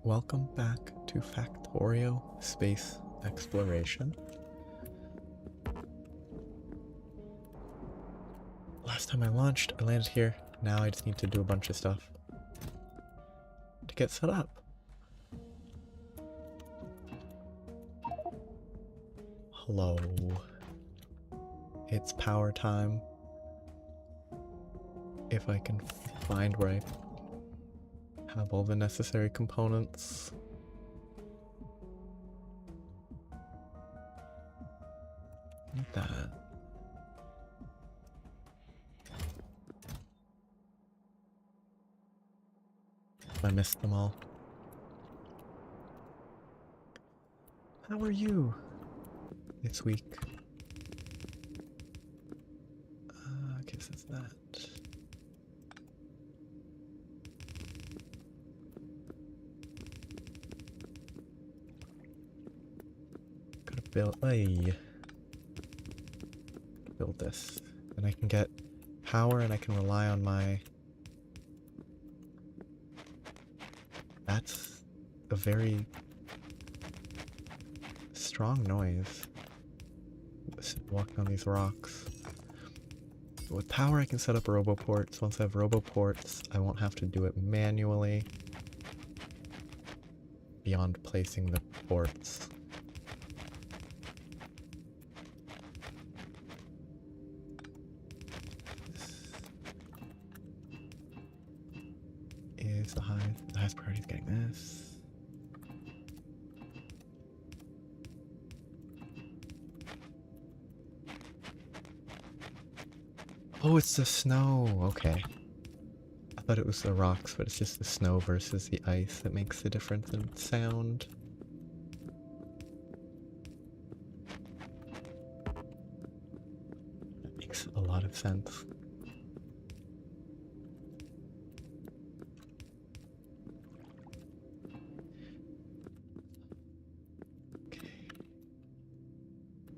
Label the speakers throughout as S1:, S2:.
S1: welcome back to Factorio Space Exploration. Last time I launched, I landed here. Now I just need to do a bunch of stuff to get set up. Hello. It's power time. If I can find where I have all the necessary components. Need that. I missed them all. How are you this week? Okay, so that's that. Gotta build this. And I can get power and I can rely on my... That's a very strong noise. Walking on these rocks. With power I can set up roboports. Once I have roboports, I won't have to do it manually. Beyond placing the ports. Is the highest priority is getting this. Oh, it's the snow. Okay. I thought it was the rocks, but it's just the snow versus the ice that makes the difference in sound. That makes a lot of sense. Okay.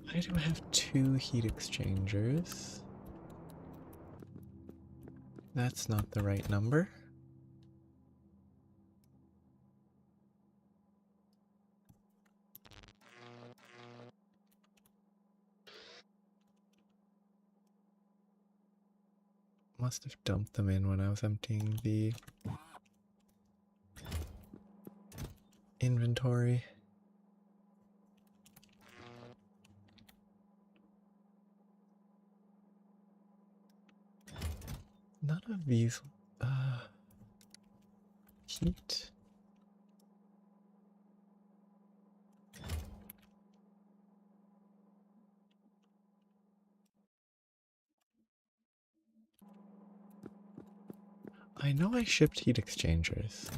S1: Why do I have 2 heat exchangers? That's not the right number. Must have dumped them in when I was emptying the inventory. None of these heat. I know I shipped heat exchangers.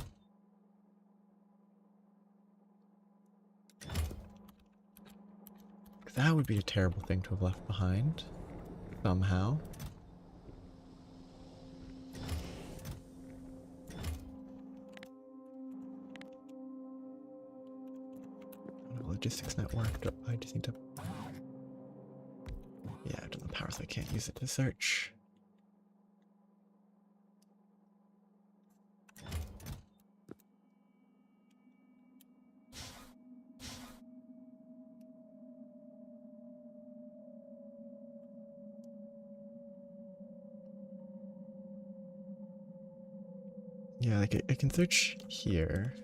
S1: That would be a terrible thing to have left behind. Somehow. Logistics network. I just need to... Yeah, I've done the power, so I can't use it to search. Yeah, like I can search here.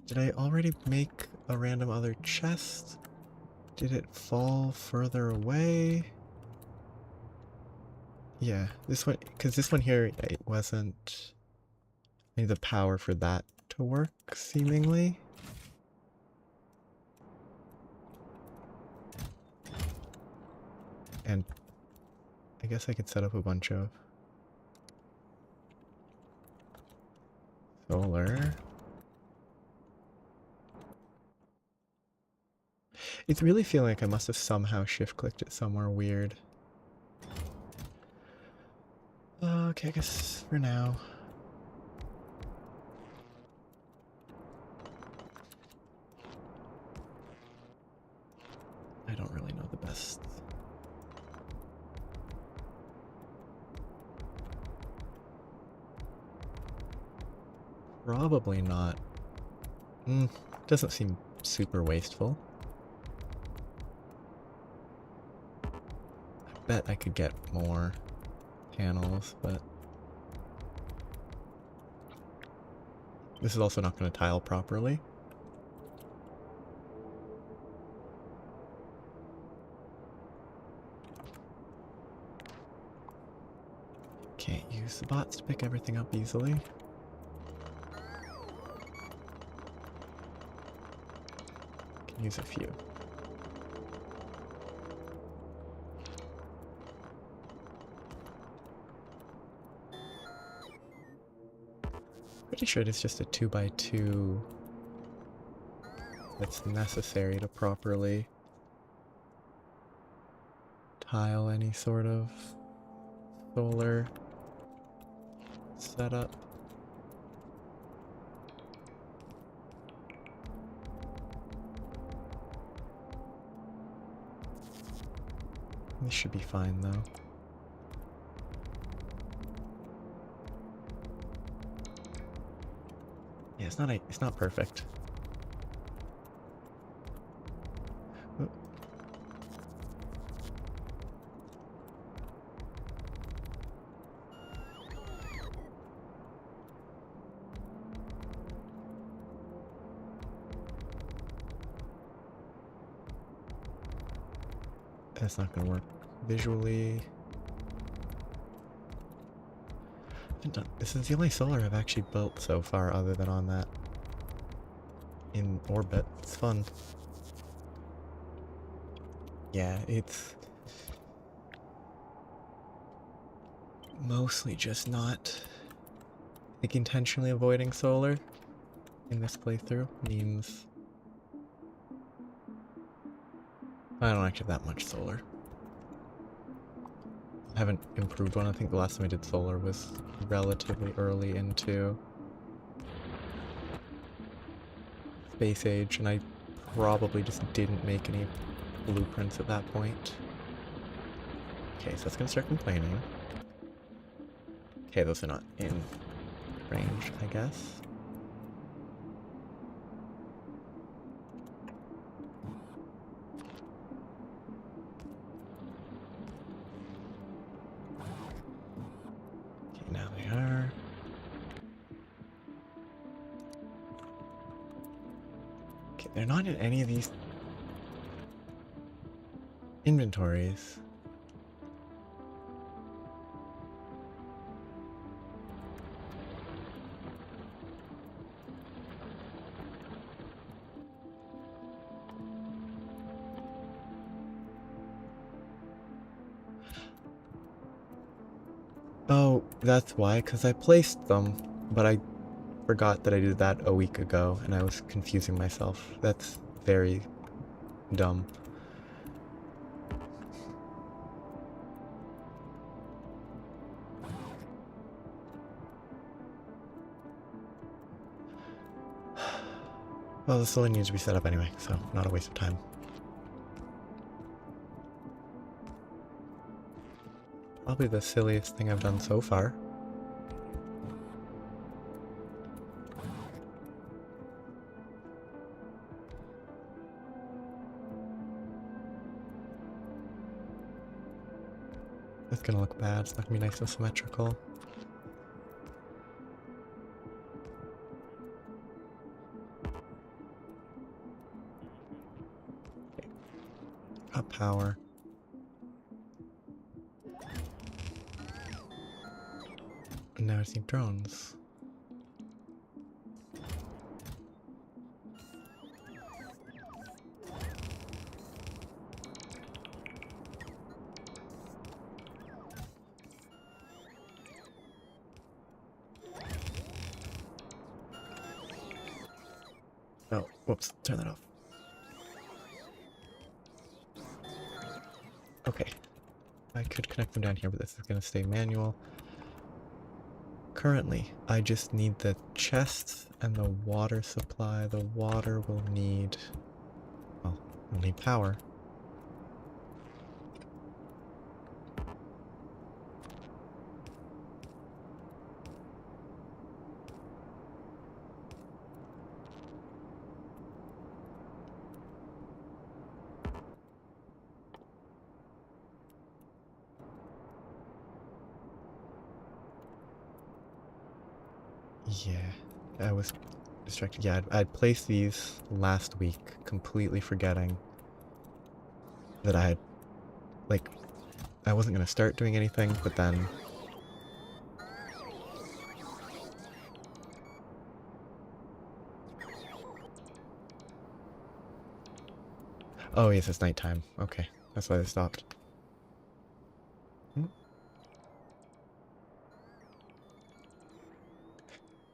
S1: Did I already make a random other chest? Did it fall further away? Yeah, this one, because this one here, it wasn't... I need the power for that to work, seemingly. And I guess I could set up a bunch of solar. It's really feeling like I must have somehow shift-clicked it somewhere weird. Okay, I guess for now. I don't really know the best Probably not. Doesn't seem super wasteful. I bet I could get more panels, but this is also not going to tile properly. Can't use the bots to pick everything up easily. Can use a few. Pretty sure it's just a 2x2 that's necessary to properly tile any sort of solar setup. This should be fine though. Yeah, it's not perfect. Oh. That's not gonna work visually. This is the only solar I've actually built so far other than on that in orbit. It's fun. Yeah, it's mostly just not, like, intentionally avoiding solar in this playthrough means I don't actually have that much solar. I haven't improved one. I think the last time I did solar was relatively early into Space Age, and I probably just didn't make any blueprints at that point. Okay, so it's gonna start complaining. Okay, those are not in range, I guess. Okay, now they are. Okay, they're not in any of these inventories. Oh, that's why, because I placed them, but I forgot that I did that a week ago, and I was confusing myself. That's very dumb. Well, this only needs to be set up anyway, so not a waste of time. Probably the silliest thing I've done so far. It's gonna look bad. It's not gonna be nice and symmetrical. Okay. Got power. And now I just need drones. Oh, whoops, turn that off. Okay. I could connect them down here, but this is going to stay manual. Currently, I just need the chests and the water supply. The water will need... well, we'll need power. Yeah, I was distracted. Yeah, I'd placed these last week, completely forgetting that I had, like, I wasn't going to start doing anything, but then... Oh, yes, it's nighttime. Okay, that's why they stopped. Hmm?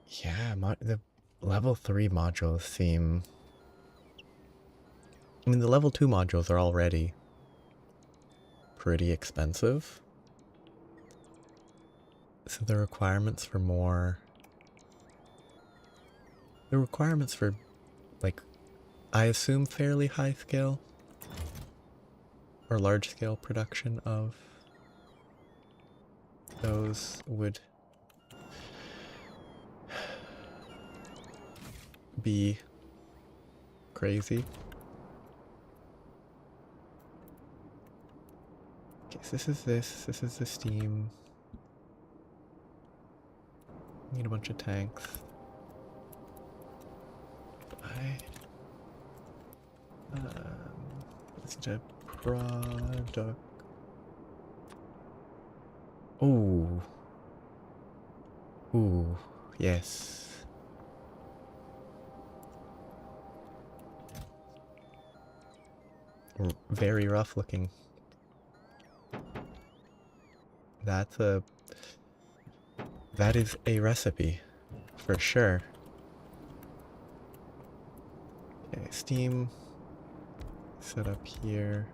S1: Yeah, the level 3 modules seem... I mean, the level 2 modules are already pretty expensive. So the requirements for more... The requirements for, like, I assume fairly high scale or large scale production of those would be crazy. Okay, so this is the steam. Need a bunch of tanks. Let's do product. Ooh. Ooh, yes. Very rough looking. That is a recipe, for sure. Okay, steam set up here.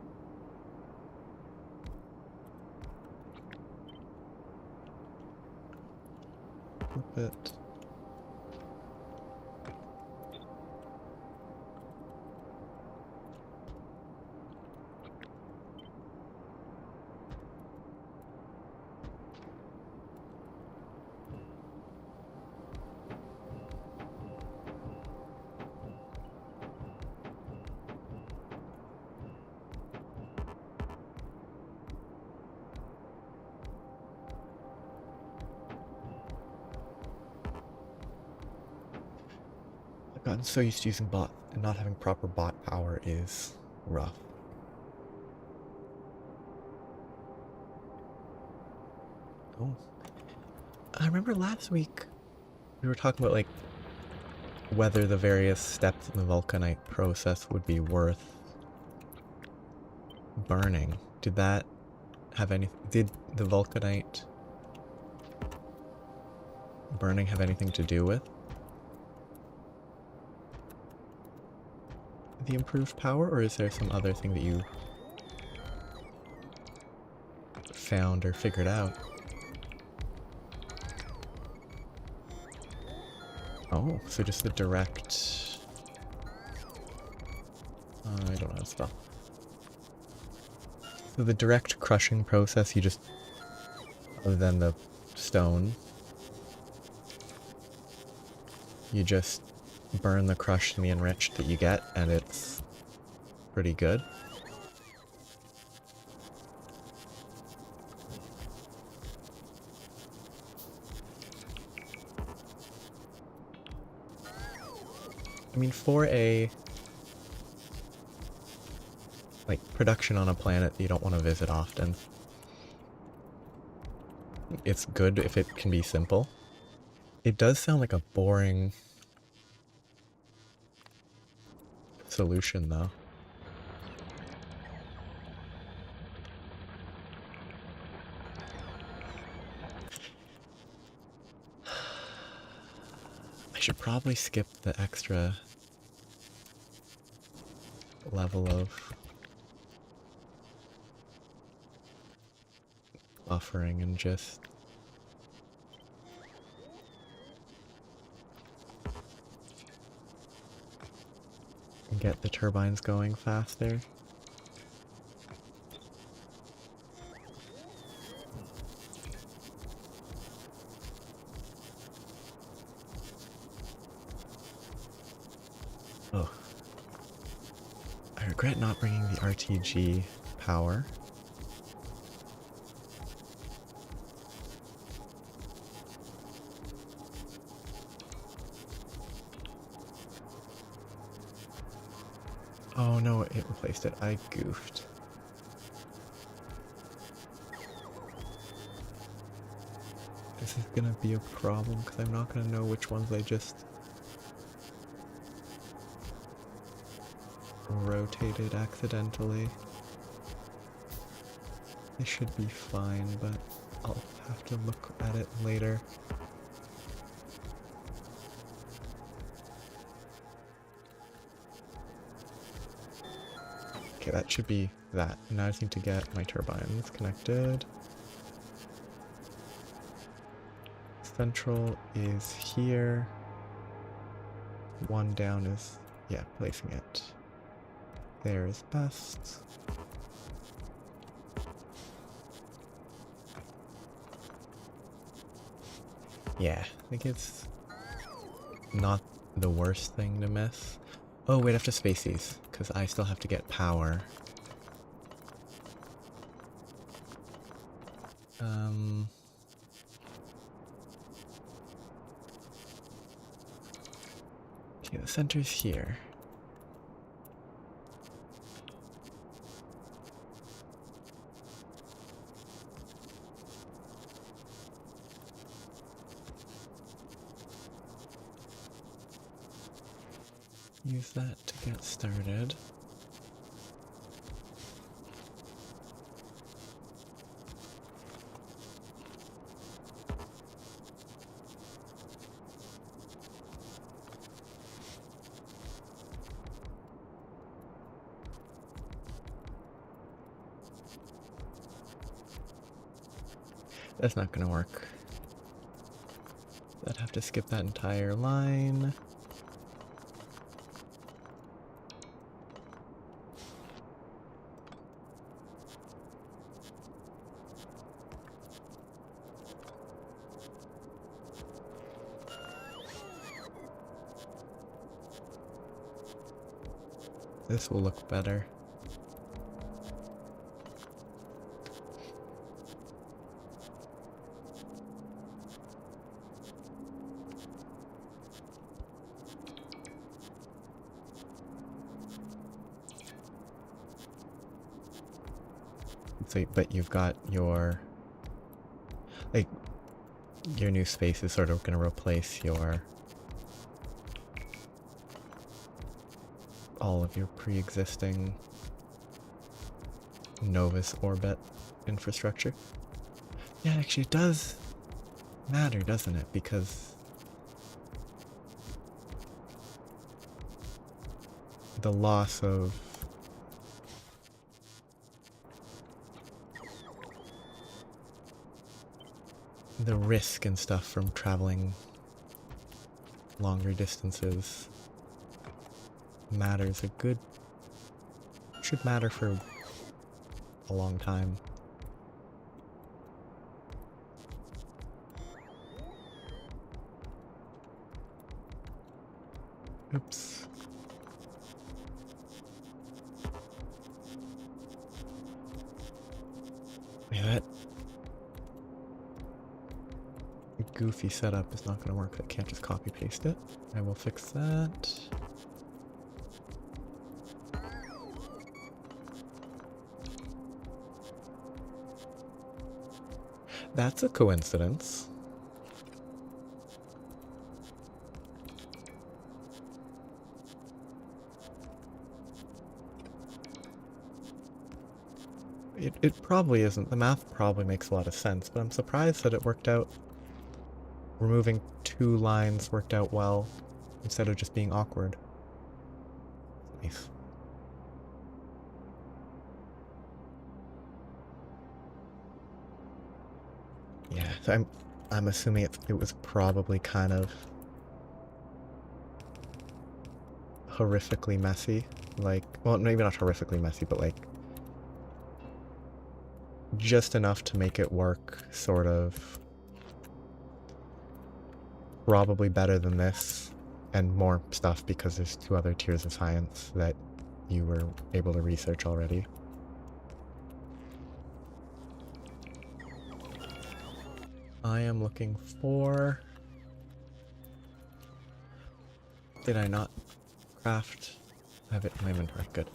S1: Flip it. I've gotten so used to using bot and not having proper bot power is rough. Oh. I remember last week we were talking about, like, whether the various steps in the vulcanite process would be worth burning. Did that have any... Did the vulcanite burning have anything to do with the improved power, or is there some other thing that you found or figured out? Oh, so just the direct... I don't know how to spell. So the direct crushing process, you just... Other than the stone, you just burn the crushed and the enriched that you get, and it's pretty good. I mean, for a, like, production on a planet that you don't want to visit often, it's good if it can be simple. It does sound like a boring solution, though. I should probably skip the extra level of buffering and just get the turbines going faster. Oh. I regret not bringing the RTG power. Oh no, it replaced it. I goofed. This is gonna be a problem because I'm not gonna know which ones I just rotated accidentally. They should be fine, but I'll have to look at it later. Okay, that should be that. Now I just need to get my turbines connected. Central is here. One down is, yeah, placing it. There is best. Yeah, I think it's not the worst thing to miss. Oh wait, I have to space these, because I still have to get power. Okay, the center's here. Use that to get started. That's not gonna work. I'd have to skip that entire line. This will look better. So, but you've got your, like, your new space is sort of going to replace your, all of your pre-existing Novus orbit infrastructure. Yeah, actually it does matter, doesn't it? Because the loss of the risk and stuff from traveling longer distances matters a good, should matter for a long time. Oops. Yeah, that goofy setup is not going to work. I can't just copy paste it. I will fix that. That's a coincidence. It probably isn't. The math probably makes a lot of sense, but I'm surprised that it worked out. Removing 2 lines worked out well instead of just being awkward. Nice. Yeah, so I'm assuming it was probably kind of horrifically messy. Like, well, maybe not horrifically messy, but like just enough to make it work, sort of. Probably better than this, and more stuff because there's 2 other tiers of science that you were able to research already. I am looking for... Did I not craft I have it in my inventory. Good.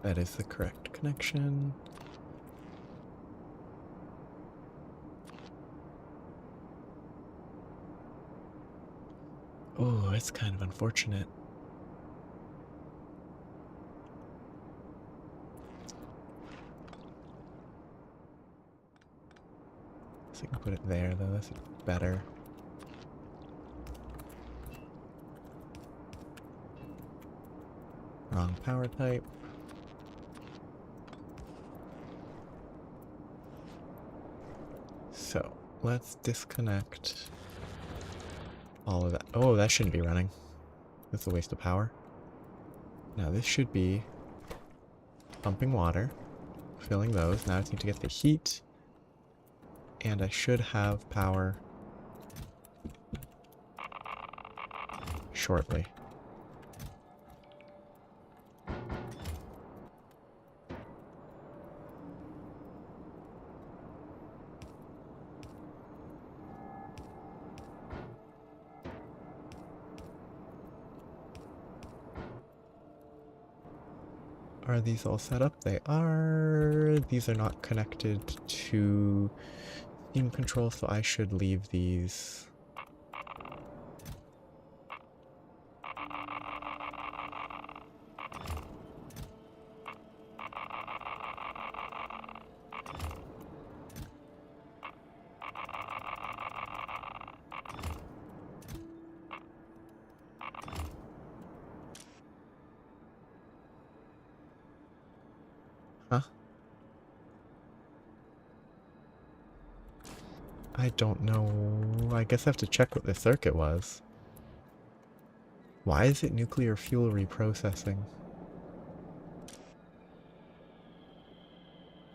S1: That is the correct connection. Oh, it's kind of unfortunate. So I can put it there, though. That's better. Wrong power type. So, let's disconnect all of that. Oh, that shouldn't be running. That's a waste of power. Now this should be pumping water, filling those. Now I just need to get the heat, and I should have power shortly. Are these all set up? They are. These are not connected to steam control, so I should leave these. Huh? I don't know. I guess I have to check what the circuit was. Why is it nuclear fuel reprocessing?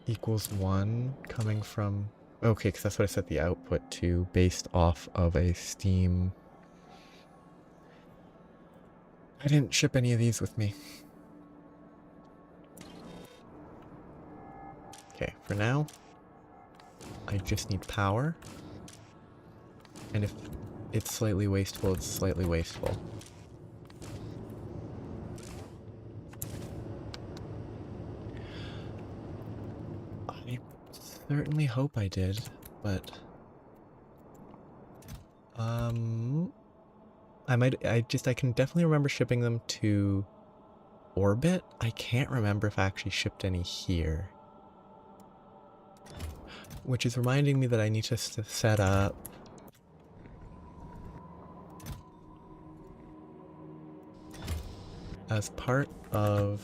S1: Equals 1 coming from... Okay, because that's what I set the output to, based off of a steam... I didn't ship any of these with me. Okay, for now, I just need power. And if it's slightly wasteful, it's slightly wasteful. I certainly hope I did, but... I can definitely remember shipping them to orbit. I can't remember if I actually shipped any here. Which is reminding me that I need to set up... As part of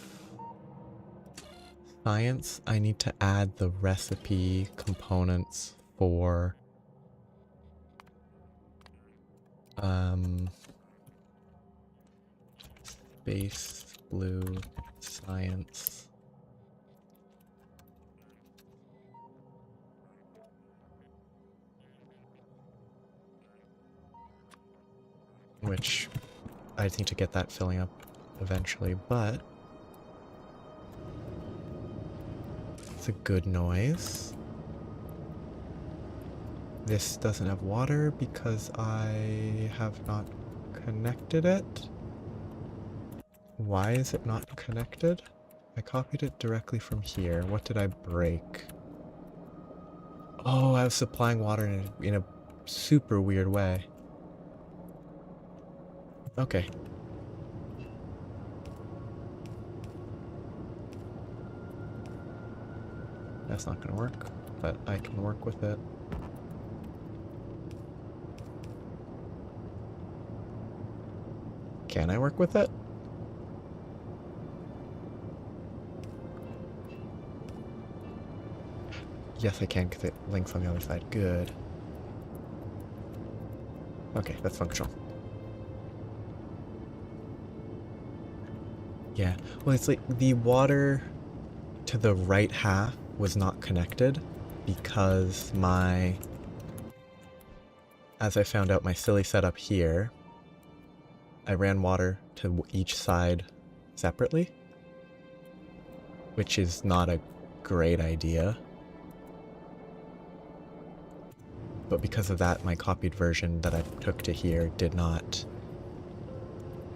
S1: science, I need to add the recipe components for space blue science. Which I just need to get that filling up eventually, but it's a good noise. This doesn't have water because I have not connected it. Why is it not connected? I copied it directly from here. What did I break? Oh, I was supplying water in a super weird way. Okay. That's not gonna work, but I can work with it. Can I work with it? Yes, I can, because it links on the other side. Good. Okay, that's functional. Yeah, well, it's like the water to the right half was not connected because as I found out my silly setup here, I ran water to each side separately, which is not a great idea. But because of that, my copied version that I took to here did not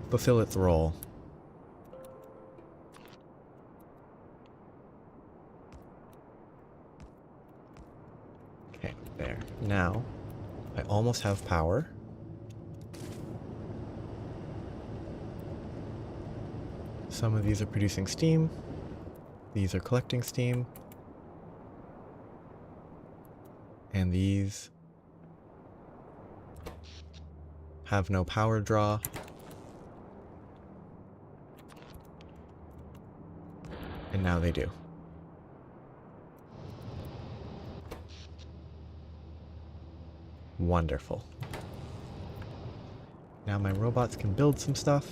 S1: fulfill its role. Okay, there. Now, I almost have power. Some of these are producing steam. These are collecting steam. And these have no power draw. And now they do. Wonderful. Now my robots can build some stuff.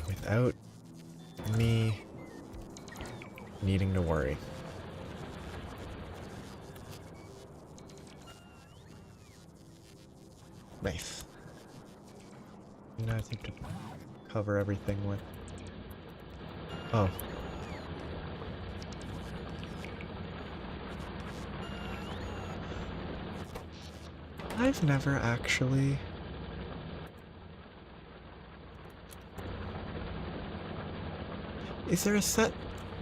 S1: Without me needing to worry. Nice. Now I think to cover everything with... Oh. I've never actually... Is there a set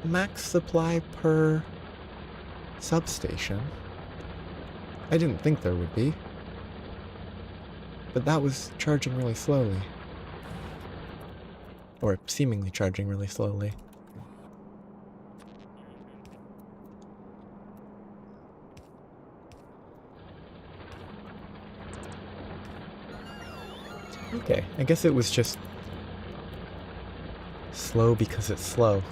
S1: max supply per substation? I didn't think there would be. But that was charging really slowly. Or seemingly charging really slowly. Okay, I guess it was just slow because it's slow.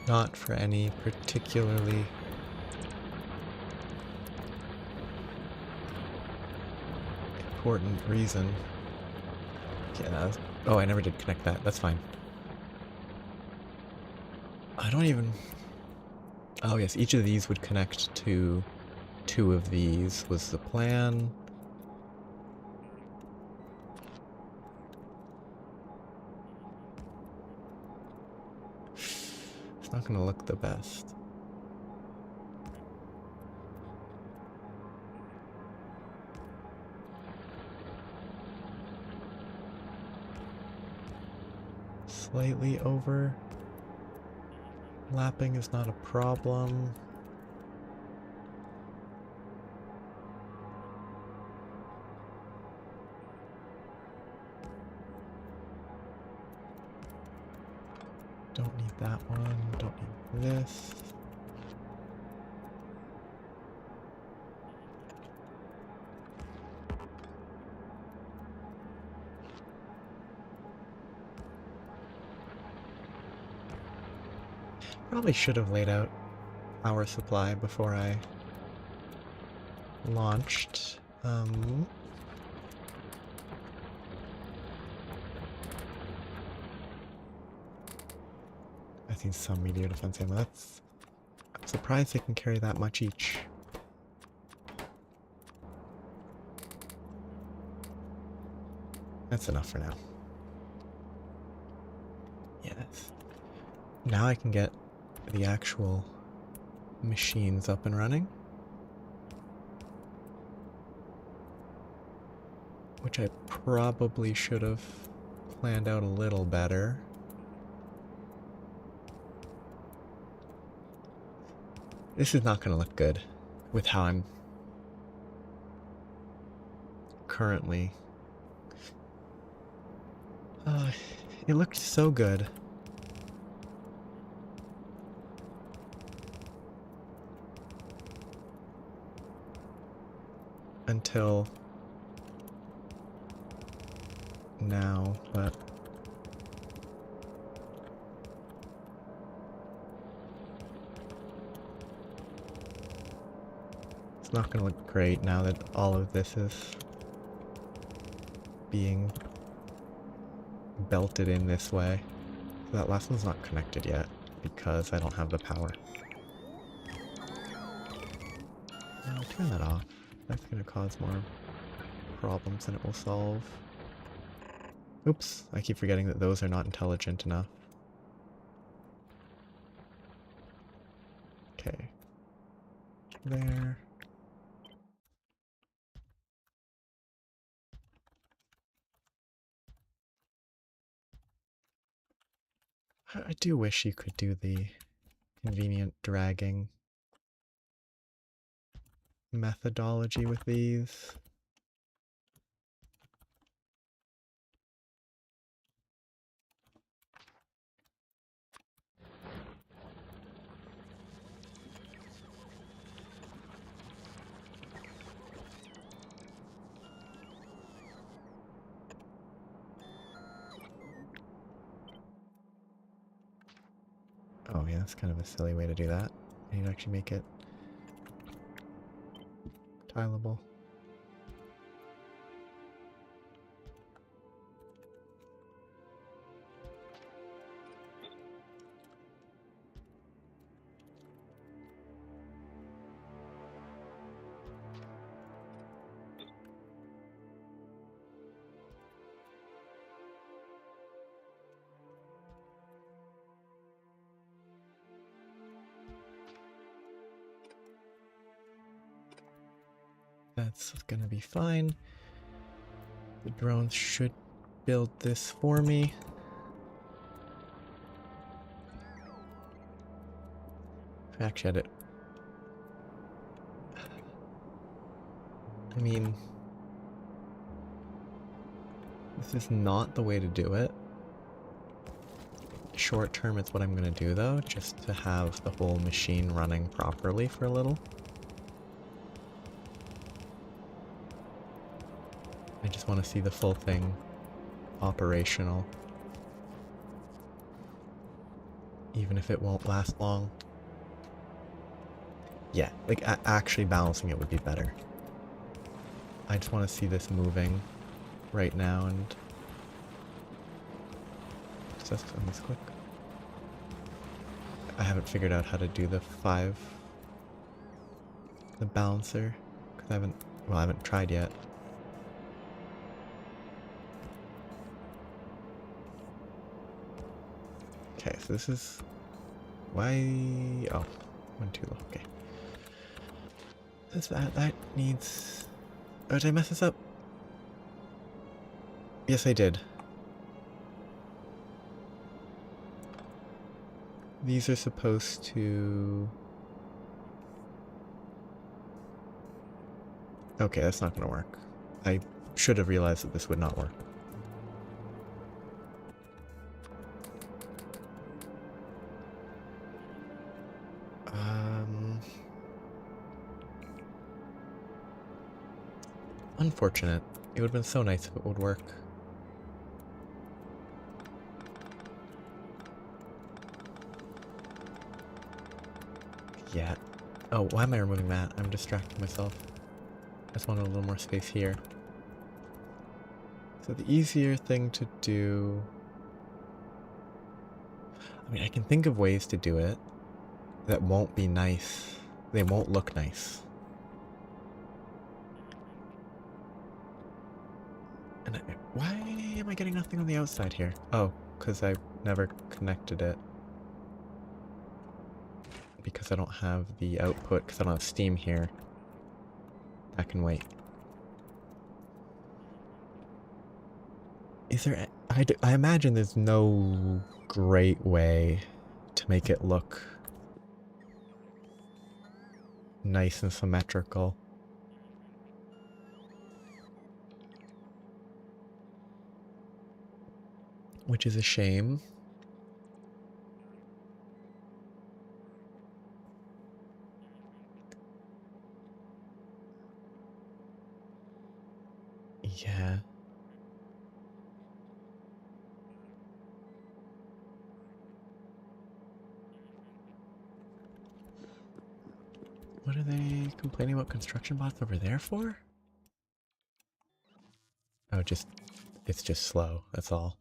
S1: Not for any particularly important reason. Yeah, oh, I never did connect that. That's fine. I don't even... Oh yes, each of these would connect to 2 of these was the plan. It's not gonna look the best. Slightly overlapping is not a problem. Don't need that one, don't need this. Probably should have laid out power supply before I launched. I think some meteor defense ammo. That's... I'm surprised they can carry that much each. That's enough for now. Yes. Now I can get the actual machines up and running. Which I probably should have planned out a little better. This is not going to look good with how I'm currently... it looked so good. Until now, but it's not going to look great now that all of this is being belted in this way. That last one's not connected yet because I don't have the power. Now turn that off. That's going to cause more problems than it will solve. Oops, I keep forgetting that those are not intelligent enough. Okay. There. I do wish you could do the convenient dragging methodology with these. Oh yeah, that's kind of a silly way to do that. I need to actually make it tileable. That's gonna be fine. The drones should build this for me. I actually had it. I mean, this is not the way to do it. Short term, it's what I'm gonna do though, just to have the whole machine running properly for a little. I just want to see the full thing operational. Even if it won't last long. Yeah, like actually balancing it would be better. I just want to see this moving right now and... Does that on this quick? I haven't figured out how to do the balancer, because I haven't tried yet. Okay, so this is... Why... Oh, went too low, okay. That needs... Oh, did I mess this up? Yes, I did. These are supposed to... Okay, that's not gonna work. I should have realized that this would not work. Unfortunate. It would have been so nice if it would work. Yeah. Oh, why am I removing that? I'm distracting myself. I just wanted a little more space here. So the easier thing to do... I mean, I can think of ways to do it that won't be nice. They won't look nice. And why am I getting nothing on the outside here? Oh, because I never connected it. Because I don't have the output, because I don't have steam here. That can wait. Is there... I imagine there's no great way to make it look nice and symmetrical. Which is a shame. Yeah. What are they complaining about construction bots over there for? Oh, it's just slow, that's all.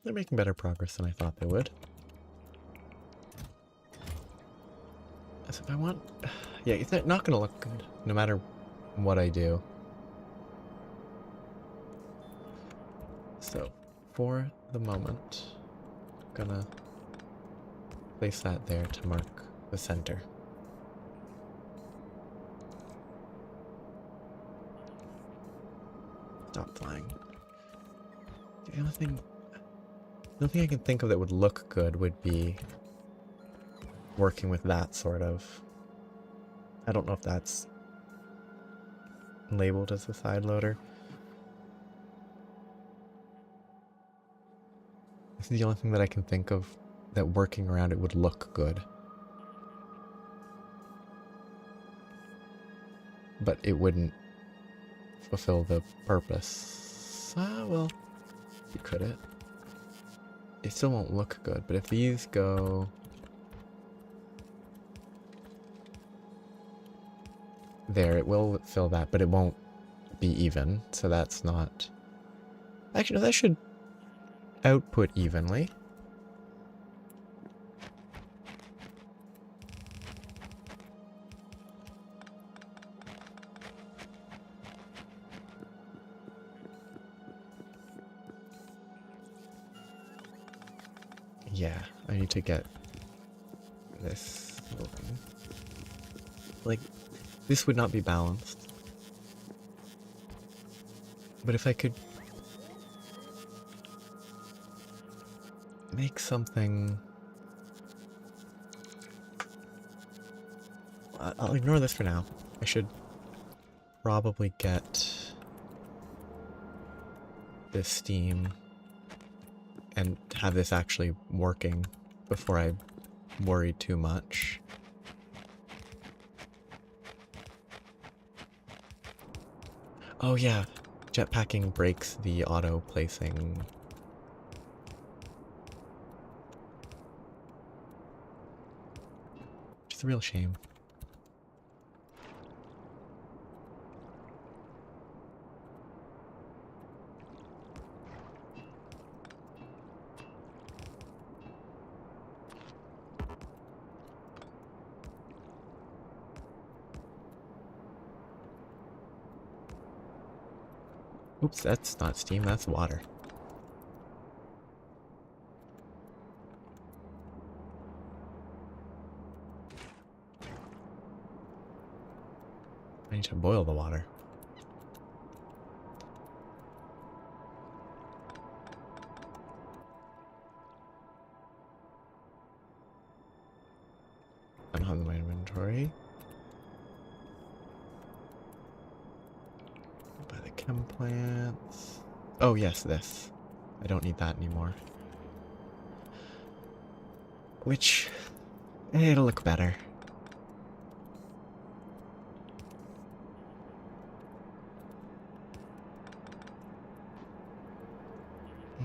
S1: They're making better progress than I thought they would. So if I want... Yeah, it's not gonna look good, no matter what I do. So, for the moment, I'm gonna place that there to mark the center. Stop flying. The only thing I can think of that would look good would be working with that sort of. I don't know if that's labeled as a side loader. This is the only thing that I can think of that working around it would look good. But it wouldn't fulfill the purpose. Well, you could it. It still won't look good, but if these go there, it will fill that, but it won't be even, so that's not... Actually, no, that should output evenly. Yeah, I need to get this moving. Like, this would not be balanced. But if I could make something... I'll ignore this for now. I should probably get this steam and have this actually working before I worry too much. Oh yeah, jetpacking breaks the auto placing. Which is a real shame. Oops, that's not steam, that's water. I need to boil the water. I don't have my inventory. Buy the chem plants. Oh yes, this. I don't need that anymore. Which, it'll look better.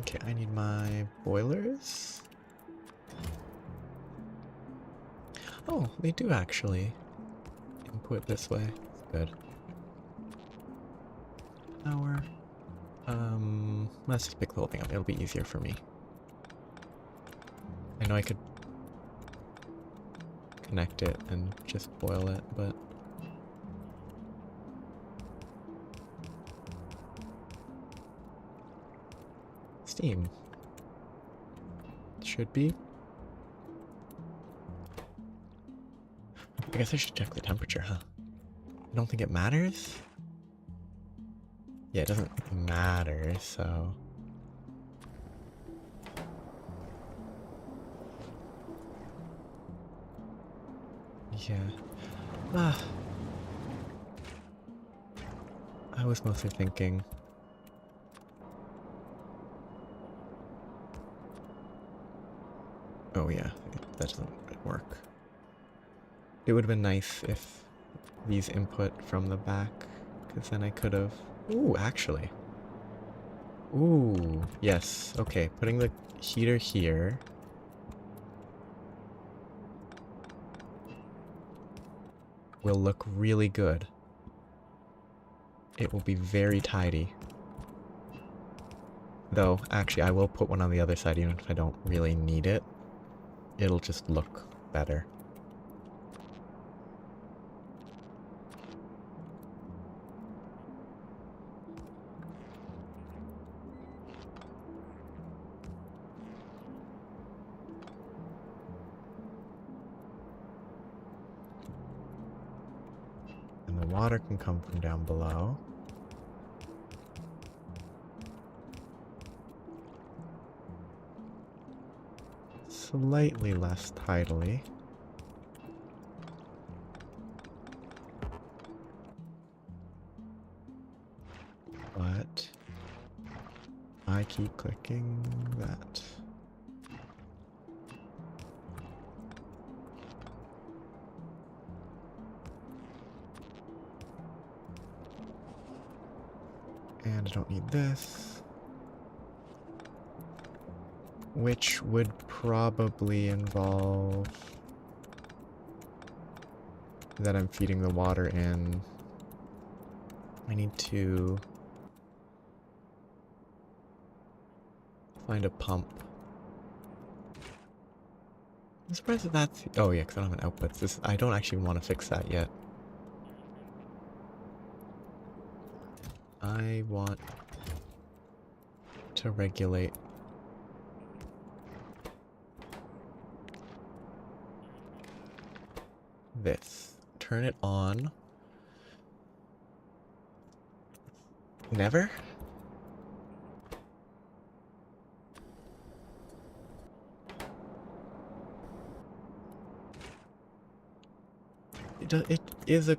S1: Okay, I need my boilers. Oh, they do actually input this way. Good. Power. Let's just pick the whole thing up. It'll be easier for me. I know I could connect it and just boil it, but... Steam. Should be. I guess I should check the temperature, huh? I don't think it matters? Yeah, it doesn't matter, so... Yeah. I was mostly thinking... Oh yeah, that doesn't work. It would have been nice if these input from the back, because then I could have... Ooh, actually. Ooh, yes. Okay, putting the heater here. Will look really good. It will be very tidy. Though, actually, I will put one on the other side even if I don't really need it. It'll just look better. the water can come from down below. Slightly less tidally. But I keep clicking that. And I don't need this. Which would probably involve that I'm feeding the water in. I need to find a pump. I'm surprised that that's... Oh yeah, because I don't have an output. I don't actually want to fix that yet. I want to regulate this. Turn it on. Never? It is a...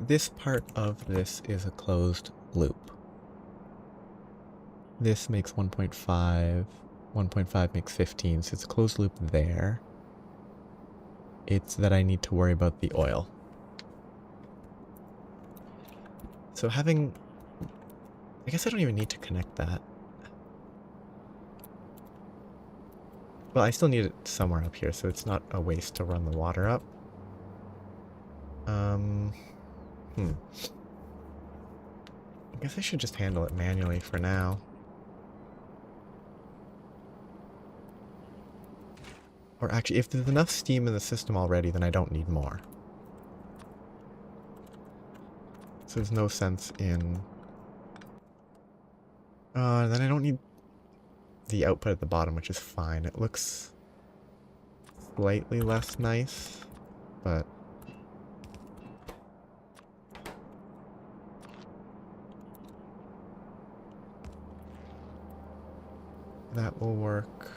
S1: This part of this is a closed loop. This makes 1.5. 1.5 makes 15, so it's a closed loop there. It's that I need to worry about the oil. So having... I guess I don't even need to connect that. Well, I still need it somewhere up here, so it's not a waste to run the water up. I guess I should just handle it manually for now. Or actually, if there's enough steam in the system already, then I don't need more. So there's no sense in... then I don't need the output at the bottom, which is fine. It looks slightly less nice, but... that will work.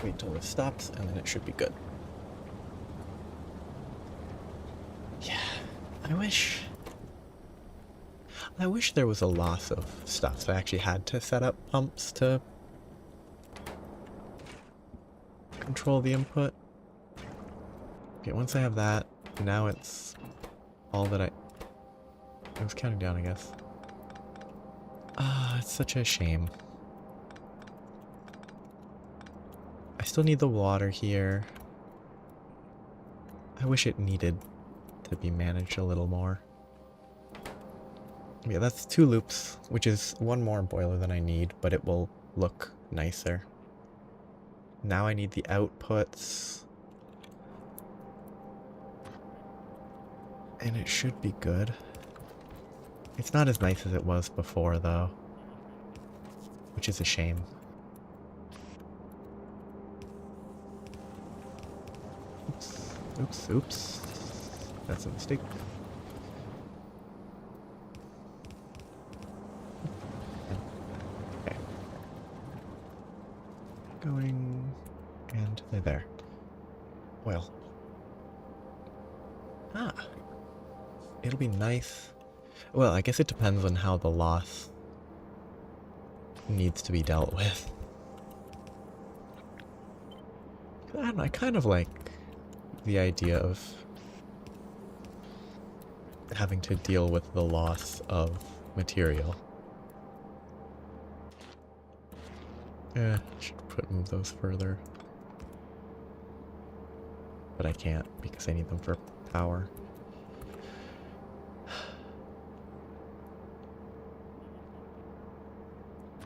S1: Wait till this stops, and then it should be good. Yeah, I wish there was a loss of stuff, so I actually had to set up pumps to control the input. Okay, once I have that, now it's all that I was counting down, I guess. Ah, it's such a shame. I still need the water here. I wish it needed to be managed a little more. Yeah, that's 2 loops, which is 1 more boiler than I need, but it will look nicer. Now I need the outputs. And it should be good. It's not as nice as it was before, though. Which is a shame. Oops. Oops, oops. That's a mistake. Okay. Going... and there. Well. Ah. It'll be nice. Well, I guess it depends on how the loss needs to be dealt with. I don't know, I kind of like the idea of having to deal with the loss of material. I should move those further. But I can't because I need them for power.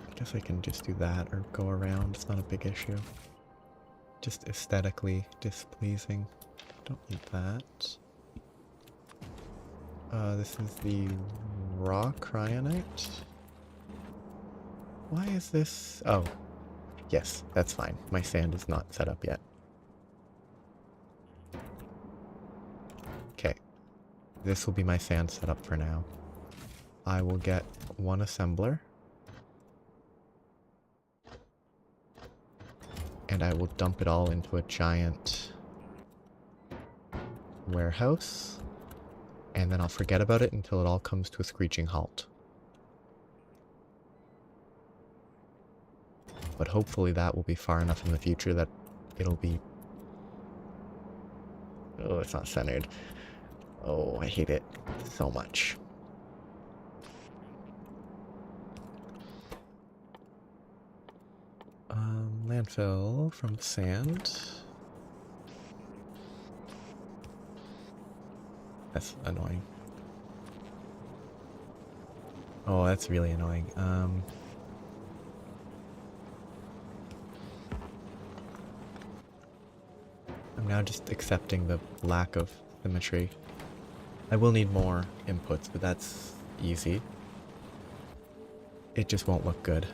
S1: I guess I can just do that or go around. It's not a big issue. just aesthetically displeasing. Don't need that. This is the raw cryonite. Why is this? Oh, yes, that's fine. My sand is not set up yet. Okay, this will be my sand setup for now. I will get one assembler. And I will dump it all into a giant warehouse. And then I'll forget about it until it all comes to a screeching halt. But hopefully that will be far enough in the future that it'll be... Oh, it's not centered. Oh, I hate it so much. Landfill from sand. That's annoying. Oh, that's really annoying. I'm now just accepting the lack of symmetry. I will need more inputs, but that's easy. It just won't look good.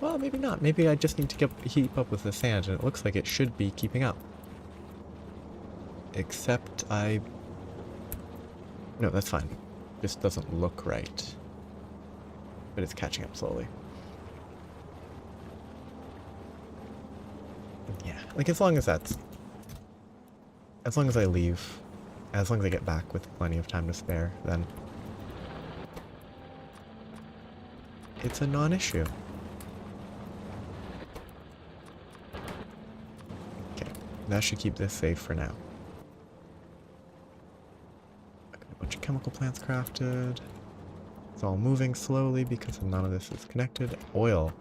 S1: Well, maybe not. Maybe I just need to keep up with the sand, and it looks like it should be keeping up. Except No, that's fine. Just doesn't look right. But it's catching up slowly. Yeah, like as long as that's... As long as I leave, as long as I get back with plenty of time to spare, then... It's a non-issue. That should keep this safe for now. I got a bunch of chemical plants crafted. It's all moving slowly because none of this is connected. Oil.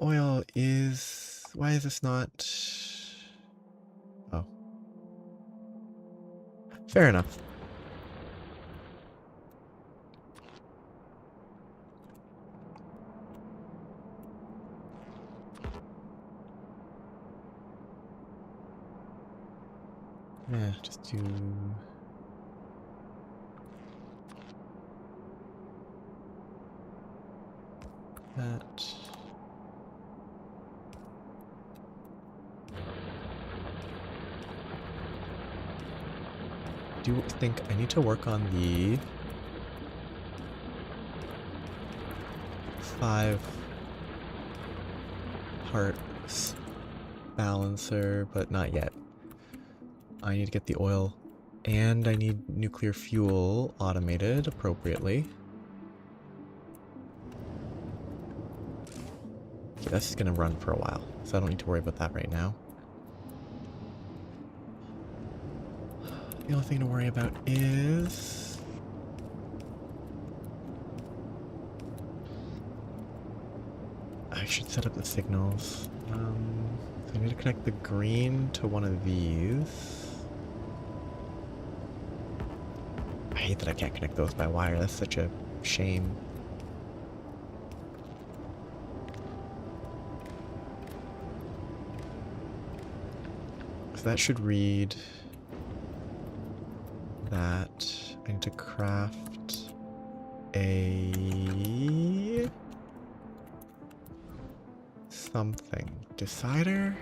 S1: Oil is... Why is this not... Oh. Fair enough. Yeah, just do... that. Do you think I need to work on the 5-part balancer, but not yet. I need to get the oil, and I need nuclear fuel automated appropriately. Okay, that's just gonna run for a while, so I don't need to worry about that right now. The only thing to worry about is... I should set up the signals. So I need to connect the green to one of these. I hate that I can't connect those by wire. That's such a shame. So that should read that. I need to craft a something. Decider?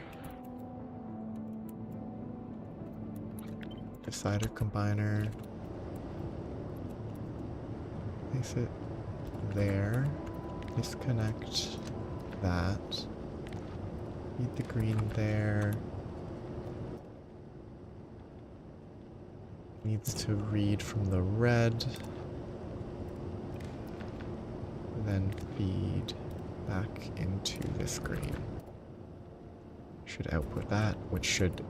S1: Decider combiner. Place it there. Disconnect that. Need the green there. Needs to read from the red. Then feed back into this green. Should output that, which should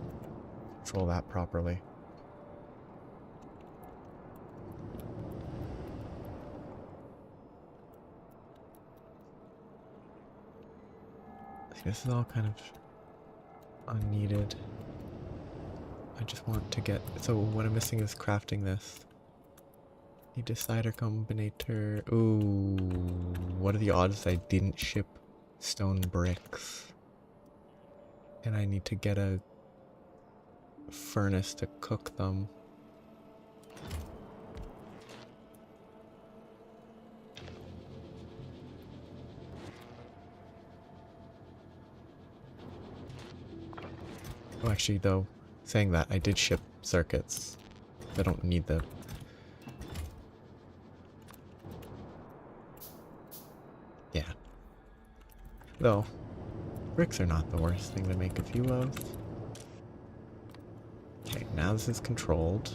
S1: control that properly. This is all kind of unneeded. I just want to get... So what I'm missing is crafting this. A decider combinator. Ooh, what are the odds I didn't ship stone bricks. And I need to get a furnace to cook them. Oh, actually, though, saying that, I did ship circuits. I don't need the... Yeah. Though, bricks are not the worst thing to make a few of. Okay, now this is controlled.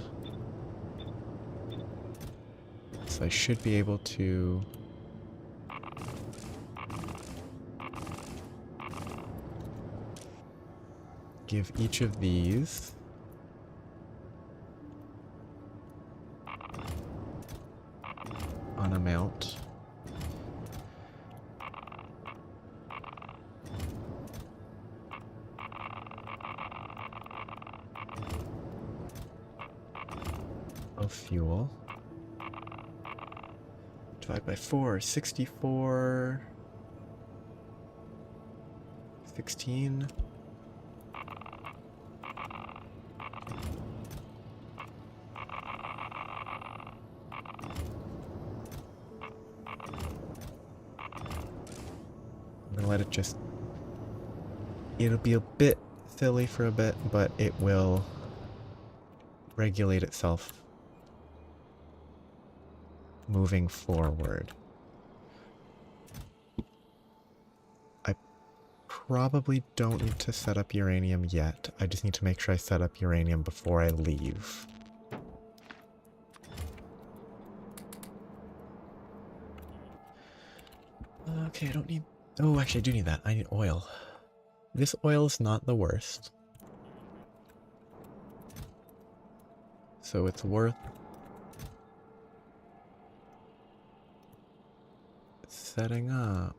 S1: So I should be able to... give each of these... an amount. Of fuel. Divide by 4, 64... 16... I'm gonna let it just... It'll be a bit silly for a bit, but it will regulate itself moving forward. I probably don't need to set up uranium yet. I just need to make sure I set up uranium before I leave. Okay, I don't need... Oh, actually I do need that. I need oil. This oil is not the worst. So it's worth setting up.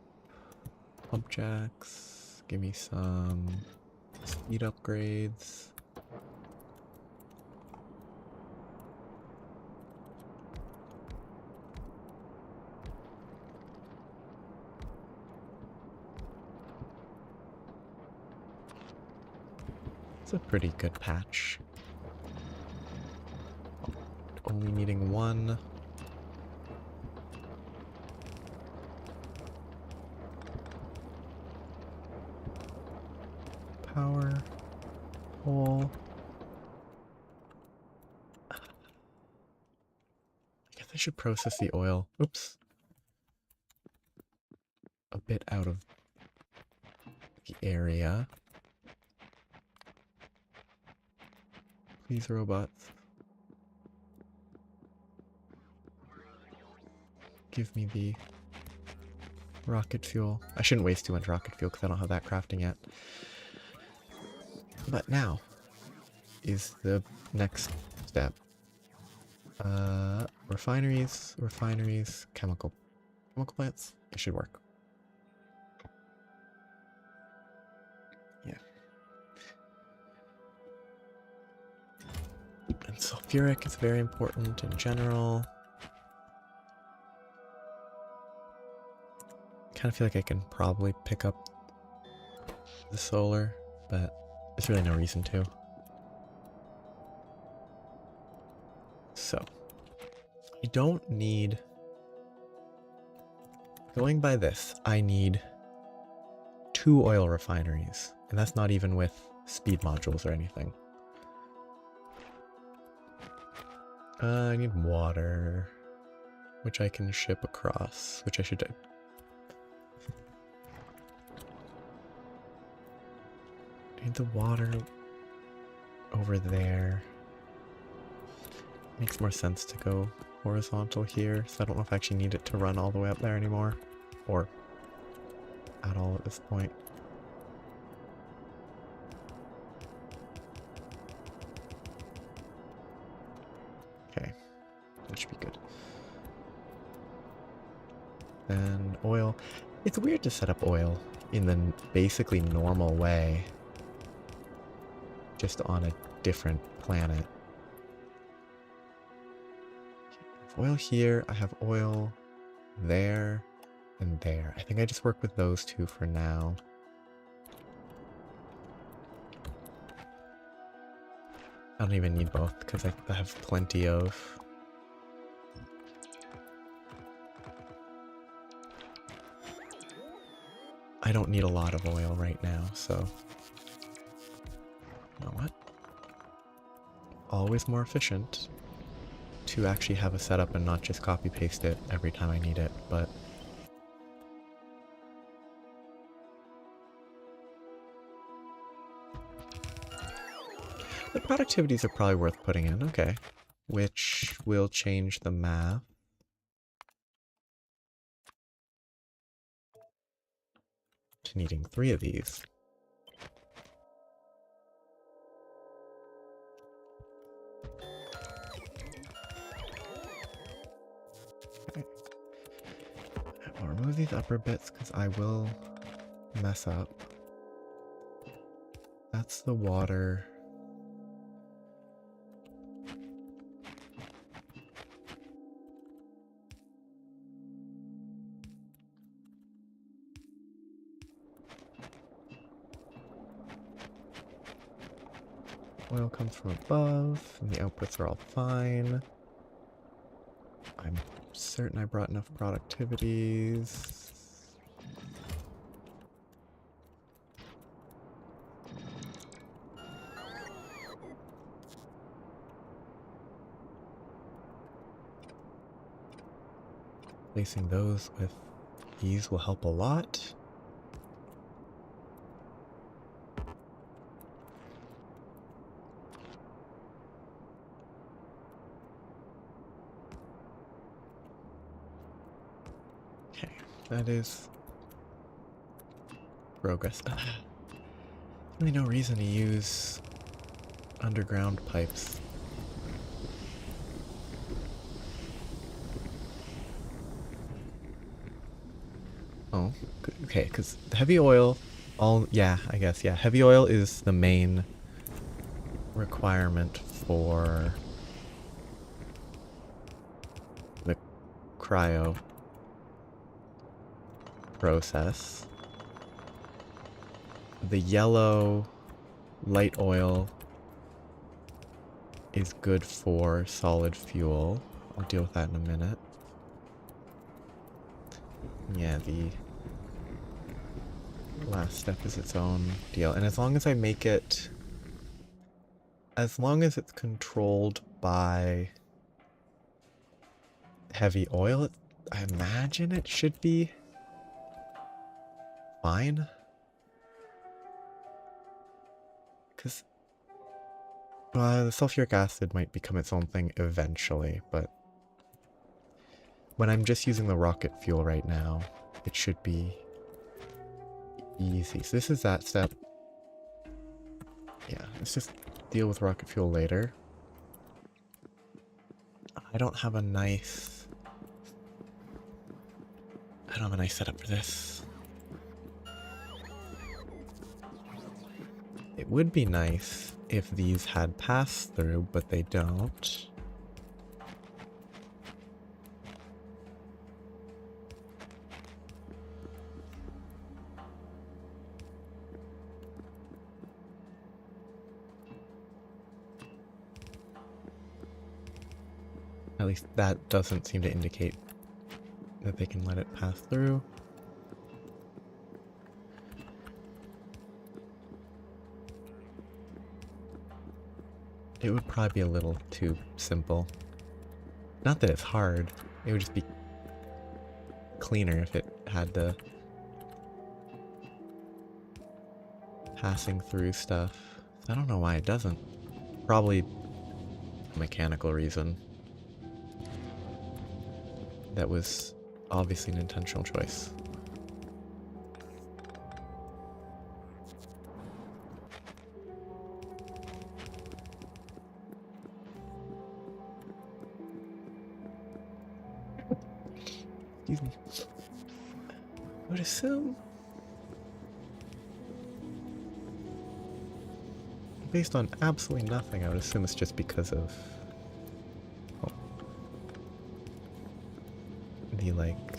S1: Pump jacks. Give me some speed upgrades. It's a pretty good patch. Only needing one. Power pole. I guess I should process the oil. Oops. A bit out of the area. Please, robots. Give me the rocket fuel. I shouldn't waste too much rocket fuel because I don't have that crafting yet. But now is the next step. Refineries, chemical plants. It should work. Yeah. And sulfuric is very important in general. Kind of feel like I can probably pick up the solar, but there's really no reason to. So, I don't need... Going by this, I need 2 oil refineries, and that's not even with speed modules or anything. I need water, which I can ship across, which I should do. I need the water over there. Makes more sense to go horizontal here, so I don't know if I actually need it to run all the way up there anymore, or at all at this point. Okay, that should be good. Then oil. It's weird to set up oil in the basically normal way, just on a different planet. I have oil here, I have oil there, and there. I think I just work with those two for now. I don't even need both because I have plenty of... I don't need a lot of oil right now, so... You know what? Always more efficient to actually have a setup and not just copy-paste it every time I need it, but... The productivities are probably worth putting in, okay. Which will change the math. To needing 3 of these. Okay. I'll remove these upper bits because I will mess up. That's the water. Oil comes from above, and the outputs are all fine. I'm certain I brought enough productivities. Placing those with ease will help a lot. Okay, that is progress. Really no reason to use underground pipes. Oh, okay, because heavy oil, yeah, I guess, yeah. Heavy oil is the main requirement for the cryo process. The yellow light oil is good for solid fuel. I'll deal with that in a minute. Yeah, the last step is its own deal. And as long as I make it... As long as it's controlled by heavy oil, I imagine it should be fine. Because the sulfuric acid might become its own thing eventually, but when I'm just using the rocket fuel right now, it should be easy. So this is that step. Yeah, let's just deal with rocket fuel later. I don't have a nice setup for this. It would be nice if these had passed through, but they don't. At least that doesn't seem to indicate that they can let it pass through. It would probably be a little too simple. Not that it's hard, it would just be cleaner if it had the passing through stuff. I don't know why it doesn't. Probably a mechanical reason. That was obviously an intentional choice. Excuse me. I would assume, based on absolutely nothing, I would assume it's just because of the, like,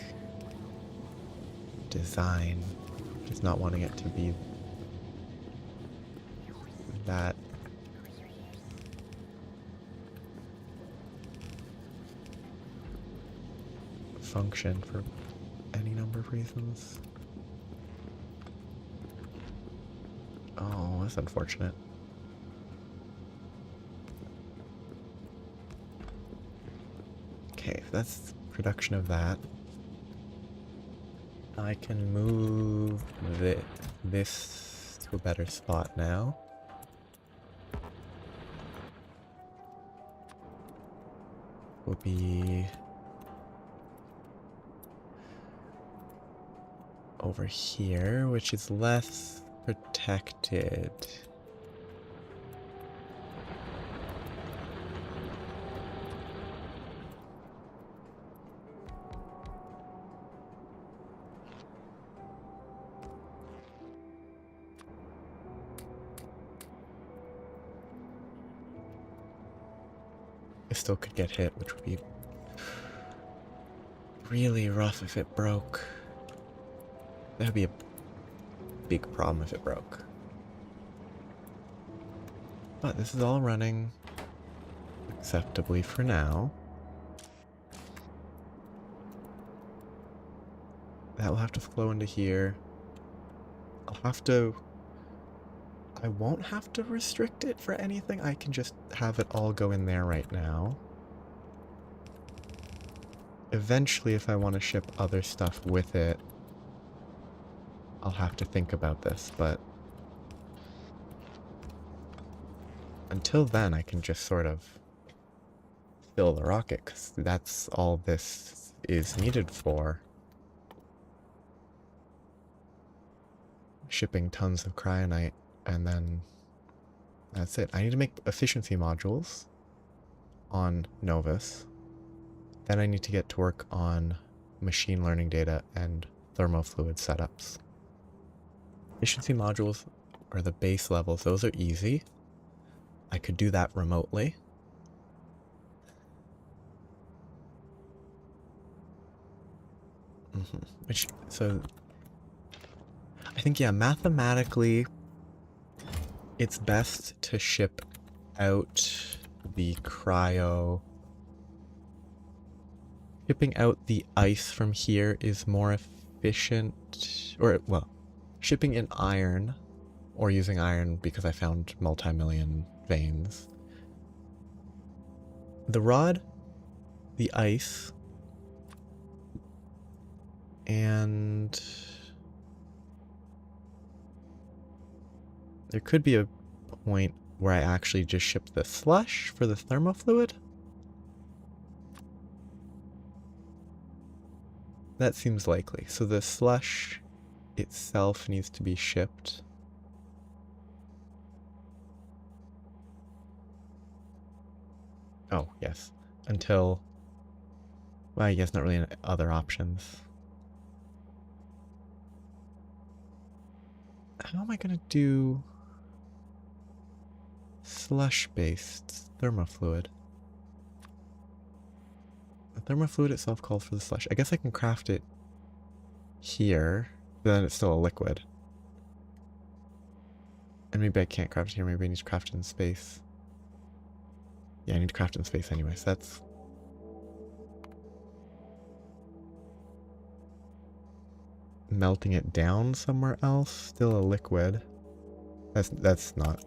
S1: design. Just not wanting it to be that function for any number of reasons. Oh, that's unfortunate. Okay, if that's production of that, I can move this to a better spot now. Will be over here, which is less protected. It still could get hit, which would be really rough if it broke. That would be a big problem if it broke. But this is all running acceptably for now. That will have to flow into here. I won't have to restrict it for anything. I can just have it all go in there right now. Eventually, if I want to ship other stuff with it, I'll have to think about this, but until then, I can just sort of fill the rocket, because that's all this is needed for. Shipping tons of cryonite, and then that's it. I need to make efficiency modules on Novus. Then I need to get to work on machine learning data and thermofluid setups. Efficiency modules are the base levels. Those are easy. I could do that remotely. So I think, yeah, mathematically, it's best to ship out the cryo. Shipping out the ice from here is more efficient, or, well, shipping in iron, or using iron because I found multi-million veins. The rod, the ice, and there could be a point where I actually just ship the slush for the thermofluid. That seems likely. So the slush itself needs to be shipped. Oh, yes. Until... well, I guess not really other options. How am I gonna do slush-based thermofluid? The thermofluid itself calls for the slush. I guess I can craft it here, but then it's still a liquid. And maybe I can't craft it here, maybe I need to craft it in space. Yeah, I need to craft it in space anyway, so that's... melting it down somewhere else, still a liquid. That's not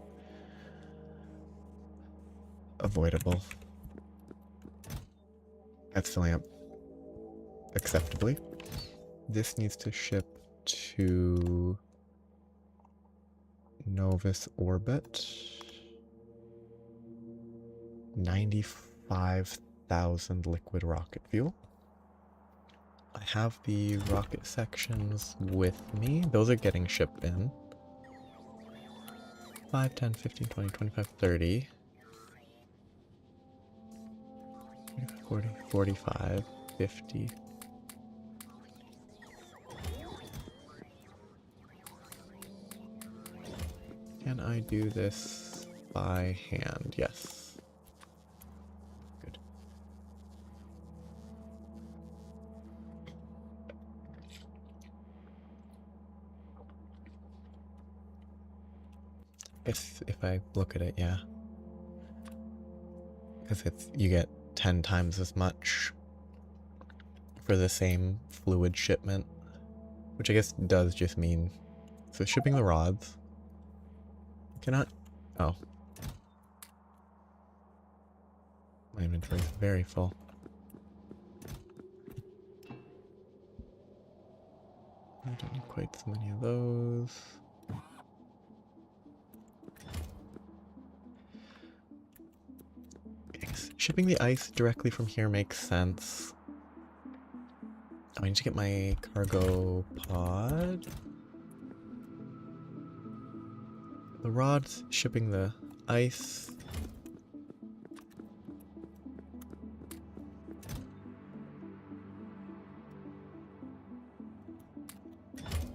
S1: avoidable. That's filling up acceptably. This needs to ship to Novus orbit. 95,000 liquid rocket fuel. I have the rocket sections with me. Those are getting shipped in. 5, 10, 15, 20, 25, 30. 40, 45, 50. Can I do this by hand? Yes. Good. guess if I look at it, yeah. Because you get 10 times as much for the same fluid shipment. Which I guess does just mean... So shipping the rods... Cannot... Oh. My inventory is very full. I don't need quite so many of those. I guess shipping the ice directly from here makes sense. Oh, I need to get my cargo pod. The rods shipping the ice.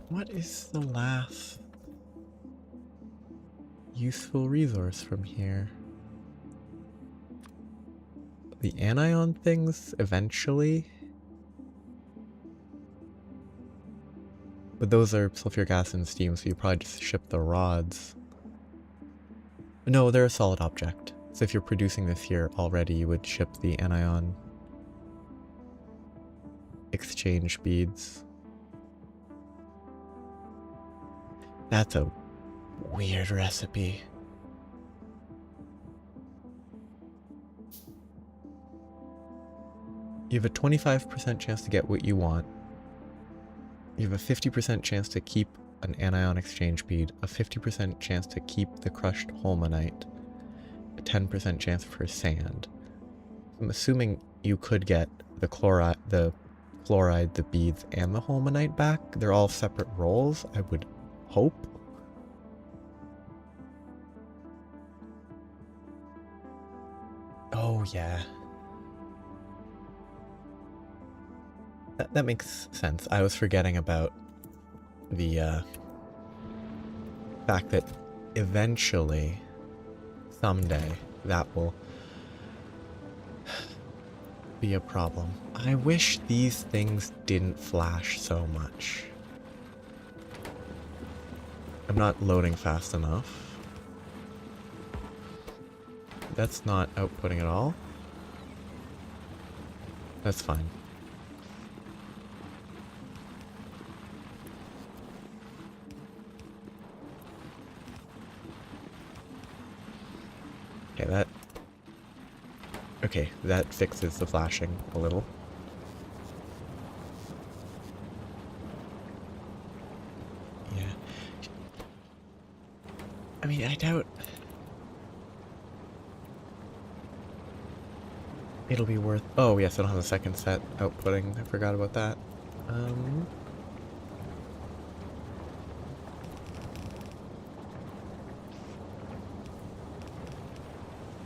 S1: What is the last useful resource from here? The anion things eventually? But those are sulfuric acid and steam, so you probably just ship the rods. No, they're a solid object. So if you're producing this here already, you would ship the anion exchange beads. That's a weird recipe. You have a 25% chance to get what you want. You have a 50% chance to keep an anion exchange bead, a 50% chance to keep the crushed holmanite, a 10% chance for sand. I'm assuming you could get the chloride, the beads, and the holmanite back. They're all separate rolls, I would hope. Oh yeah. That makes sense. I was forgetting about the fact that eventually, someday, that will be a problem. I wish these things didn't flash so much. I'm not loading fast enough. That's not outputting at all. That's fine. Okay, that fixes the flashing a little. Yeah. I mean, I doubt it'll be worth... Oh, yes, I don't have a second set outputting. I forgot about that.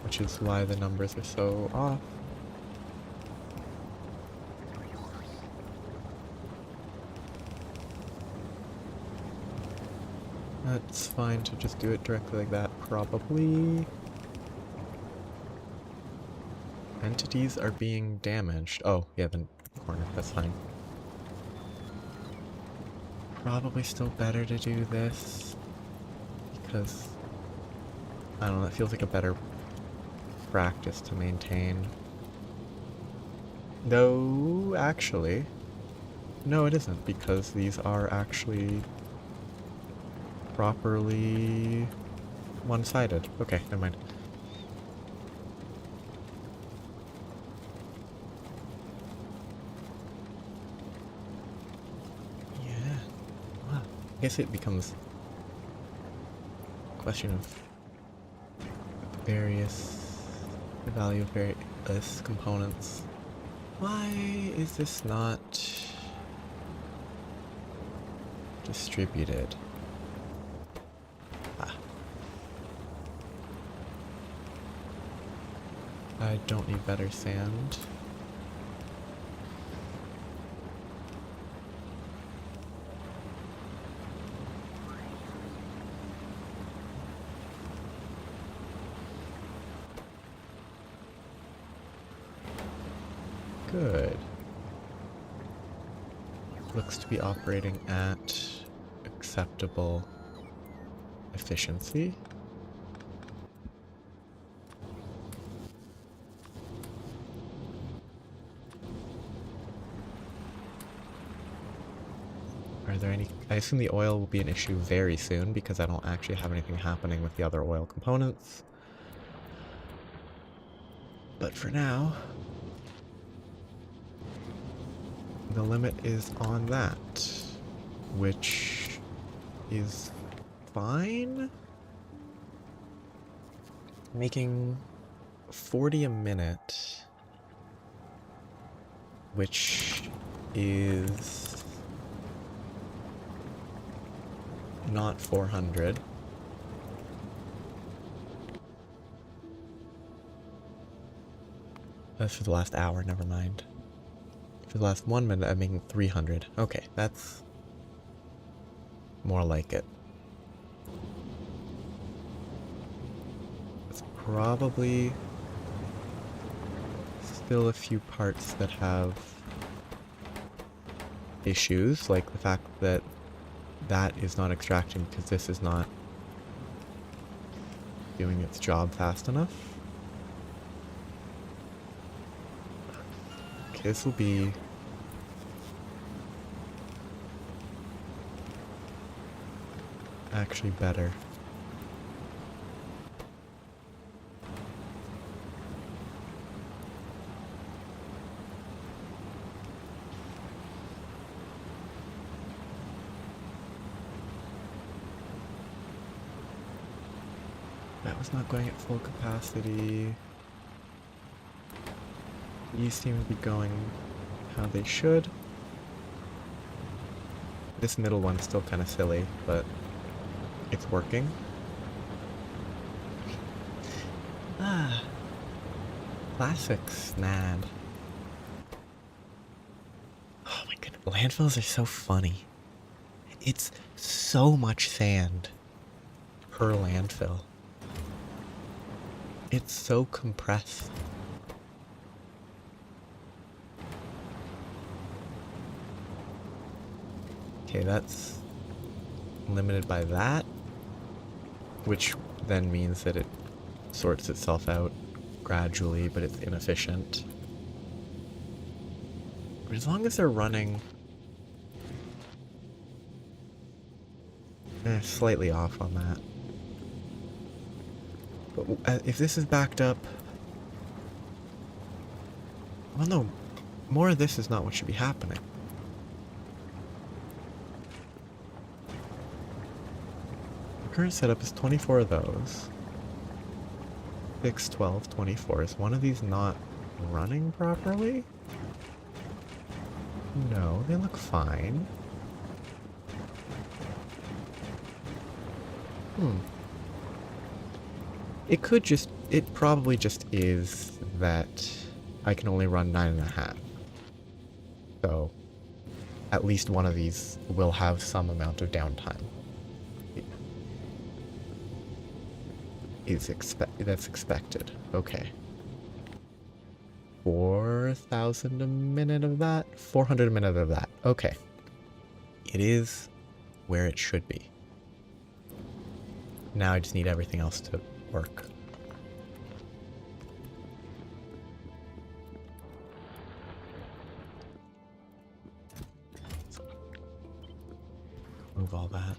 S1: Which is why the numbers are so off. That's fine to just do it directly like that, probably. Entities are being damaged. Oh, yeah, the corner, that's fine. Probably still better to do this, because, I don't know, it feels like a better practice to maintain. Though, actually, no it isn't, because these are actually properly one-sided. Okay, never mind. Yeah. Wow. I guess it becomes a question of the value of various components. Why is this not distributed? Ah. I don't need better sand. Good. Looks to be operating at acceptable efficiency. Are there any... I assume the oil will be an issue very soon because I don't actually have anything happening with the other oil components. But for now, the limit is on that, which is fine. Making 40 a minute, which is not 400. That's for the last hour, never mind. For the last 1 minute, I'm making 300. Okay, that's more like it. It's probably still a few parts that have issues, like the fact that that is not extracting because this is not doing its job fast enough. Okay, this will be actually better. That was not going at full capacity. These seem to be going how they should. This middle one's still kind of silly, but it's working. Ah, classics, man. Oh my goodness, landfills are so funny. It's so much sand per landfill. It's so compressed. Okay, that's limited by that, which then means that it sorts itself out gradually, but it's inefficient. But as long as they're running slightly off on that. But if this is backed up... Well, no. More of this is not what should be happening. The current setup is 24 of those. 6, 12, 24. Is one of these not running properly? No, they look fine. It probably just is that I can only run 9.5. So, at least one of these will have some amount of downtime. That's expected. Okay. 4,000 a minute of that? 400 a minute of that. Okay. It is where it should be. Now I just need everything else to work. Move all that.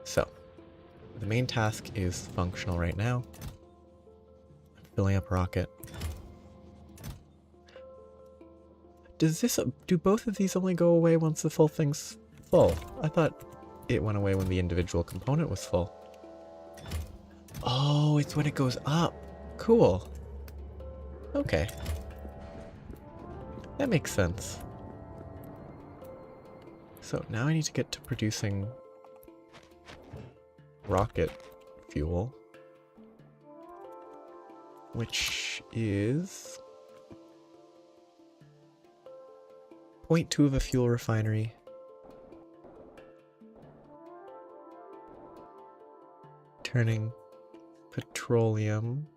S1: So, the main task is functional right now. I'm filling up rocket. Do both of these only go away once the full thing's full? I thought it went away when the individual component was full. Oh, it's when it goes up. Cool. Okay. That makes sense. So now I need to get to producing rocket fuel, which is 0.2 of a fuel refinery. Turning petroleum.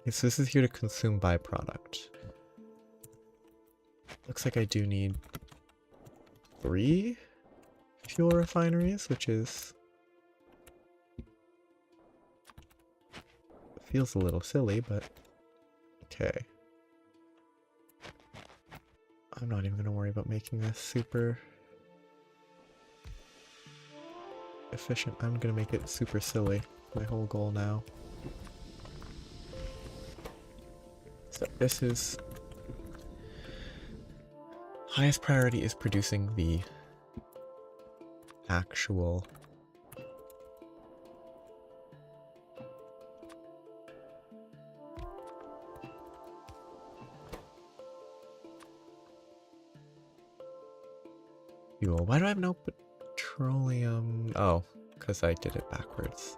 S1: Okay, so this is here to consume byproduct. Looks like I do need 3 fuel refineries, which is... feels a little silly, but okay. I'm not even going to worry about making this super efficient. I'm going to make it super silly. My whole goal now. So this is... highest priority is producing the actual fuel. Why do I have no petroleum? Oh, because I did it backwards.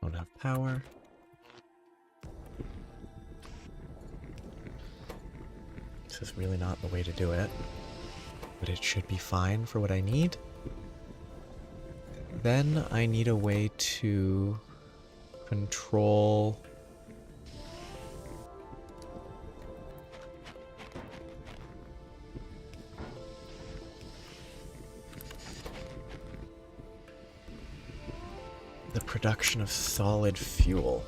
S1: Don't have power. This is really not the way to do it, but it should be fine for what I need. Then I need a way to control the production of solid fuel.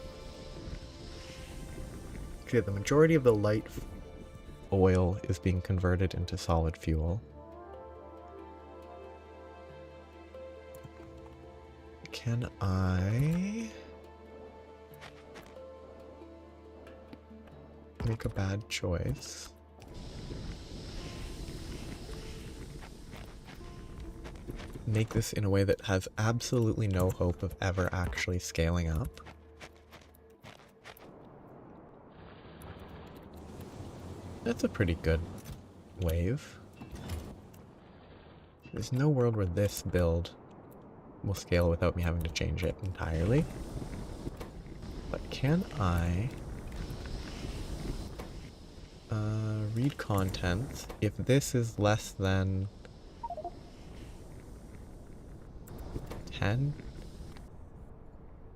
S1: Okay, the majority of the light oil is being converted into solid fuel. Can I make a bad choice? Make this in a way that has absolutely no hope of ever actually scaling up. That's a pretty good wave. There's no world where this build will scale without me having to change it entirely. But can I read content if this is less than 10?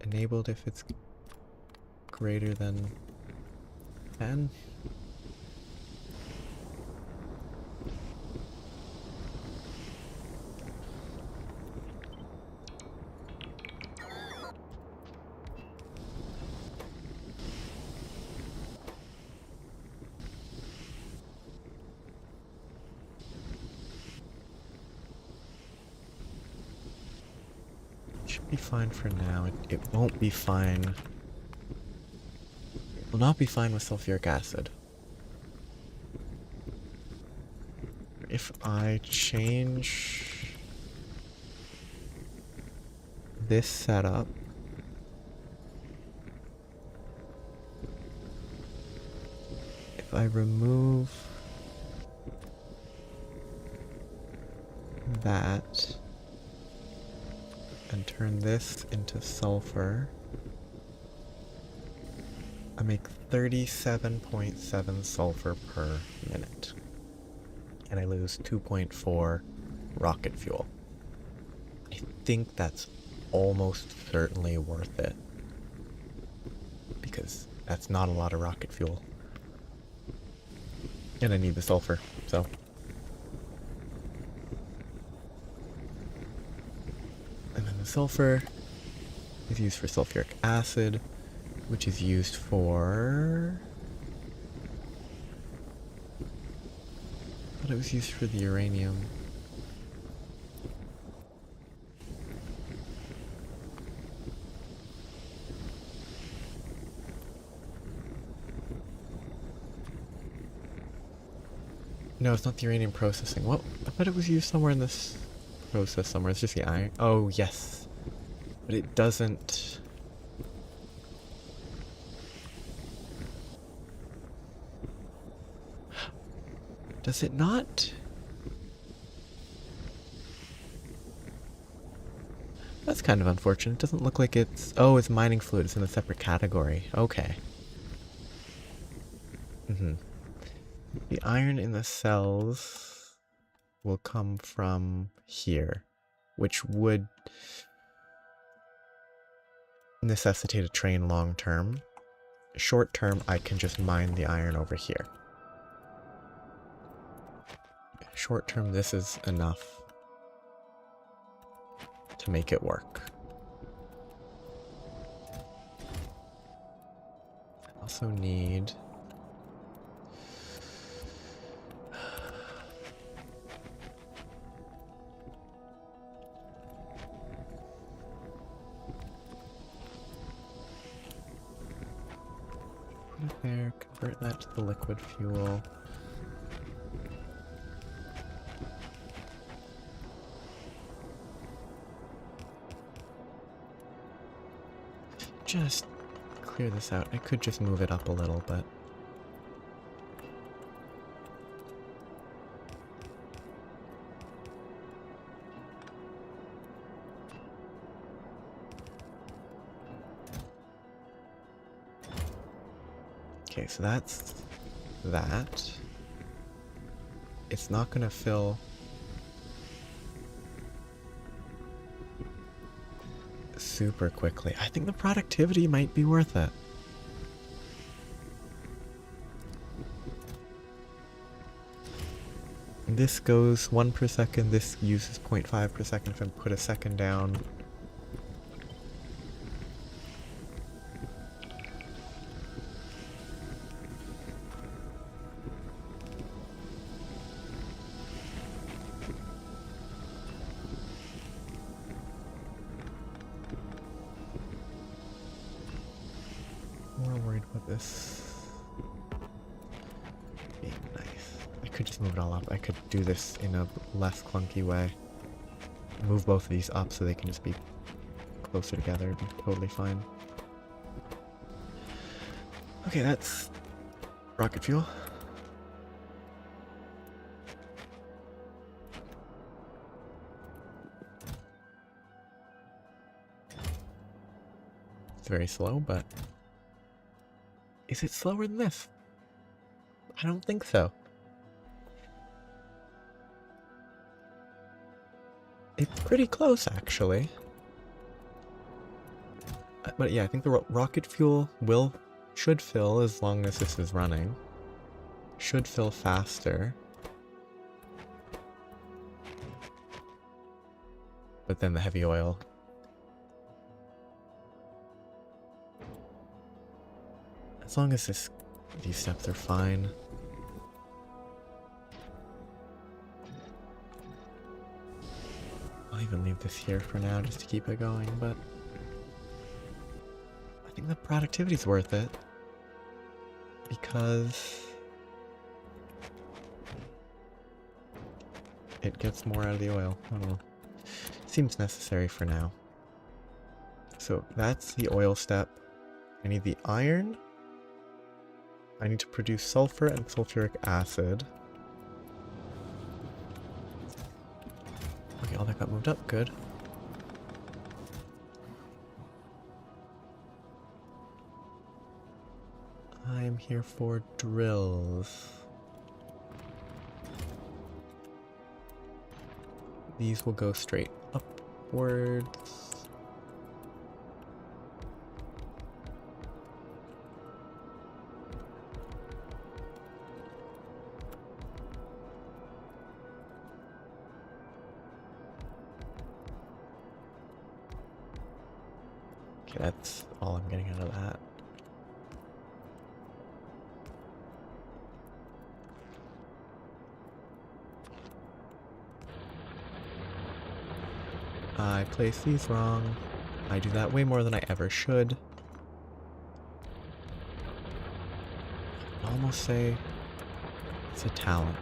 S1: Enabled if it's greater than 10? Should be fine for now. It won't be fine. It will not be fine with sulfuric acid. If I change this setup, if I remove that and turn this into sulfur, I make 37.7 sulfur per minute. And I lose 2.4 rocket fuel. I think that's almost certainly worth it, because that's not a lot of rocket fuel. And I need the sulfur, so. And then the sulfur is used for sulfuric acid, which is used for... I thought it was used for the uranium. No, it's not the uranium processing. What? I thought it was used somewhere in this process somewhere. It's just the iron. Oh, yes. But it doesn't... Does it not? That's kind of unfortunate. It doesn't look like it's... Oh, it's mining fluid. It's in a separate category. Okay. The iron in the cells will come from here, which would necessitate a train long term. Short term, I can just mine the iron over here. Short term, this is enough to make it work. I also need... put it there, convert that to the liquid fuel. Just clear this out. I could just move it up a little, but... okay, so that's that. It's not gonna fill super quickly. I think the productivity might be worth it. This goes 1 per second, this uses 0.5 per second if I put a second down. More worried about this being nice. I could just move it all up. I could do this in a less clunky way. Move both of these up so they can just be closer together. It'd be totally fine. Okay, that's rocket fuel. It's very slow, but... is it slower than this? I don't think so. It's pretty close, actually. But yeah, I think the rocket fuel should fill as long as this is running. Should fill faster. But then the heavy oil. As long as these steps are fine. I'll even leave this here for now just to keep it going, but I think the productivity's worth it because it gets more out of the oil. I don't know. Seems necessary for now. So that's the oil step. I need the iron. I need to produce sulfur and sulfuric acid. Okay, all that got moved up. Good. I'm here for drills. These will go straight upwards. Okay, that's all I'm getting out of that. I place these wrong. I do that way more than I ever should. I'd almost say it's a talent.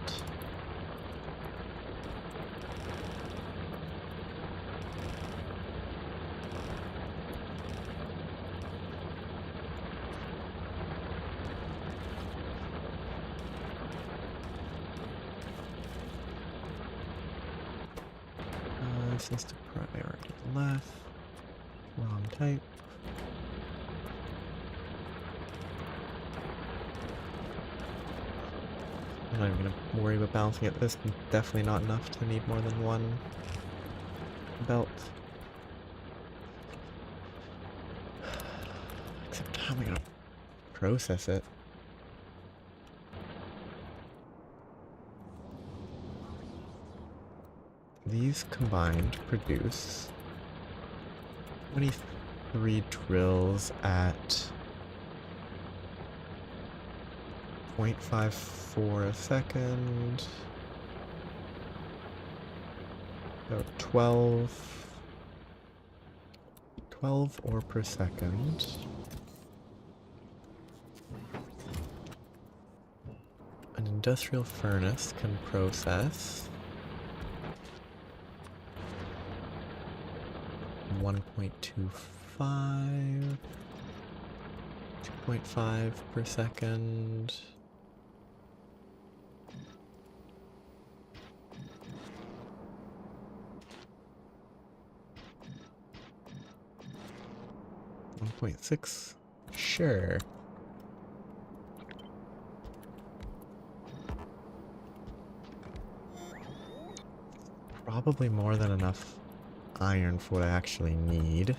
S1: This needs to priority left. Wrong type. I'm not even going to worry about balancing it. This is definitely not enough to need more than one belt. How am I gonna process it? These combined produce 23 drills at 0.54 a second. So 12 ore per second. An industrial furnace can process 1.25, 2.5 per second. .6, sure. Probably more than enough iron for what I actually need.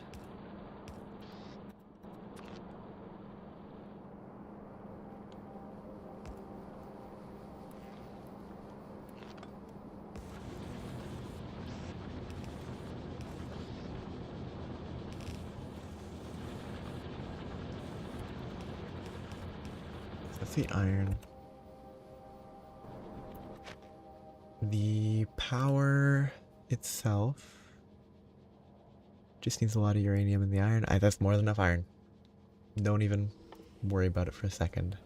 S1: That's the iron. The power itself just needs a lot of uranium in the iron. That's more than enough iron. Don't even worry about it for a second.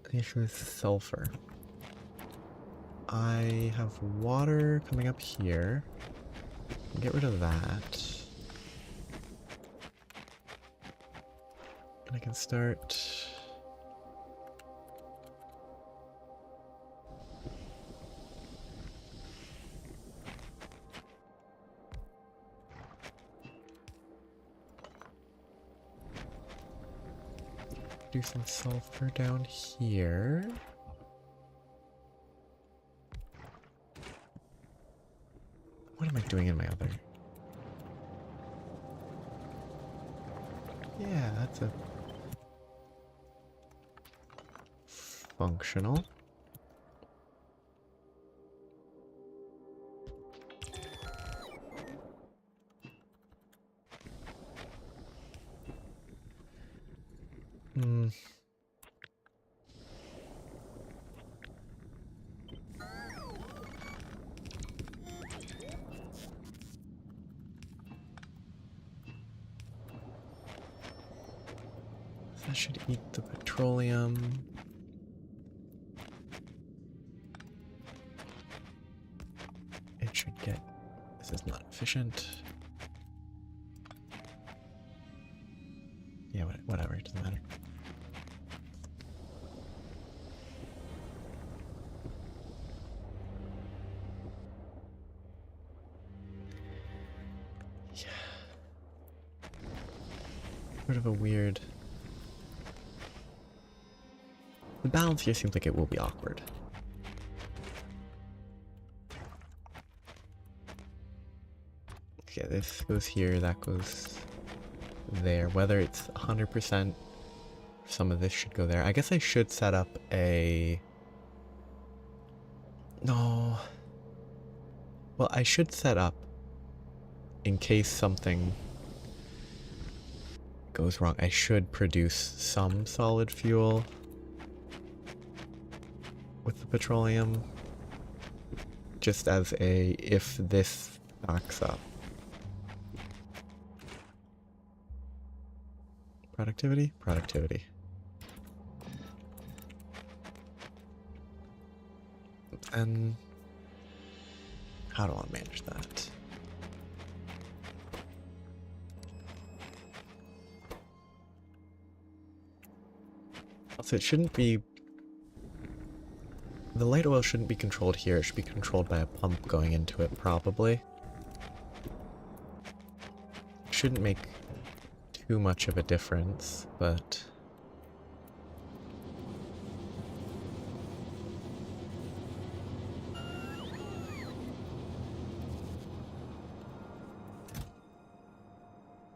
S1: The issue is sulfur. I have water coming up here. Get rid of that. And I can start... do some sulfur down here. What am I doing in my other? Yeah, that's a functional. That should eat the petroleum. It should get... This is not efficient. Yeah, whatever, it doesn't matter. Yeah. Sort of a weird... The balance here seems like it will be awkward. Okay, this goes here, that goes there. Whether it's 100%, some of this should go there. I guess I should set up a... No. Well, I should set up, in case something goes wrong, I should produce some solid fuel with the petroleum, just as a if this backs up. Productivity? Productivity. And how do I manage that? Also, it shouldn't be... The light oil shouldn't be controlled here, it should be controlled by a pump going into it, probably. Shouldn't make too much of a difference, but...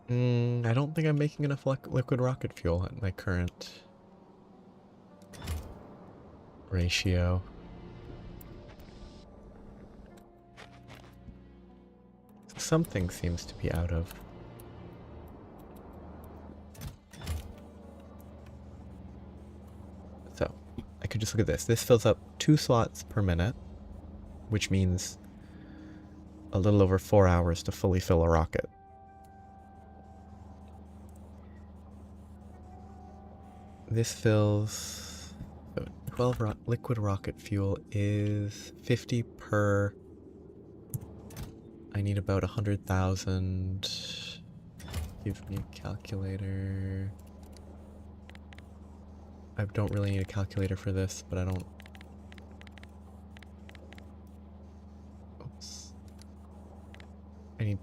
S1: I I don't think I'm making enough liquid rocket fuel at my current ratio. Something seems to be out of. So, I could just look at this. This fills up 2 slots per minute, which means a little over 4 hours to fully fill a rocket. This fills... 12 liquid rocket fuel is 50 per... I need about 100,000. Give me a calculator. I don't really need a calculator for this, but I don't... Oops. I need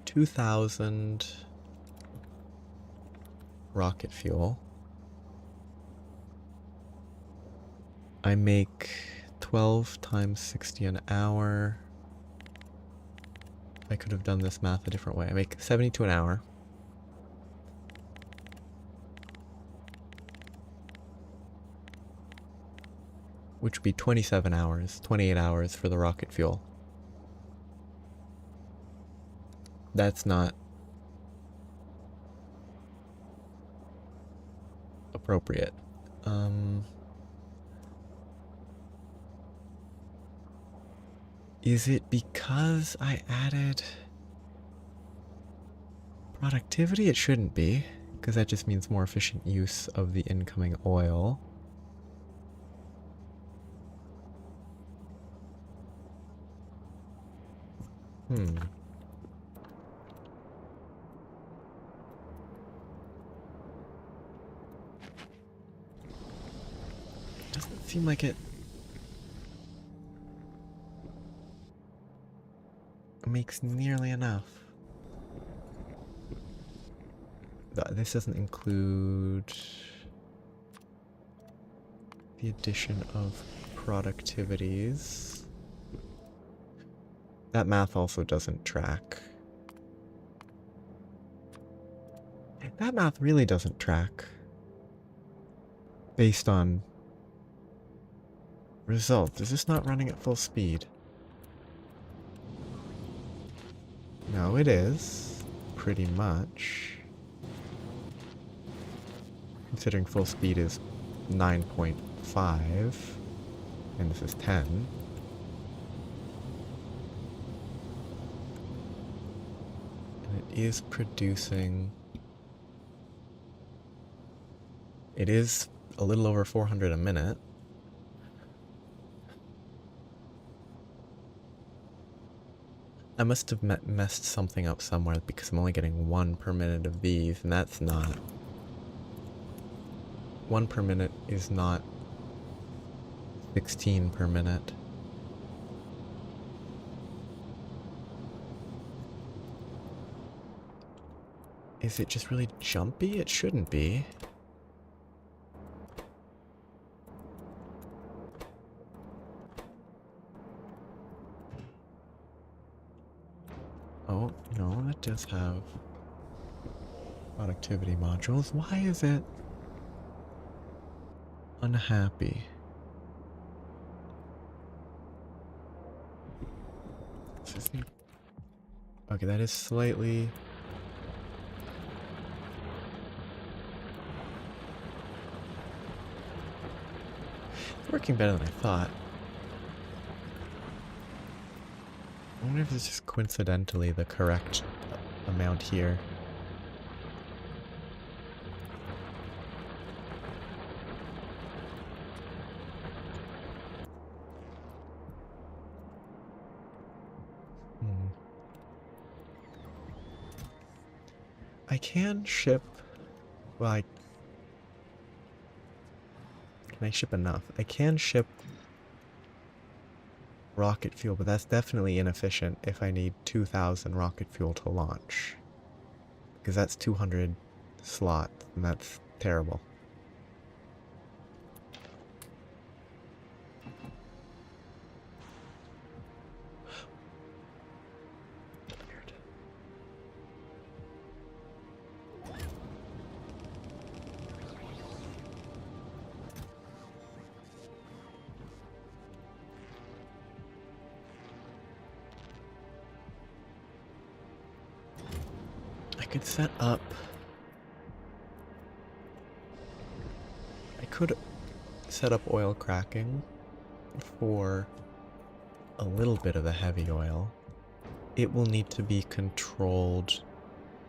S1: 2,000 rocket fuel. I make 12 times 60 an hour. I could have done this math a different way. I make 72 an hour. Which would be 27 hours, 28 hours for the rocket fuel. That's not appropriate. Is it because I added productivity? It shouldn't be, because that just means more efficient use of the incoming oil. Doesn't seem like it makes nearly enough. This doesn't include the addition of productivities. That math also doesn't track. That math really doesn't track based on results. Is this not running at full speed? No, it is. Pretty much. Considering full speed is 9.5, and this is 10. And it is producing... It is a little over 400 a minute. I must have messed something up somewhere because I'm only getting 1 per minute of these, and that's not... 1 per minute is not 16 per minute. Is it just really jumpy? It shouldn't be. Oh, no, it does have productivity modules. Why is it unhappy? Okay, that is slightly... It's working better than I thought. I wonder if it's just coincidentally the correct amount here. I can ship... Well, can I ship enough? I can ship rocket fuel, but that's definitely inefficient if I need 2,000 rocket fuel to launch. Because that's 200 slots, and that's terrible. Weird. could set up... I could set up oil cracking for a little bit of the heavy oil. It will need to be controlled...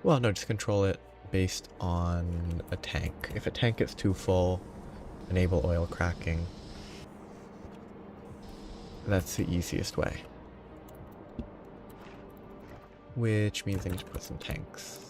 S1: Well, no, just control it based on a tank. If a tank gets too full, enable oil cracking. That's the easiest way. Which means I need to put some tanks.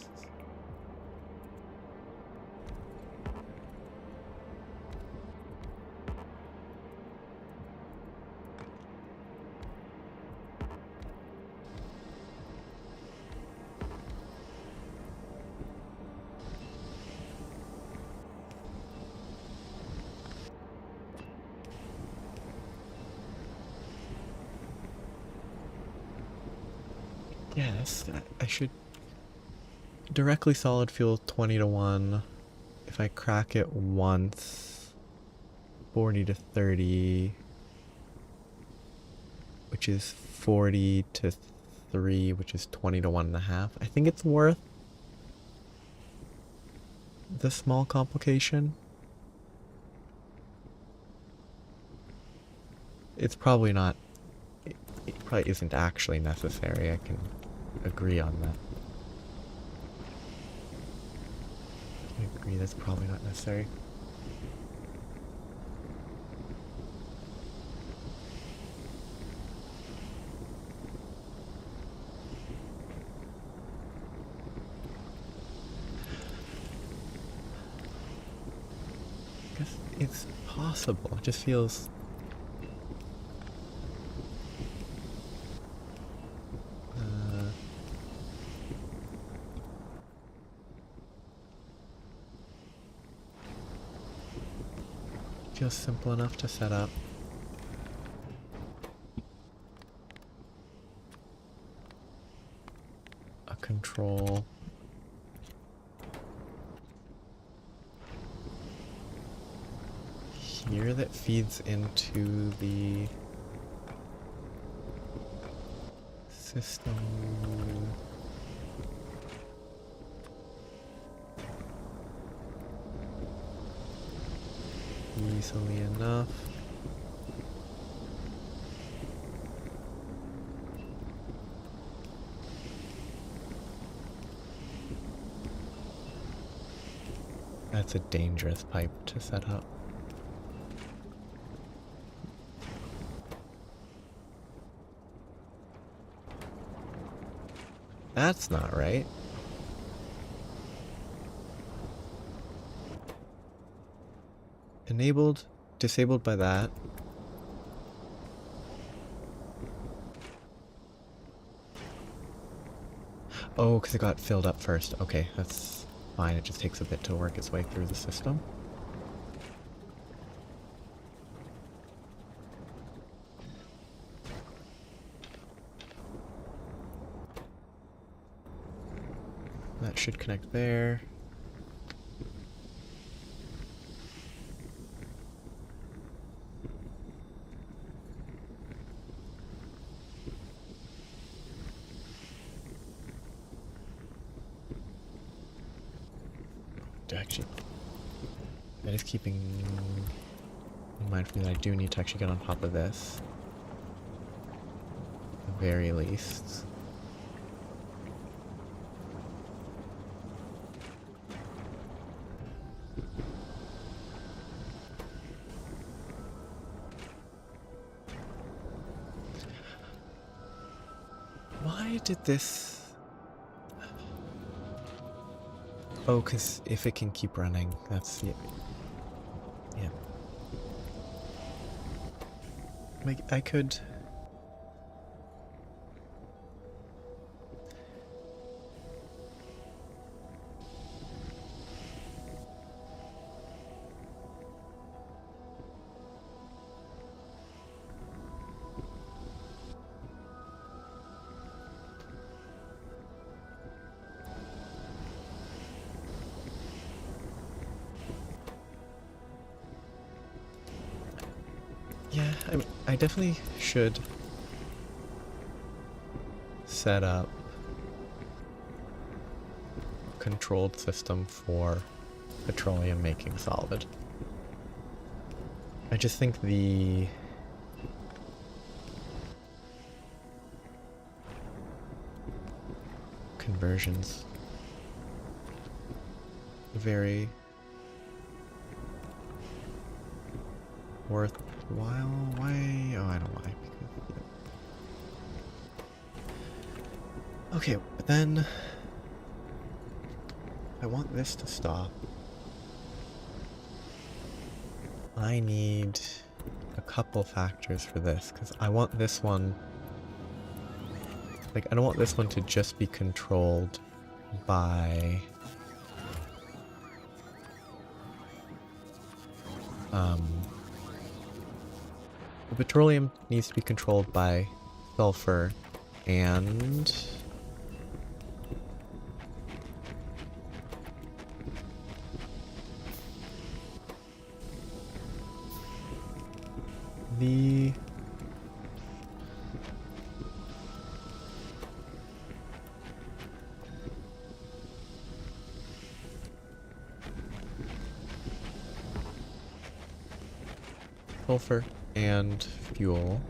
S1: Yes, I should directly solid fuel 20 to 1. If I crack it once, 40 to 30, which is 40 to 3, which is 20 to 1.5. I think it's worth the small complication. It's probably not, it probably isn't actually necessary. I can agree on that. I agree that's probably not necessary. I guess it's possible. It just feels... feels simple enough to set up. A control. Here that feeds into the system. Easily enough. That's a dangerous pipe to set up. That's not right. Enabled, disabled by that. Oh, because it got filled up first. Okay, that's fine. It just takes a bit to work its way through the system. That should connect there. Actually, that is keeping in mind for me that I do need to actually get on top of this. At the very least. Why did this... Oh, because if it can keep running, that's... Yeah. Yeah. Like, I could... Yeah, I definitely should set up controlled system for petroleum making solid. I just think the conversions very worthwhile. Why? Oh, I don't know why. Okay, but then I want this to stop. I need a couple factors for this, because I want this one, like, I don't want this one to just be controlled by the petroleum needs to be controlled by sulfur and the sulfur and fuel.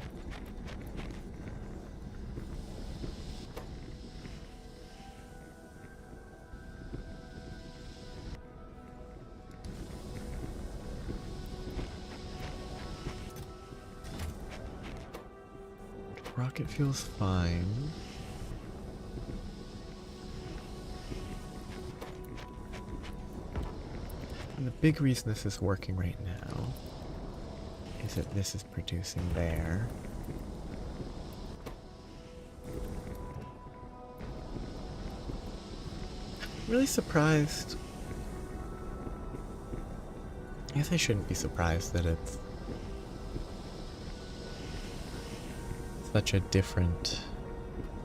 S1: Rocket fuel's fine. And the big reason this is working right now is that this is producing there. Really surprised. I guess I shouldn't be surprised that it's such a different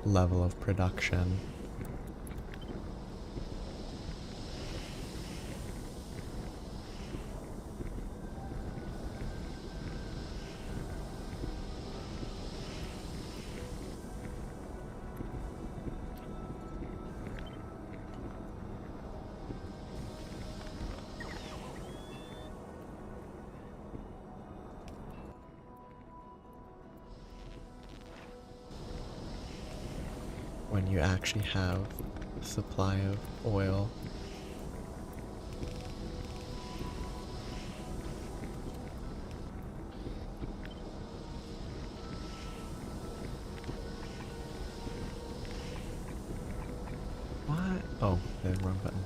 S1: level of production. When you actually have a supply of oil. What? Oh, the wrong button.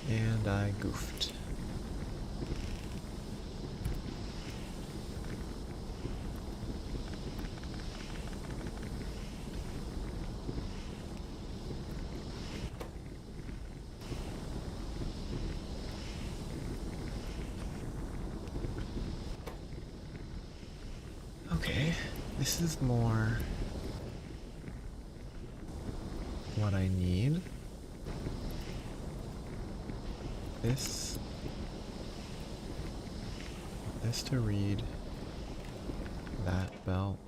S1: And I goofed. Okay, this is more what I need. This to read that belt.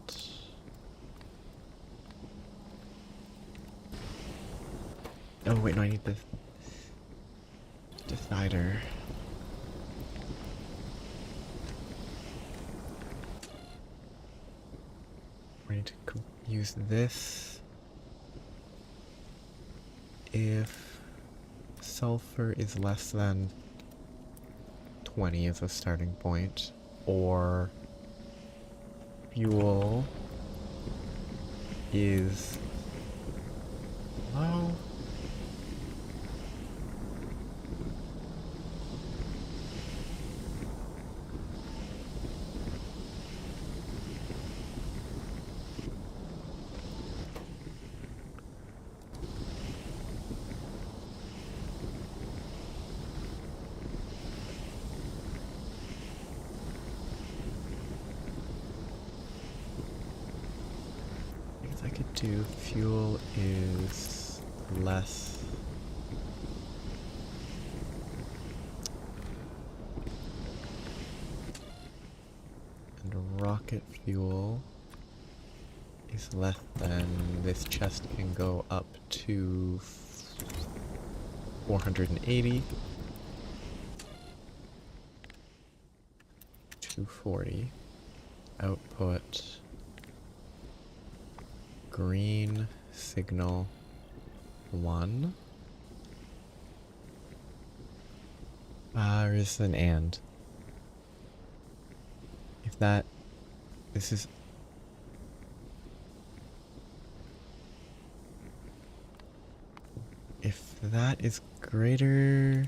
S1: Oh wait, no, I need the decider. I need to use this if sulfur is less than 20 as a starting point, or fuel is low. I could do fuel is less rocket fuel is less than, this chest can go up to 480. 240. Output. Green signal 1. Or is an and. If that, this is, if that is greater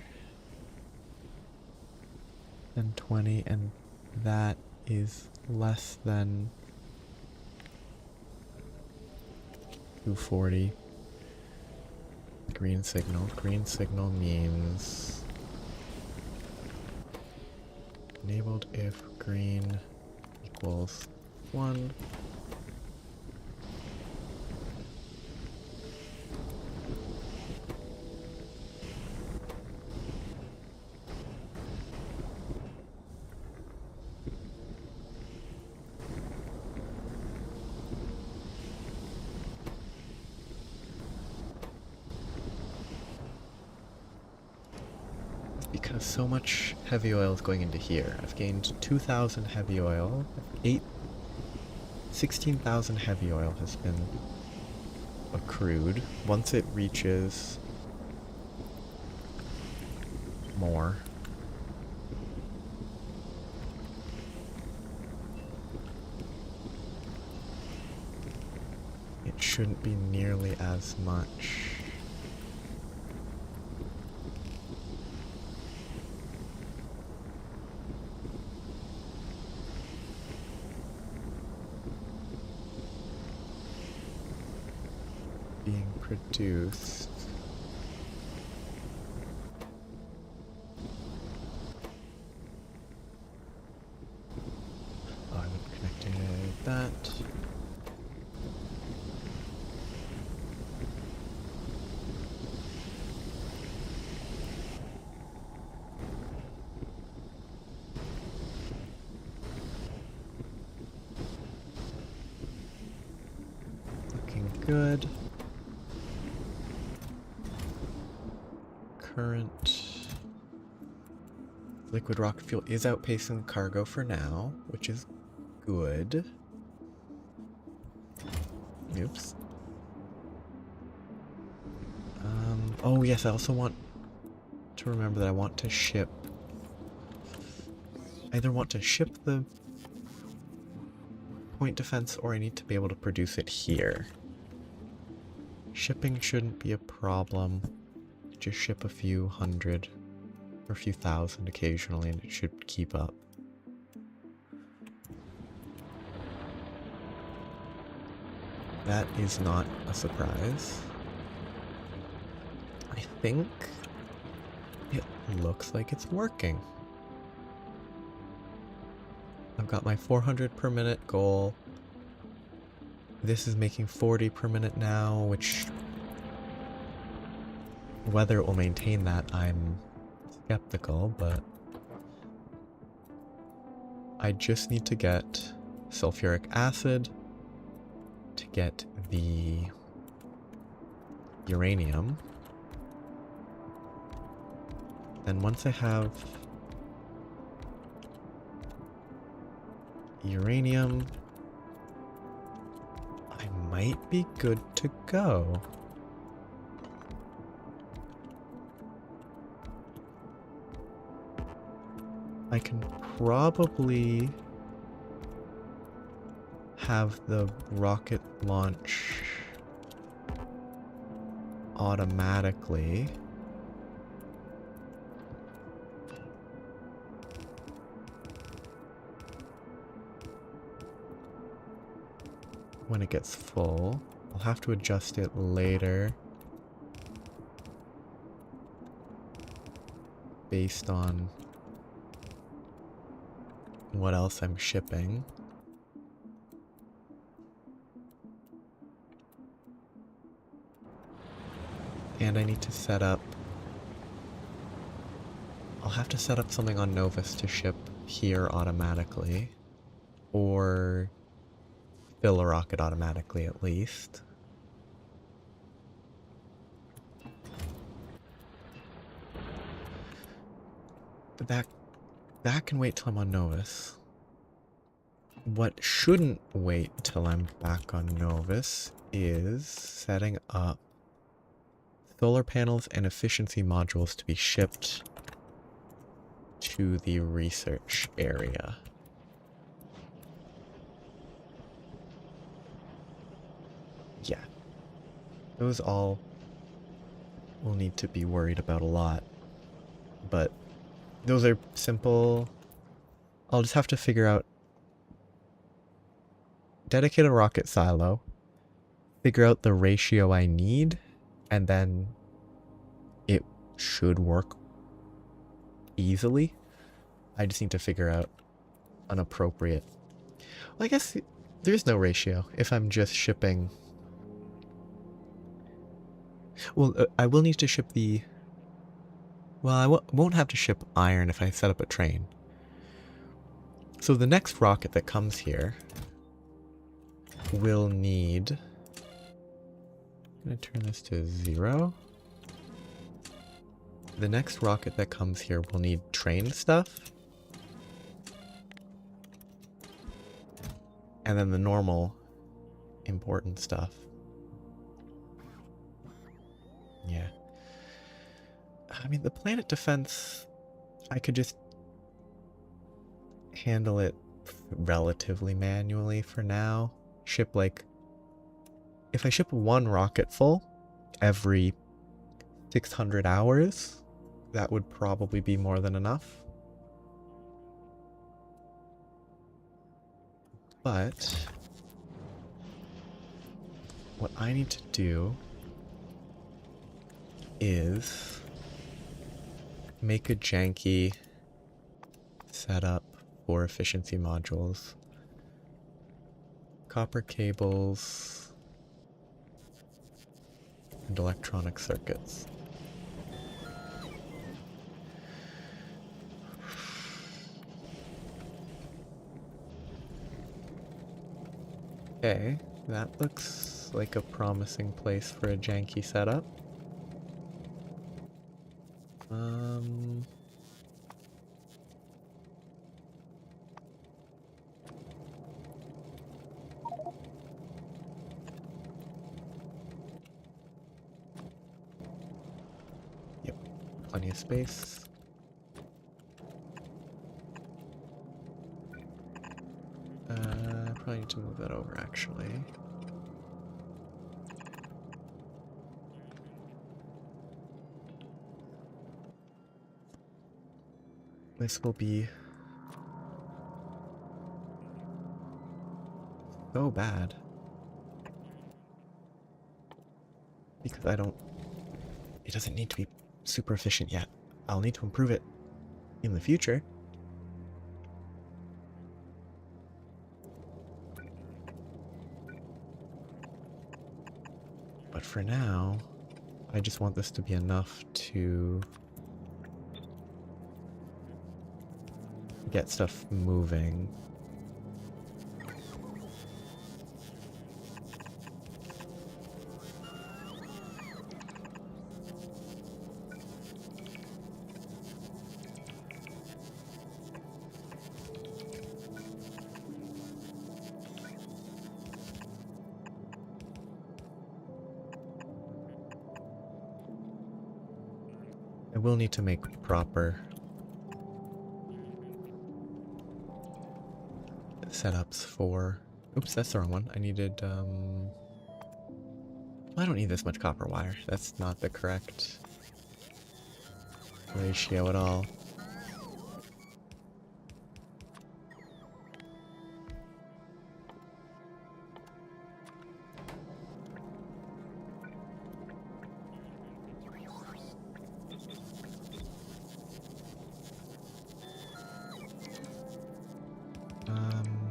S1: than 20 and that is less than 240, green signal. Green signal means enabled if green equals 1. Because so much heavy oil is going into here. I've gained 2,000 heavy oil. 16,000 heavy oil has been accrued. Once it reaches more, it shouldn't be nearly as much. Being produced. Oh, I haven't connected that. Looking good. Current liquid rocket fuel is outpacing cargo for now, which is good. Oops. Oh yes, I also want to remember that I want to ship. I either want to ship the point defense or I need to be able to produce it here. Shipping shouldn't be a problem. Just ship a few hundred or a few thousand occasionally and it should keep up. That is not a surprise. I think it looks like it's working. I've got my 400 per minute goal. This is making 40 per minute now, which whether it will maintain that, I'm skeptical, but I just need to get sulfuric acid to get the uranium. And once I have uranium, I might be good to go. I can probably have the rocket launch automatically. When it gets full. I'll have to adjust it later based on what else I'm shipping. And I need to set up... I'll have to set up something on Novus to ship here automatically. or fill a rocket automatically at least. But that can wait till I'm on Novus. What shouldn't wait till I'm back on Novus is setting up solar panels and efficiency modules to be shipped to the research area. Yeah. Those all will need to be worried about a lot. But those are simple. I'll just have to figure out dedicate a rocket silo, figure out the ratio I need, and then it should work easily. I just need to figure out an appropriate... Well, I guess there's no ratio if I'm just shipping... Well, I will need to ship the... Well, I won't have to ship iron if I set up a train. So the next rocket that comes here will need... I'm going to turn this to 0. The next rocket that comes here will need train stuff. And then the normal important stuff. Yeah. I mean, the planet defense, I could just handle it relatively manually for now. Ship like... If I ship one rocket full every 600 hours, that would probably be more than enough. But what I need to do is make a janky setup for efficiency modules. Copper cables and electronic circuits. Okay, that looks like a promising place for a janky setup. Yep, plenty of space. Probably need to move that over, actually. This will be so bad. Because it doesn't need to be super efficient yet. I'll need to improve it in the future. But for now, I just want this to be enough to get stuff moving. I will need to make proper setups for... Oops, that's the wrong one. I needed, I don't need this much copper wire. That's not the correct ratio at all.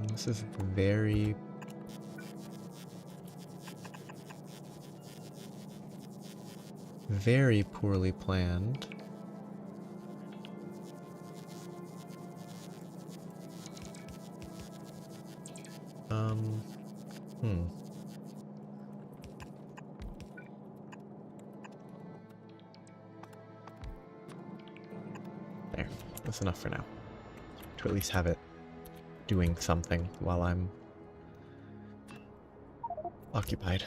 S1: This is very poorly planned. Hmm. There. That's enough for now. To at least have it doing something while I'm occupied.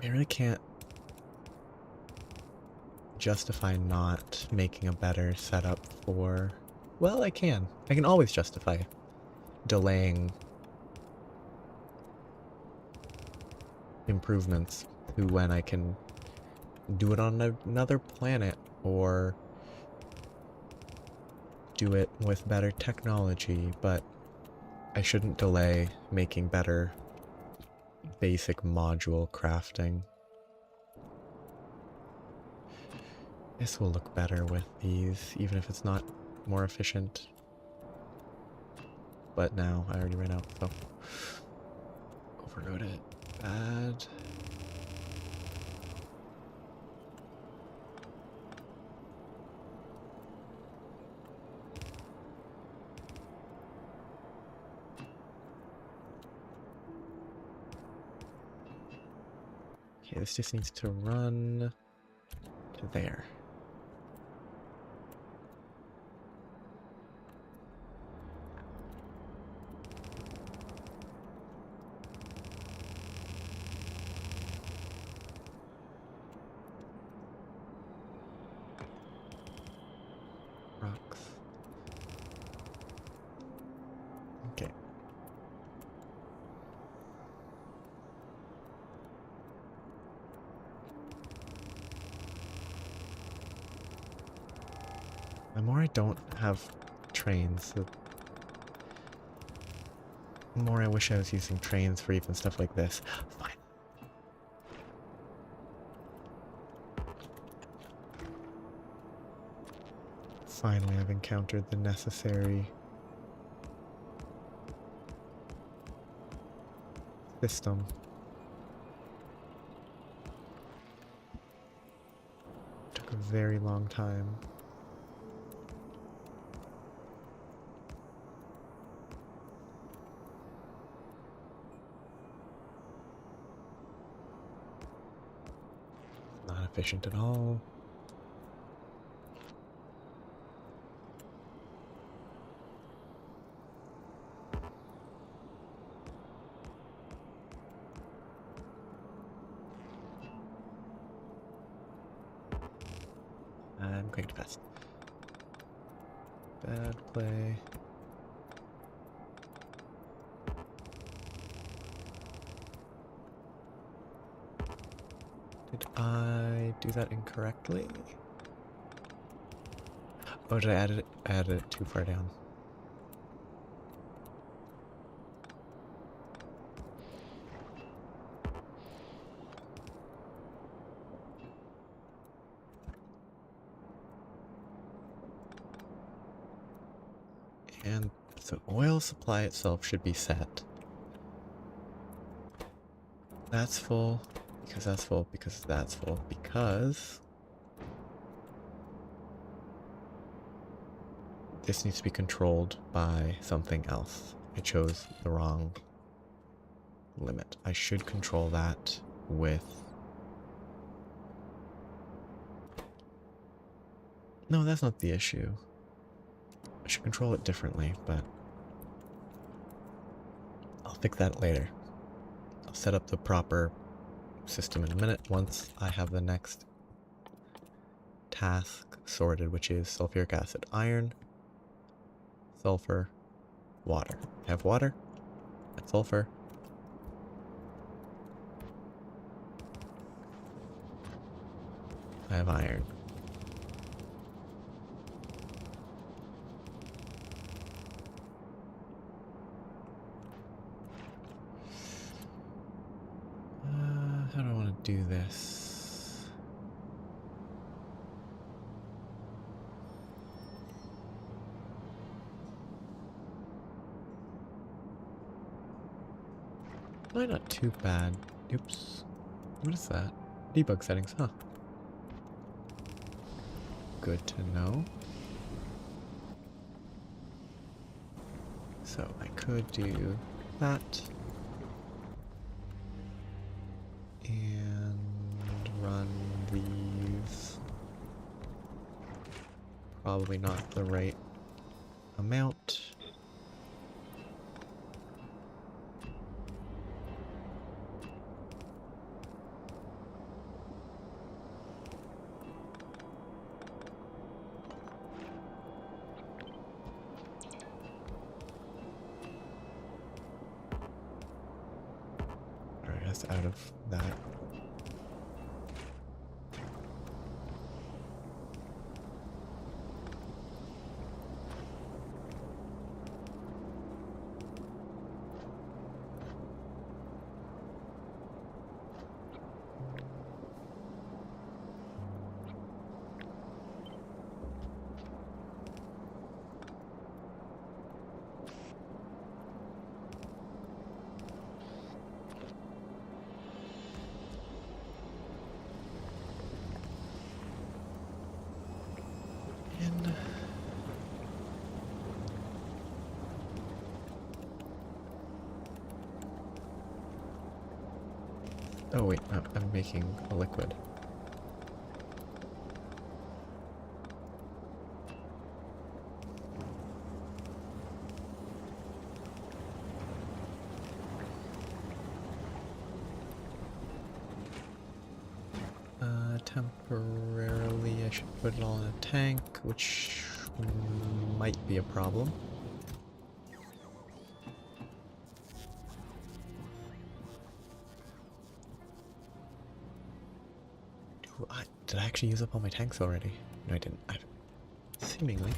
S1: I really can't justify not making a better setup for... Well, I can. I can always justify delaying improvements to when I can do it on another planet, or do it with better technology, but I shouldn't delay making better basic module crafting. This will look better with these, even if it's not more efficient. But now I already ran out, so overrode it. Bad. Okay, this just needs to run to there. Rocks. Okay. The more I don't have trains, the more I wish I was using trains for even stuff like this. Fine. Finally, I've encountered the necessary system. Took a very long time. Not efficient at all. I'm going too fast. Bad play. Did I do that incorrectly? Oh, did I add it? I added it too far down. And the oil supply itself should be set. That's full, because that's full, because that's full, because this needs to be controlled by something else. I chose the wrong limit. I should control that with... No, that's not the issue. I should control it differently, but I'll fix that later. I'll set up the proper system in a minute once I have the next task sorted, which is sulfuric acid, iron, sulfur, water. I have water, and sulfur. I have iron. How do I want to do this? Probably not too bad. Oops. What is that? Debug settings, huh? Good to know. So I could do that. And run these. Probably not the right amount. Alright, that's out of that. And oh wait, I'm making a liquid. Temporarily I should put it all in a tank, which might be a problem. Did I actually use up all my tanks already? No, I didn't. Seemingly.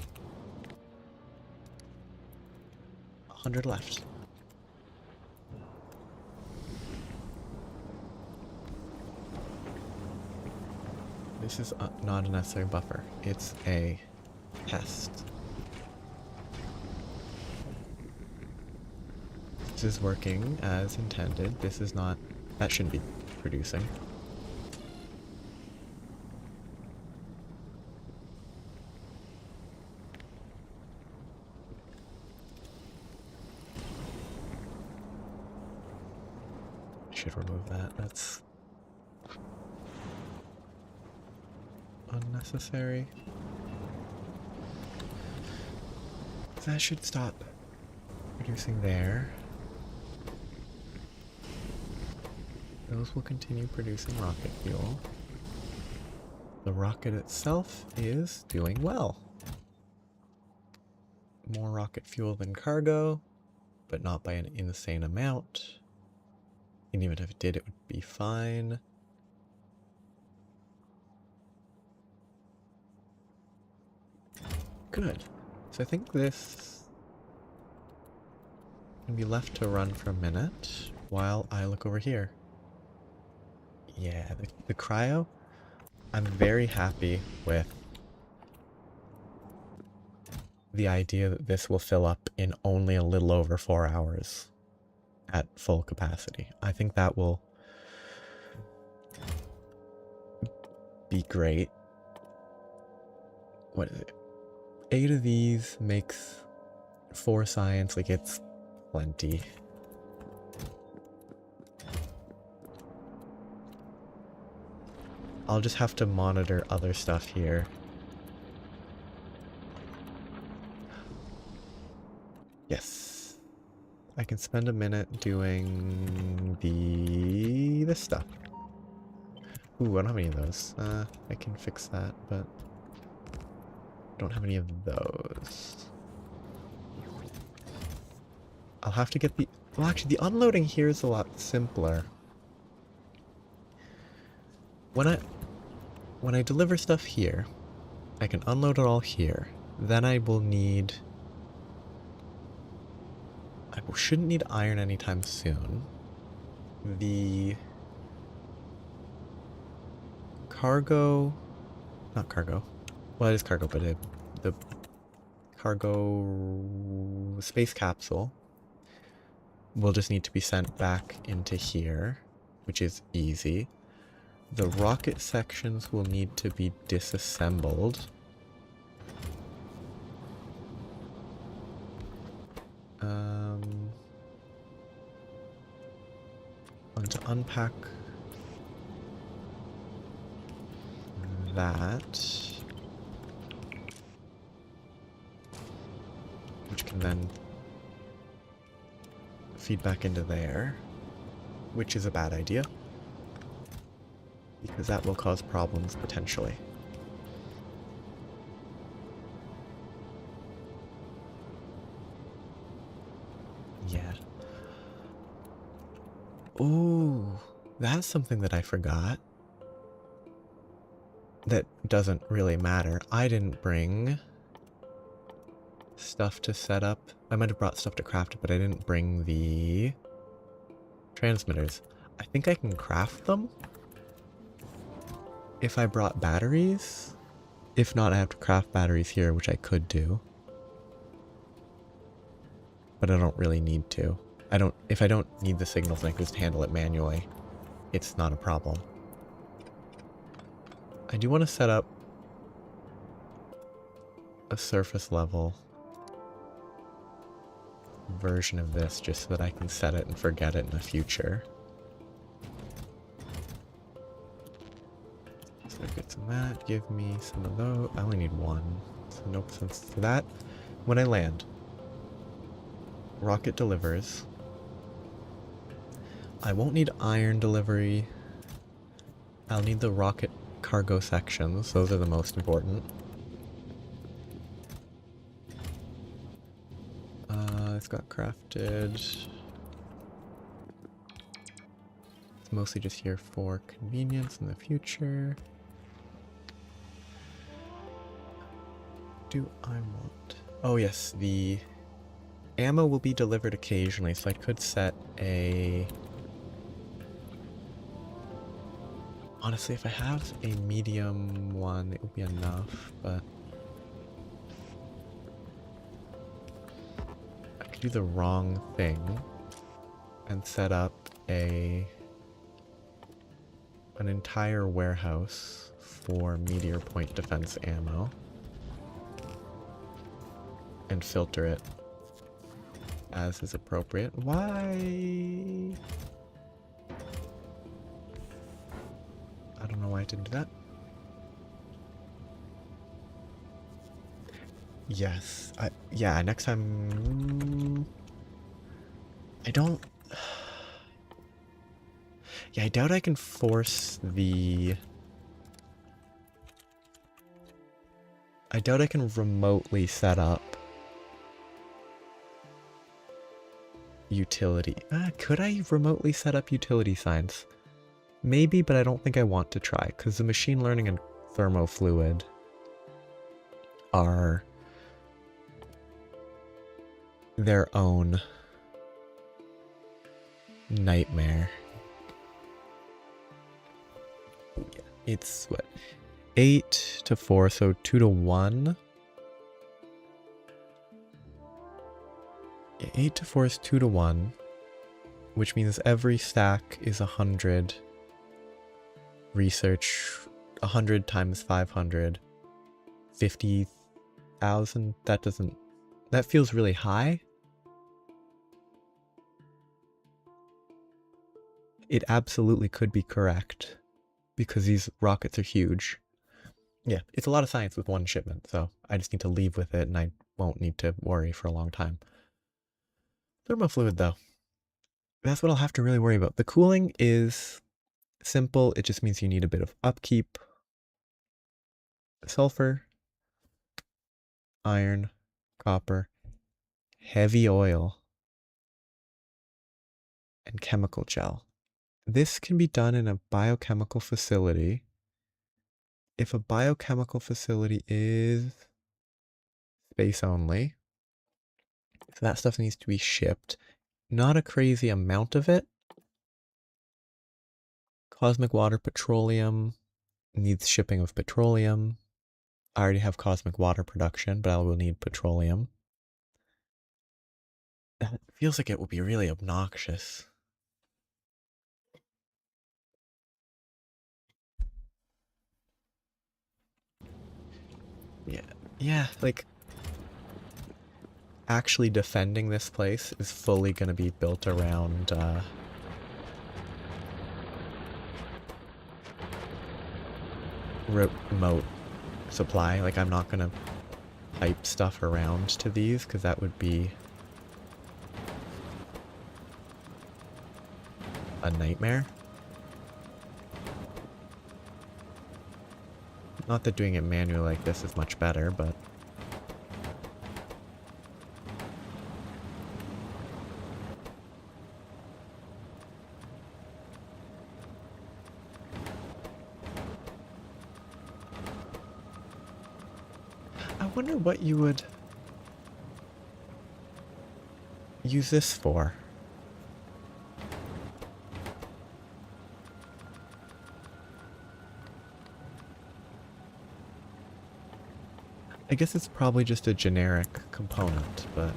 S1: 100 left. This is not a necessary buffer. It's a test. This is working as intended. This is not... That shouldn't be producing. Should remove that. That's unnecessary. That should stop producing there. Those will continue producing rocket fuel. The rocket itself is doing well. More rocket fuel than cargo, but not by an insane amount. And even if it did, it would be fine. Good. So I think this can be left to run for a minute while I look over here. Yeah, the cryo, I'm very happy with the idea that this will fill up in only a little over 4 hours at full capacity. I think that will be great. What is it? 8 of these makes 4 science, like it's plenty. I'll just have to monitor other stuff here. Yes. I can spend a minute doing this stuff. Ooh, I don't have any of those. I can fix that, but don't have any of those. I'll have to get the... Well, actually, the unloading here is a lot simpler. When I deliver stuff here, I can unload it all here. Then I will need... I shouldn't need iron anytime soon. The cargo... Not cargo. Well, it is cargo, but the cargo space capsule will just need to be sent back into here, which is easy. The rocket sections will need to be disassembled. I'm going to unpack that, which can then feed back into there, which is a bad idea, because that will cause problems potentially. Yeah. Ooh, that's something that I forgot. That doesn't really matter. I didn't bring stuff to set up. I might have brought stuff to craft it, but I didn't bring the transmitters. I think I can craft them if I brought batteries. If not, I have to craft batteries here, which I could do. But I don't really need to. If I don't need the signals, then I can just handle it manually. It's not a problem. I do want to set up a surface level version of this just so that I can set it and forget it in the future. So get some of that, give me some of those. I only need one, so no sense to that. When I land, rocket delivers. I won't need iron delivery. I'll need the rocket cargo sections, those are the most important. It's got crafted. It's mostly just here for convenience in the future. Do I want... Oh yes, the ammo will be delivered occasionally, so I could set a... Honestly, if I have a medium one, it would be enough, but... I could do the wrong thing and set up an entire warehouse for meteor point defense ammo and filter it as is appropriate. Why? I don't know why I didn't do that. Yes. Yeah, next time... I don't... Yeah, I doubt I can force the... I doubt I can remotely set up utility. Could I remotely set up utility signs? Maybe, but I don't think I want to try, because the machine learning and thermofluid are their own nightmare. It's what? 8 to 4, so 2 to 1. Yeah, 8 to 4 is 2 to 1, which means every stack is 100 research. 100 times 500. 50,000. That feels really high. It absolutely could be correct, because these rockets are huge. Yeah, it's a lot of science with one shipment, so I just need to leave with it and I won't need to worry for a long time. Thermofluid, though. That's what I'll have to really worry about. The cooling is simple. It just means you need a bit of upkeep. Sulfur, iron, copper, heavy oil, and chemical gel. This can be done in a biochemical facility. If a biochemical facility is space only, so that stuff needs to be shipped. Not a crazy amount of it. Cosmic water petroleum needs shipping of petroleum. I already have cosmic water production, but I will need petroleum. That feels like it will be really obnoxious. Yeah, like... actually defending this place is fully going to be built around remote supply. Like, I'm not going to pipe stuff around to these because that would be a nightmare. Not that doing it manually like this is much better, but I wonder what you would use this for. I guess it's probably just a generic component, but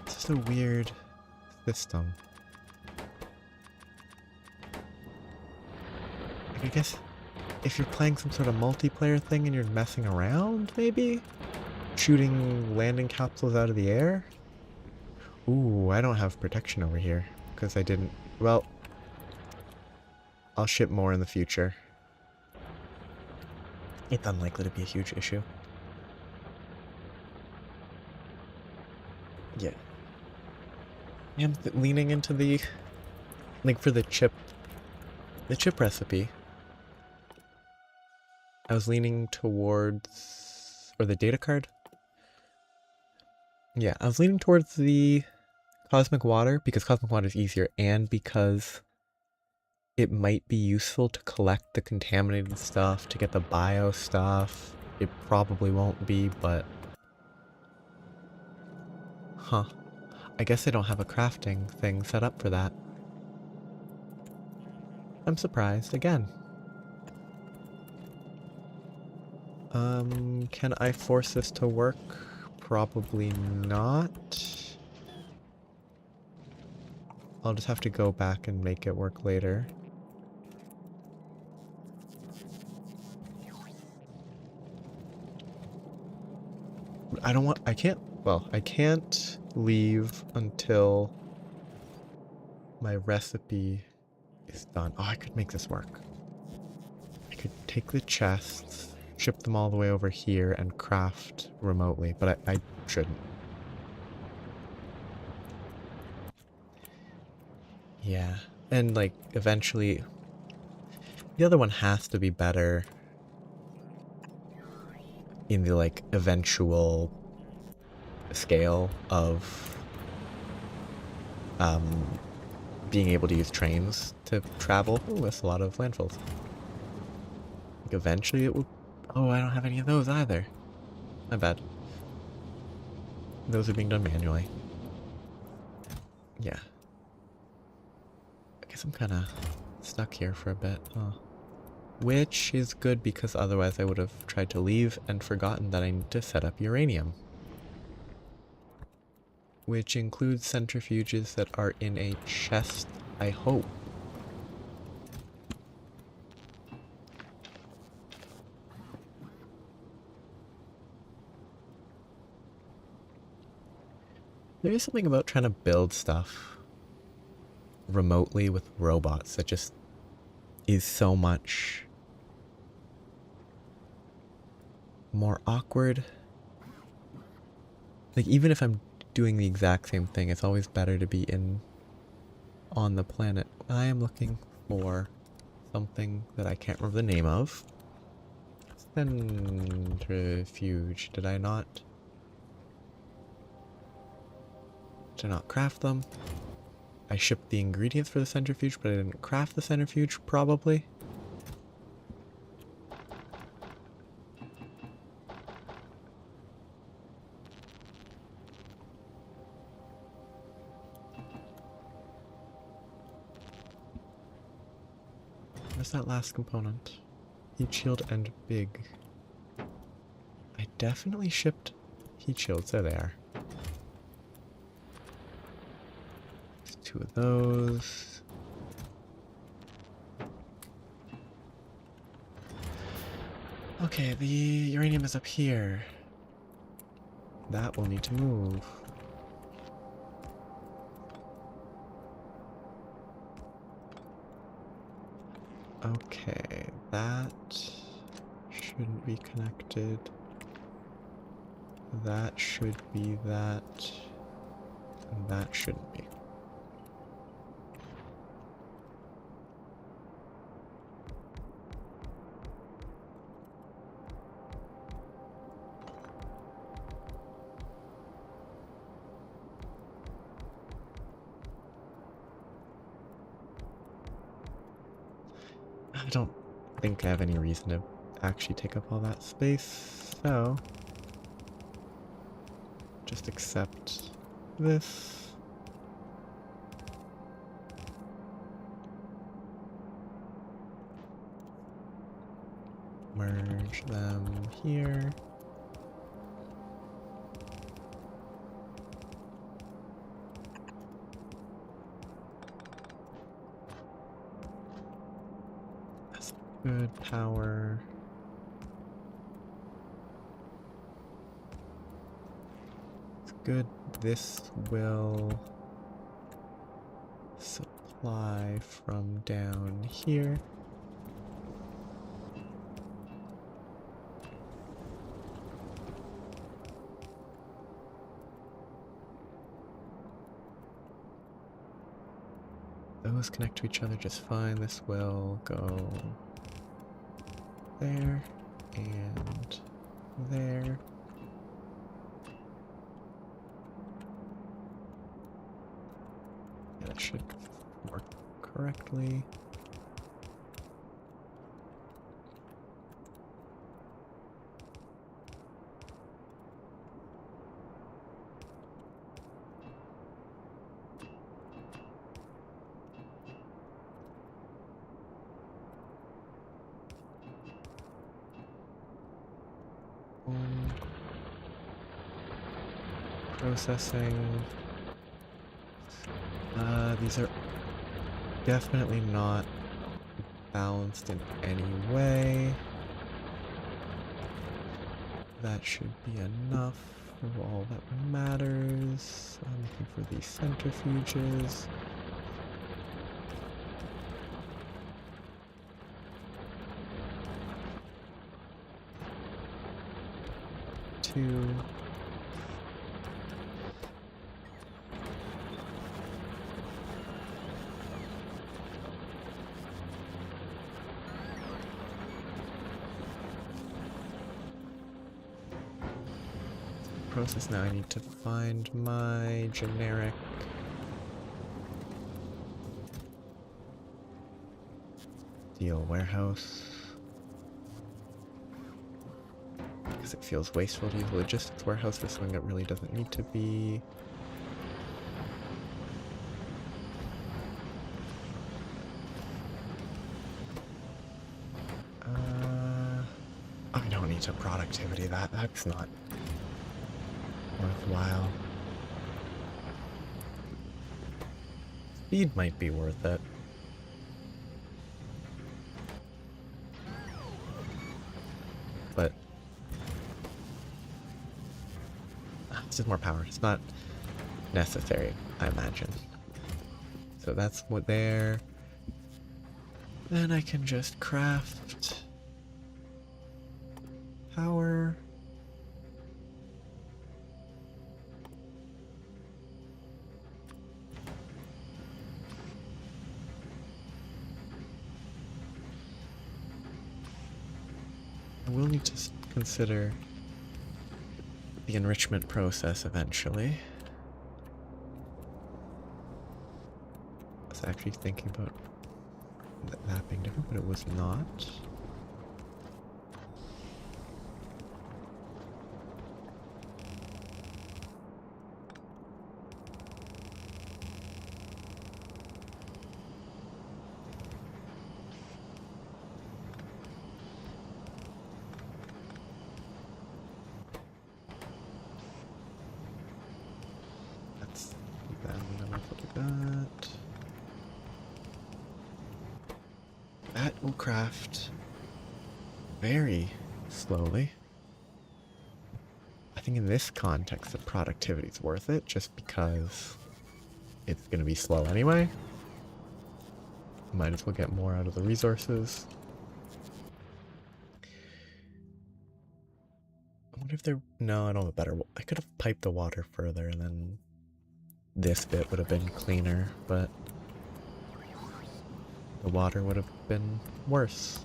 S1: it's just a weird system. Like, I guess if you're playing some sort of multiplayer thing and you're messing around, maybe? Shooting landing capsules out of the air? Ooh, I don't have protection over here, because I didn't... Well, I'll ship more in the future. It's unlikely to be a huge issue. Yeah. I'm leaning into the... Like, for the chip recipe, I was leaning towards... Or the data card? Yeah, I was leaning towards the cosmic water, because cosmic water is easier, and because it might be useful to collect the contaminated stuff, to get the bio stuff. It probably won't be, but... Huh. I guess I don't have a crafting thing set up for that. I'm surprised, again. Can I force this to work? Probably not. I'll just have to go back and make it work later. I can't leave until my recipe is done. Oh, I could make this work. I could take the chests, ship them all the way over here, and craft remotely, but I shouldn't. Yeah, and like, eventually, the other one has to be better in the, like, eventual scale of being able to use trains to travel. Ooh, that's a lot of landfills. Like, eventually it will... Oh, I don't have any of those either. My bad. Those are being done manually. Yeah. I guess I'm kind of stuck here for a bit, huh? Which is good, because otherwise I would have tried to leave and forgotten that I need to set up uranium. Which includes centrifuges that are in a chest, I hope. There is something about trying to build stuff remotely with robots that just is so much more awkward. Like, even if I'm doing the exact same thing, it's always better to be on the planet. I am looking for something that I can't remember the name of. Centrifuge. Did I not craft them? I shipped the ingredients for the centrifuge, but I didn't craft the centrifuge, probably. Where's that last component? Heat shield and big. I definitely shipped heat shields. There they are. There's 2 of those. Okay, the uranium is up here. that will need to move. Okay, that shouldn't be connected. That should be that. And that shouldn't be. I don't think I have any reason to actually take up all that space, so just accept this. Merge them here. That's good power. It's good. This will supply from down here. Those connect to each other just fine. This will go there and there. Yeah, that should work correctly. Processing. These are definitely not balanced in any way. That should be enough for all that matters. I'm looking for these centrifuges. Two. Process now. I need to find my generic steel warehouse. Because it feels wasteful to use a logistics warehouse for something that really doesn't need to be. I don't need to productivity that. That's not worthwhile. Speed might be worth it. But it's just more power. It's not necessary, I imagine. So that's what there. Then I can just craft power. I will need to consider the enrichment process eventually. I was actually thinking about that being different, but it was not. That will craft very slowly. I think think in this context, the productivity is worth it, just because it's going to be slow anyway. Might as well get more out of the resources. I wonder if there... No, I don't have a better... I could have piped the water further, and then this bit would have been cleaner, but the water would have been worse.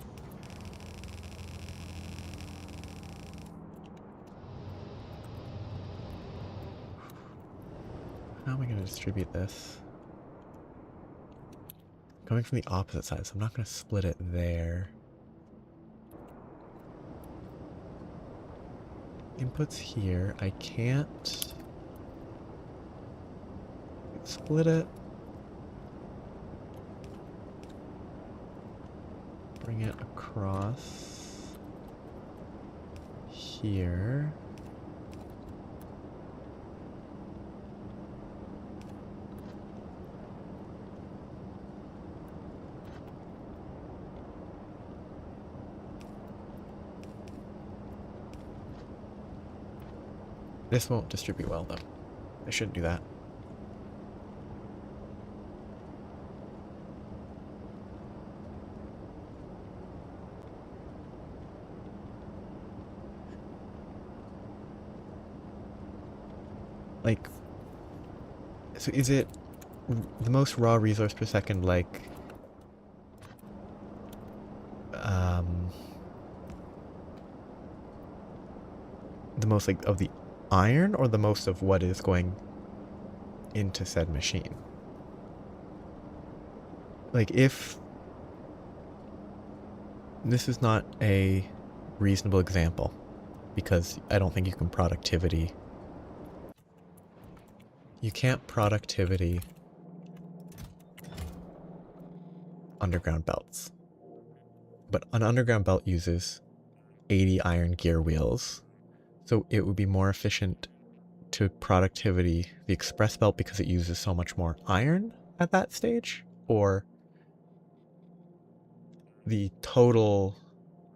S1: How am I going to distribute this? Coming from the opposite side, so I'm not going to split it there. Inputs here. I can't split it. Bring it across here. This won't distribute well, though. I shouldn't do that. Like, so is it the most raw resource per second, like, the most, like, of the iron, or the most of what is going into said machine? Like, if this is not a reasonable example, because I don't think you can productivity. You can't productivity underground belts. But an underground belt uses 80 iron gear wheels. So it would be more efficient to productivity the express belt because it uses so much more iron at that stage, or the total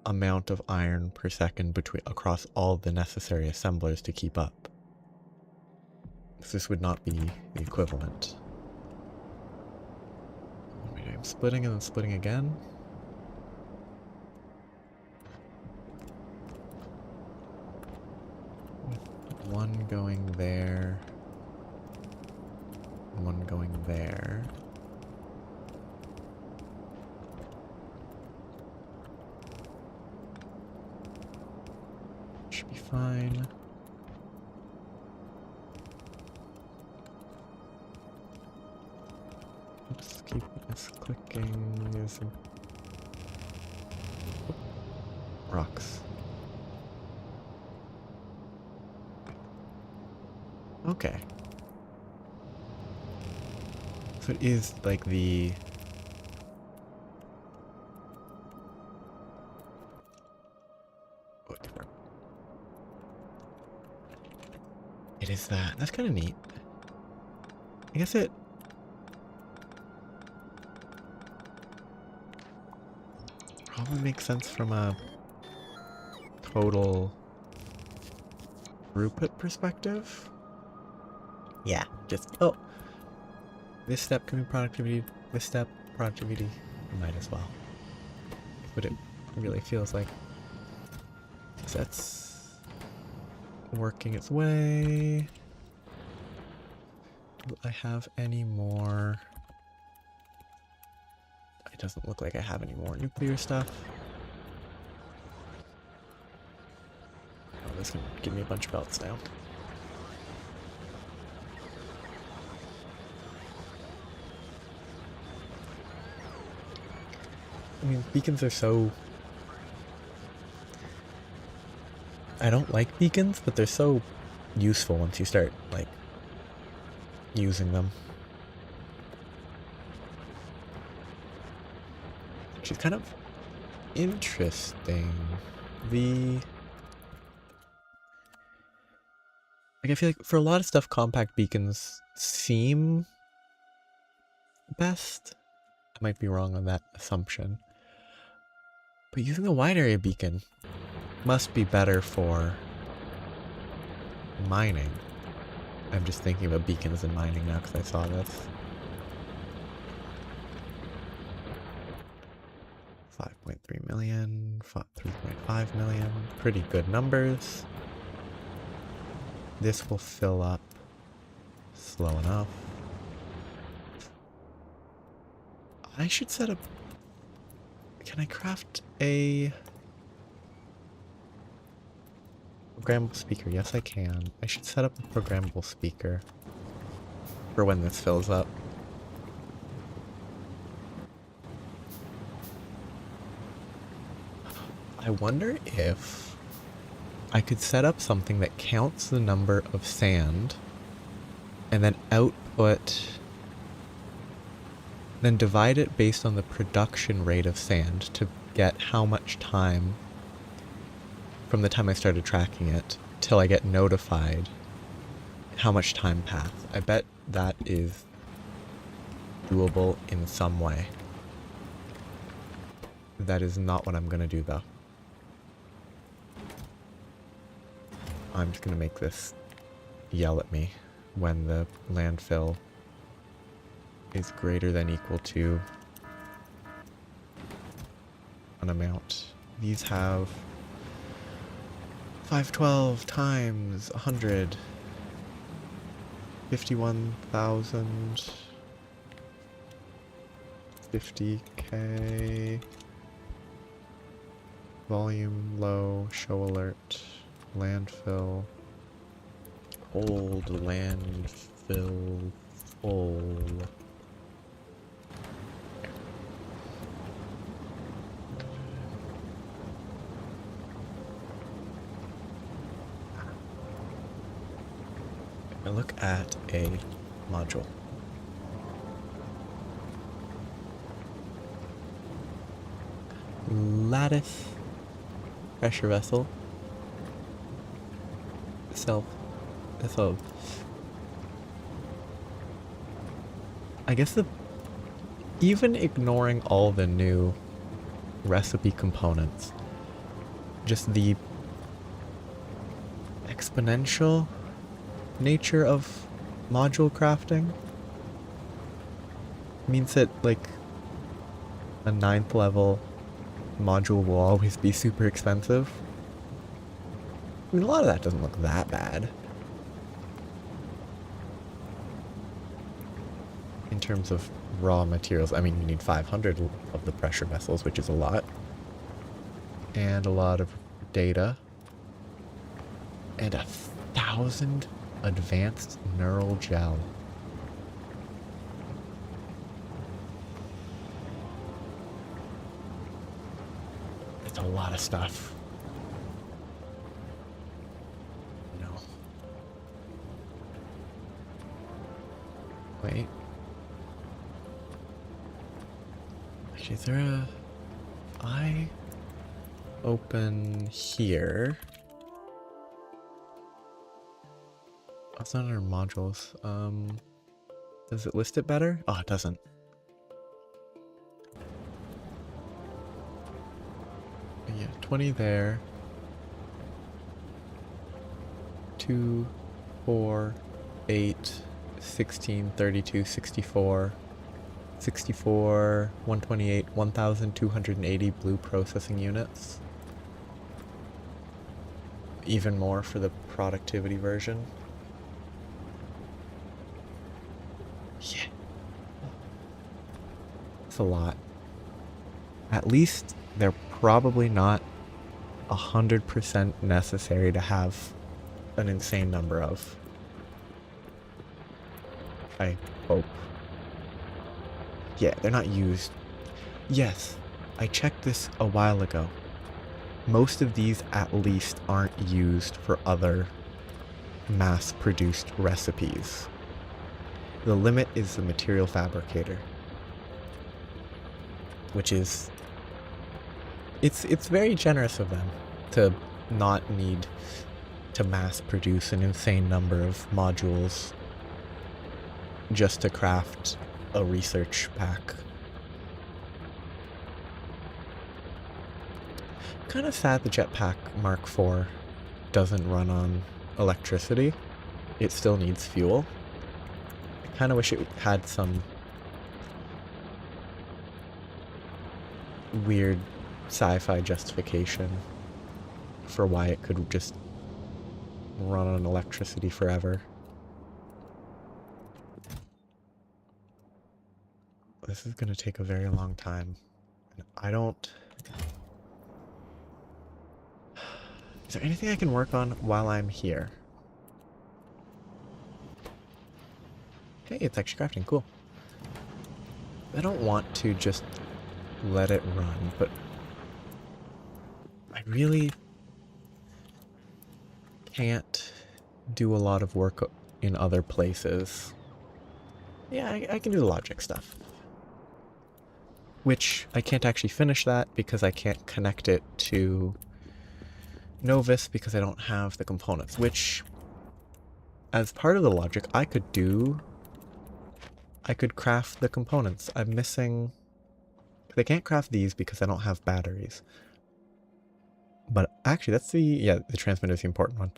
S1: amount of iron per second across all the necessary assemblers to keep up. So this would not be the equivalent. I'm splitting and then splitting again. One going there, one going there. Should be fine. Just keep this clicking. There's some rocks. Okay. So it is like the... It is that. That's kind of neat. I guess it... probably makes sense from a total throughput perspective. Yeah, just, oh, this step can be productivity, this step, productivity, might as well. But it really feels like that's working its way. Do I have any more? It doesn't look like I have any more nuclear stuff. Oh, this can give me a bunch of belts now. I mean, beacons are so... I don't like beacons, but they're so useful once you start, like, using them. Which is kind of interesting. Like, I feel like for a lot of stuff, compact beacons seem best. I might be wrong on that assumption. But using a wide area beacon must be better for mining. I'm just thinking about beacons and mining now because I saw this. 5.3 million, 3.5 million, pretty good numbers. This will fill up slow enough. I should set up... Can I craft a programmable speaker? Yes, I can. I should set up a programmable speaker for when this fills up. I wonder if I could set up something that counts the number of sand and then output, then divide it based on the production rate of sand to get how much time from the time I started tracking it till I get notified how much time passed. I bet that is doable in some way. That is not what I'm gonna do though. I'm just gonna make this yell at me when the landfill is greater than equal to an amount. These have 512 times 100, 51,000, 50k, volume low, show alert, landfill, old landfill full. I look at a module. Lattice pressure vessel. So I guess even ignoring all the new recipe components, just the exponential nature of module crafting means that like a 9th level module will always be super expensive. I mean, a lot of that doesn't look that bad in terms of raw materials. I mean, you need 500 of the pressure vessels, which is a lot, and a lot of data, and 1,000 advanced neural gel. It's a lot of stuff. No. Wait. Actually, is there a... I open here. That's not under modules. Does it list it better? Oh, it doesn't. Yeah, 20 there. 2, 4, 8, 16, 32, 64, 64, 128, 1,280 blue processing units. Even more for the productivity version. Yeah. It's a lot. At least they're probably not 100% necessary to have an insane number of. I hope. Yeah, they're not used. Yes, I checked this a while ago. Most of these at least aren't used for other mass-produced recipes. The limit is the material fabricator, which is, it's very generous of them to not need to mass produce an insane number of modules just to craft a research pack. Kind of sad the jetpack Mark IV doesn't run on electricity, it still needs fuel. I kind of wish it had some weird sci-fi justification for why it could just run on electricity forever. This is going to take a very long time. I don't... Is there anything I can work on while I'm here? Hey, it's actually crafting. Cool. I don't want to just let it run, but I really can't do a lot of work in other places. Yeah, I can do the logic stuff. Which, I can't actually finish that because I can't connect it to Novus because I don't have the components. Which, as part of the logic, I could do... I could craft the components. I'm missing... I can't craft these because I don't have batteries. But actually, that's the... Yeah, the transmitter is the important one.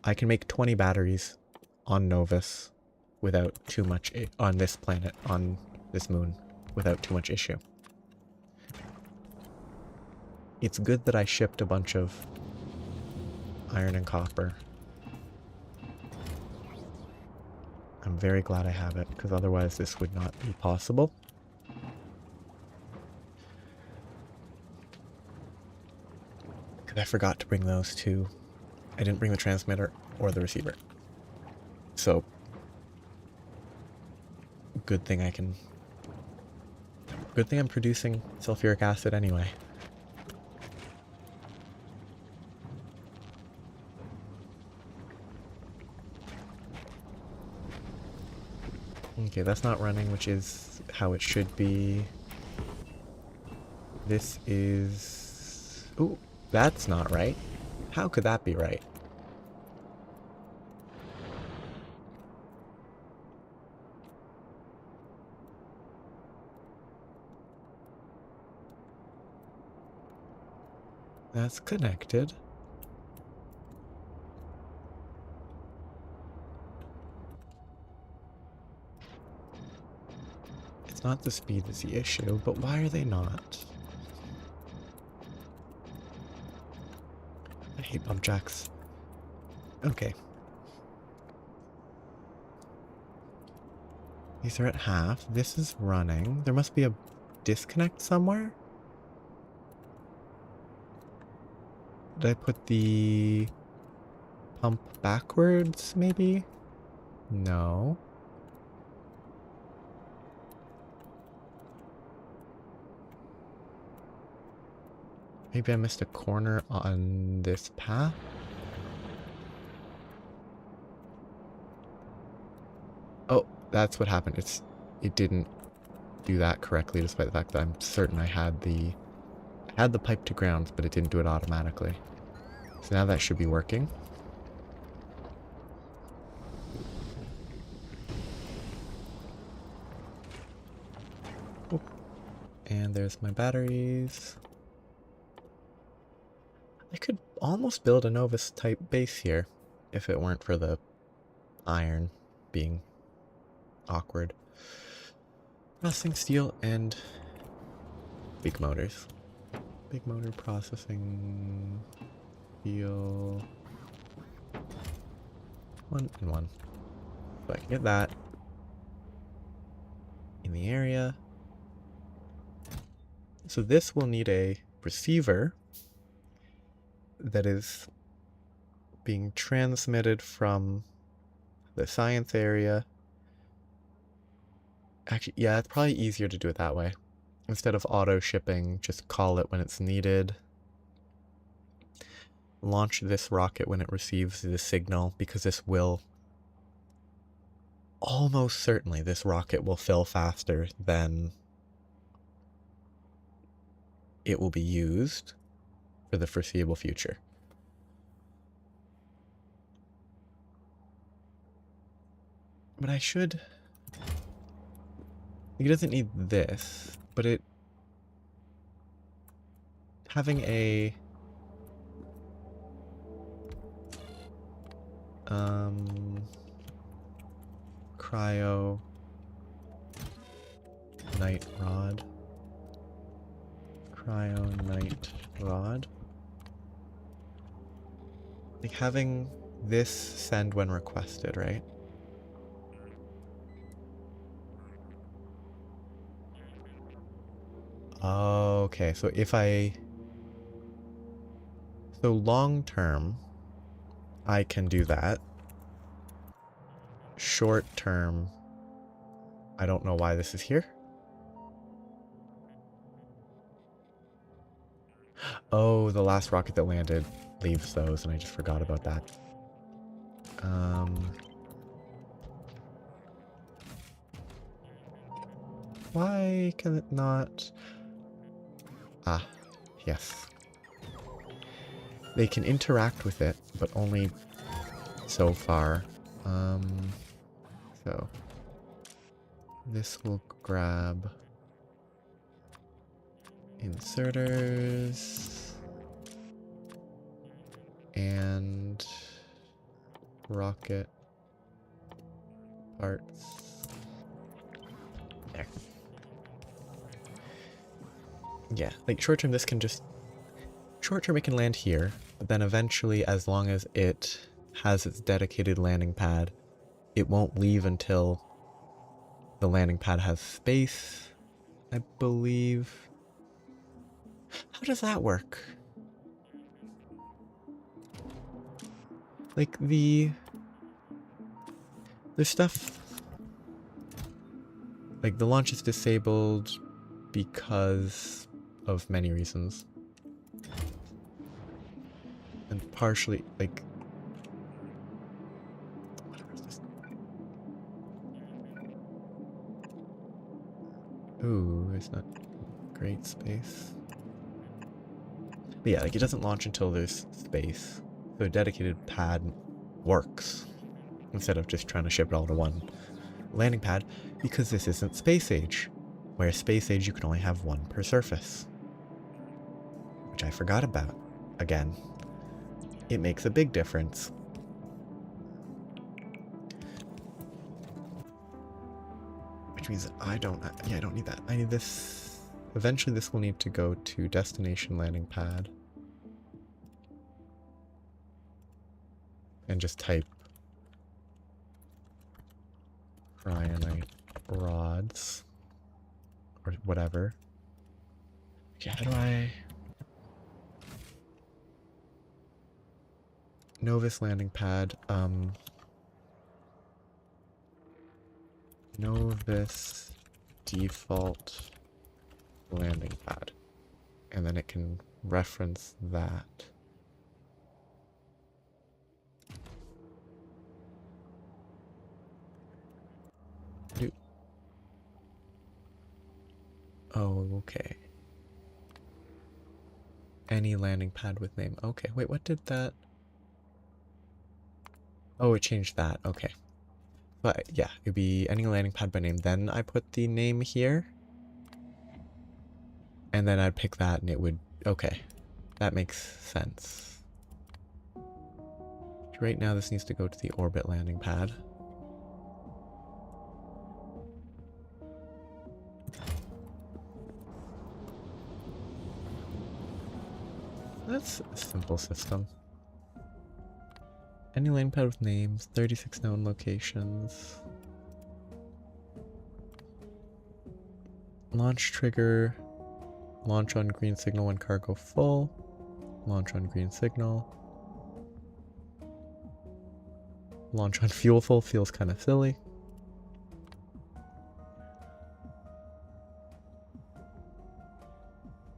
S1: I can make 20 batteries on Novus without too much... on this planet, on this moon, without too much issue. It's good that I shipped a bunch of iron and copper. I'm very glad I have it, because otherwise this would not be possible. Because I forgot to bring those two. I didn't bring the transmitter or the receiver. So, good thing I can... Good thing I'm producing sulfuric acid anyway. Okay, that's not running, which is how it should be. This is... Ooh, that's not right. How could that be right? That's connected. It's not the speed that's the issue, but why are they not? I hate bump jacks. Okay. These are at half. This is running. There must be a disconnect somewhere? Did I put the pump backwards, maybe? No. Maybe I missed a corner on this path? Oh, that's what happened. It didn't do that correctly, despite the fact that I'm certain I had the pipe to ground, but it didn't do it automatically. So now that should be working. Oh. And there's my batteries. I could almost build a Novus type base here if it weren't for the iron being awkward. Processing steel and big motors. Big motor processing steel. 1 and 1. So I can get that in the area. So this will need a receiver that is being transmitted from the science area. Actually, yeah, it's probably easier to do it that way. Instead of auto shipping, just call it when it's needed. Launch this rocket when it receives the signal, because this will... Almost certainly this rocket will fill faster than it will be used for the foreseeable future. But I should... It doesn't need this, but it... Having a... Cryonite rod. Cryonite rod. Like having this send when requested, right? Okay, so so long term, I can do that. Short term, I don't know why this is here. Oh, the last rocket that landed leaves those, and I just forgot about that. Why can it not? Ah, yes. They can interact with it, but only so far. So this will grab inserters and rocket parts. There. Yeah, like short term this can just... Short term it can land here, but then eventually, as long as it has its dedicated landing pad, it won't leave until the landing pad has space, I believe. How does that work? Like the stuff... Like the launch is disabled because of many reasons. And partially, like... Whatever is this? Ooh, it's not great space. But yeah, like it doesn't launch until there's space. So a dedicated pad works instead of just trying to ship it all to one landing pad, because this isn't space age, where space age you can only have one per surface, which I forgot about. Again, it makes a big difference. Which means that I don't need that. I need this. Eventually this will need to go to destination landing pad and just type Cryonite rods or whatever. Okay, how do I... Novus landing pad, Novus default landing pad. And then it can reference that. Oh, okay. Any landing pad with name. Okay, wait, what did that... Oh, it changed that. Okay. But yeah, it'd be any landing pad by name. Then I put the name here. And then I'd pick that and it would... Okay. That makes sense. Right now this needs to go to the orbit landing pad. That's a simple system. Any landing pad with names, 36 known locations. Launch trigger. Launch on green signal when cargo full. Launch on green signal. Launch on fuel full feels kind of silly.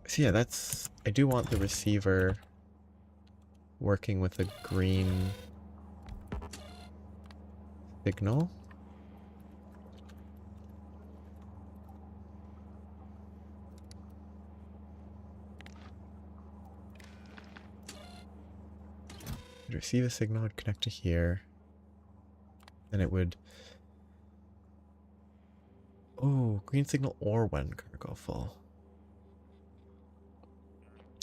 S1: So yeah, that's... I do want the receiver working with a green signal. I'd receive a signal, I'd connect to here. Then it would... Oh, green signal or when cargo full.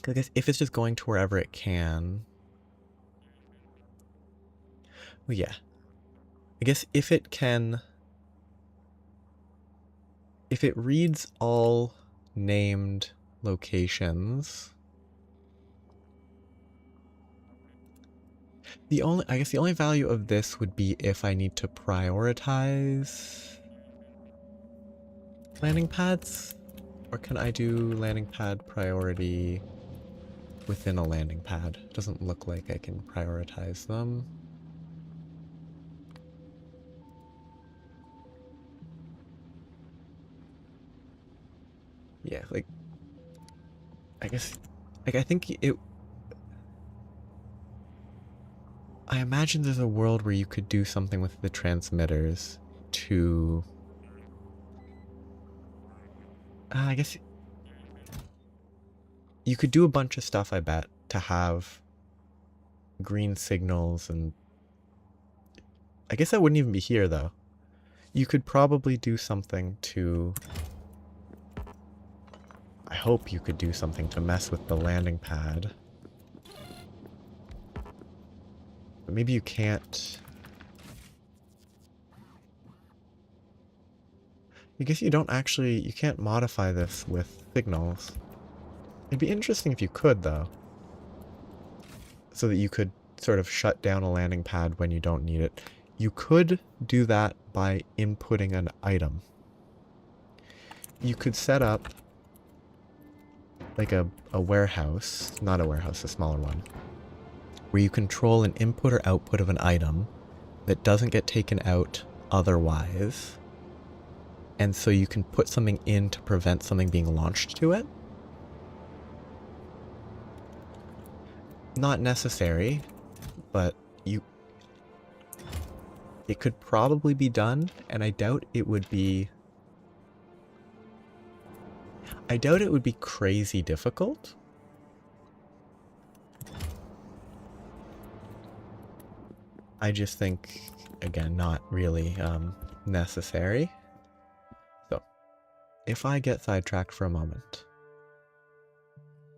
S1: I guess if it's just going to wherever it can. Well, yeah. I guess if it can... If it reads all named locations... I guess the only value of this would be if I need to prioritize landing pads? Or can I do landing pad priority within a landing pad? It doesn't look like I can prioritize them. Yeah, like, I guess, like, I think it... I imagine there's a world where you could do something with the transmitters to... I guess you could do a bunch of stuff, I bet, to have green signals and... I guess that wouldn't even be here, though. You could probably do something to... I hope you could do something to mess with the landing pad. But maybe you can't... I guess you don't actually... You can't modify this with signals. It'd be interesting if you could, though. So that you could sort of shut down a landing pad when you don't need it. You could do that by inputting an item. You could set up like a warehouse, not a warehouse, a smaller one, where you control an input or output of an item that doesn't get taken out otherwise. And so you can put something in to prevent something being launched to it. Not necessary, but it could probably be done, and I doubt it would be crazy difficult. I just think, again, not really necessary. So, if I get sidetracked for a moment,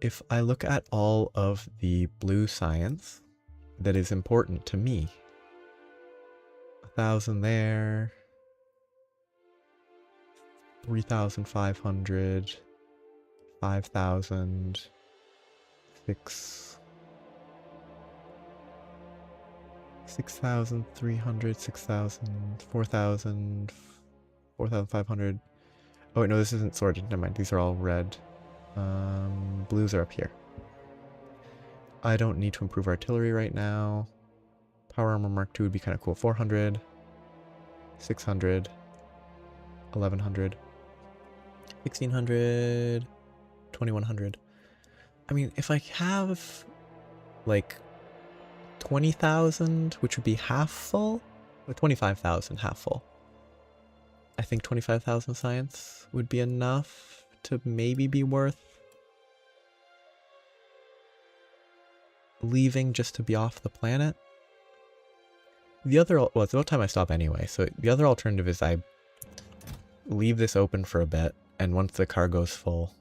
S1: if I look at all of the blue science that is important to me, 1,000 there, 3,500, 5,000, 6,300, 6,000, 4,000, 4,500. Oh wait, no, this isn't sorted. Never mind. These are all red. Blues are up here. I don't need to improve artillery right now. Power armor Mark II would be kind of cool. 400, 600, 1,100, 1,600, 2,100. I mean, if I have like 20,000, which would be half full, or 25,000 half full. I think 25,000 science would be enough to maybe be worth leaving just to be off the planet. The other, well, it's about time I stop anyway, so the other alternative is I leave this open for a bit, and once the cargo's full,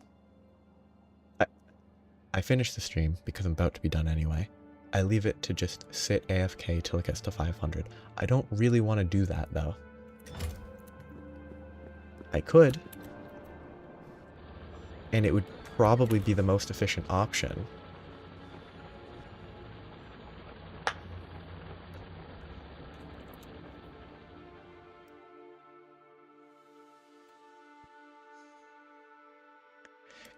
S1: I finish the stream because I'm about to be done anyway. I leave it to just sit AFK till it gets to 500. I don't really want to do that, though. I could. And it would probably be the most efficient option.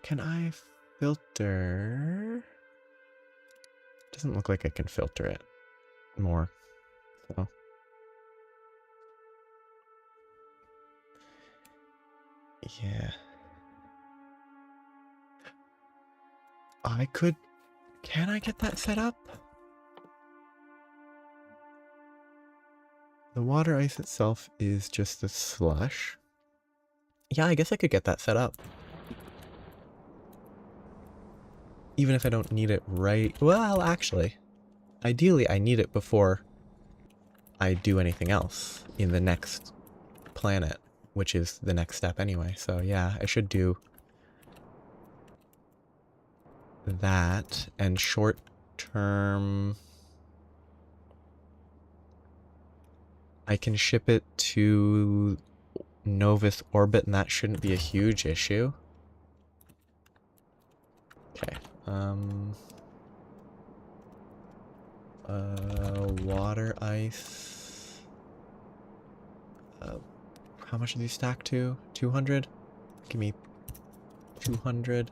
S1: Can I filter? Doesn't look like I can filter it more. So. Yeah. I could... Can I get that set up? The water ice itself is just the slush. Yeah, I guess I could get that set up. Even if I don't need it right... Well, actually, ideally I need it before I do anything else in the next planet, which is the next step anyway. So yeah, I should do that, and short term... I can ship it to Novus orbit, and that shouldn't be a huge issue. Okay. Water ice. How much do these stack to? 200? Give me 200.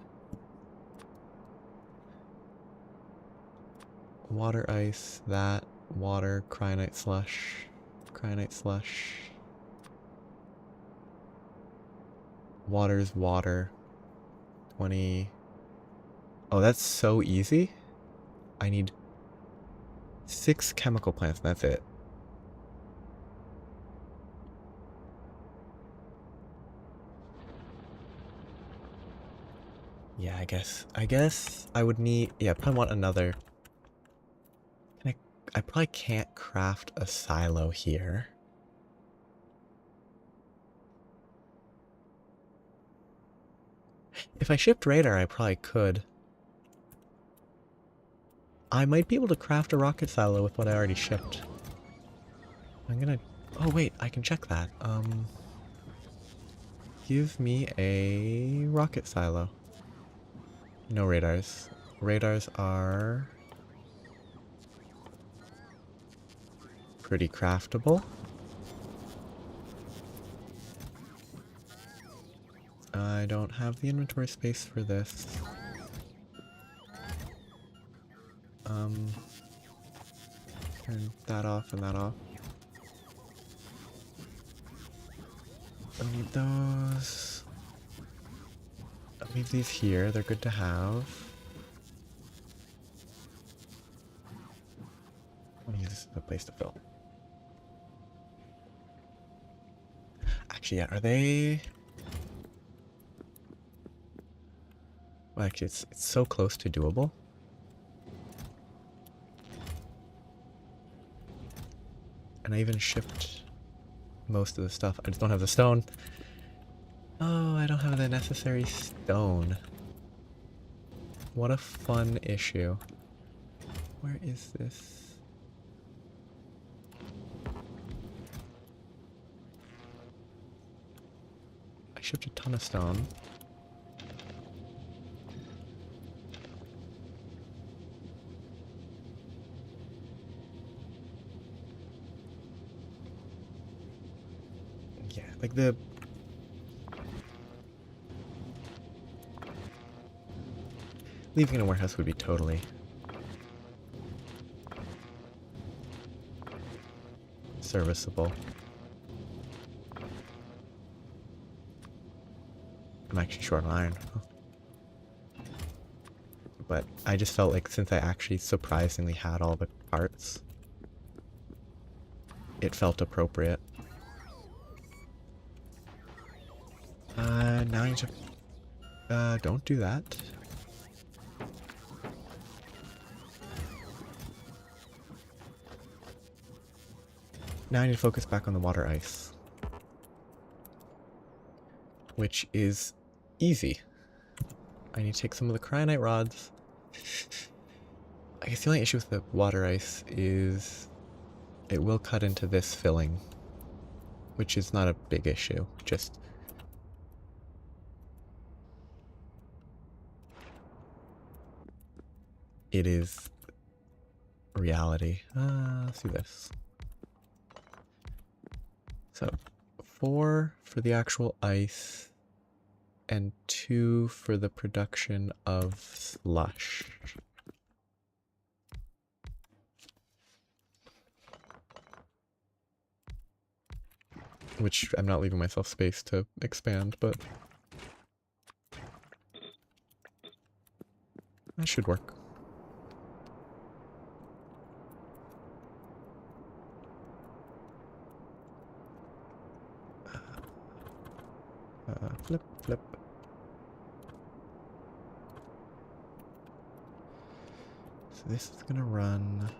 S1: Water ice, that, water, cryonite slush, cryonite slush. Water's water. 20. Oh, that's so easy. I need 6 chemical plants, and that's it. Yeah, I guess I would need, yeah, probably want another. I probably can't craft a silo here. If I shipped radar, I probably could. I might be able to craft a rocket silo with what I already shipped. I'm gonna, oh wait, I can check that. Give me a rocket silo. No radars. Radars are pretty craftable. I don't have the inventory space for this. Turn that off and that off. I need those. I'll leave these here, they're good to have. I want to use this as a place to fill. Actually, yeah, are they... Well, actually, it's so close to doable. And I even shipped most of the stuff. I just don't have the stone. Oh, I don't have the necessary stone. What a fun issue. Where is this? I shipped a ton of stone. Yeah, like the... Leaving in a warehouse would be totally... serviceable. I'm actually short on iron. But I just felt like since I actually surprisingly had all the parts, it felt appropriate. Now I need to... don't do that. Now I need to focus back on the water ice. Which is easy. I need to take some of the cryonite rods. I guess the only issue with the water ice is it will cut into this filling, which is not a big issue, just... It is reality. Let's do this. So, 4 for the actual ice, and 2 for the production of slush. Which I'm not leaving myself space to expand, but that should work. Flip, flip. So this is gonna run...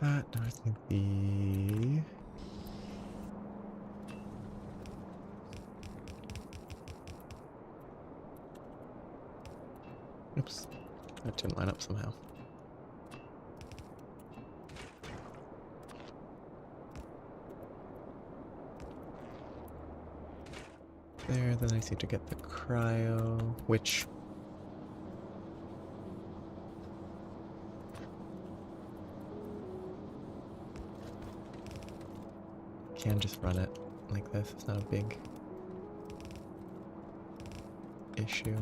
S1: that. Now I think the... Oops. That didn't line up somehow. There, then I just need to get the cryo, which... Can just run it like this, it's not a big issue.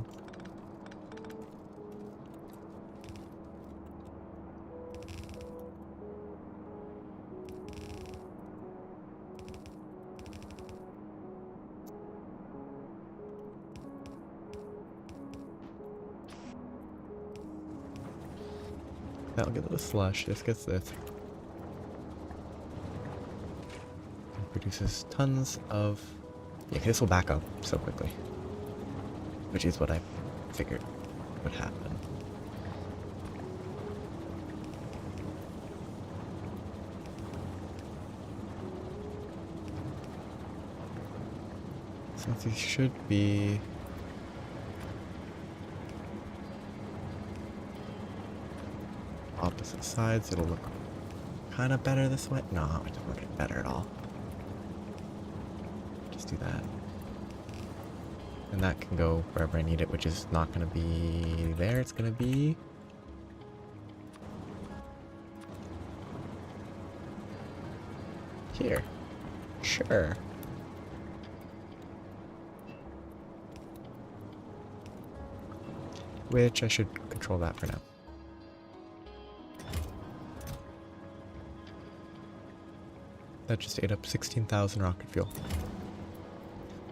S1: That'll get the slush, this gets this. Produces tons of... Yeah, this will back up so quickly. Which is what I figured would happen. Since these should be... opposite sides, it'll look kind of better this way. No, it doesn't look better at all. Do that, and that can go wherever I need it, which is not going to be there. It's going to be here. Sure. Which I should control that for now. That just ate up 16,000 rocket fuel.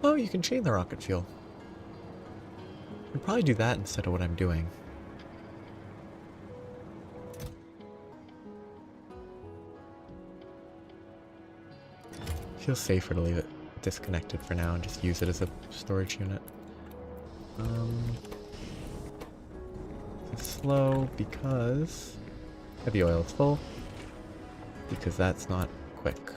S1: Oh, you can chain the rocket fuel. I'd probably do that instead of what I'm doing. Feels safer to leave it disconnected for now and just use it as a storage unit. It's slow because heavy oil is full, because that's not quick.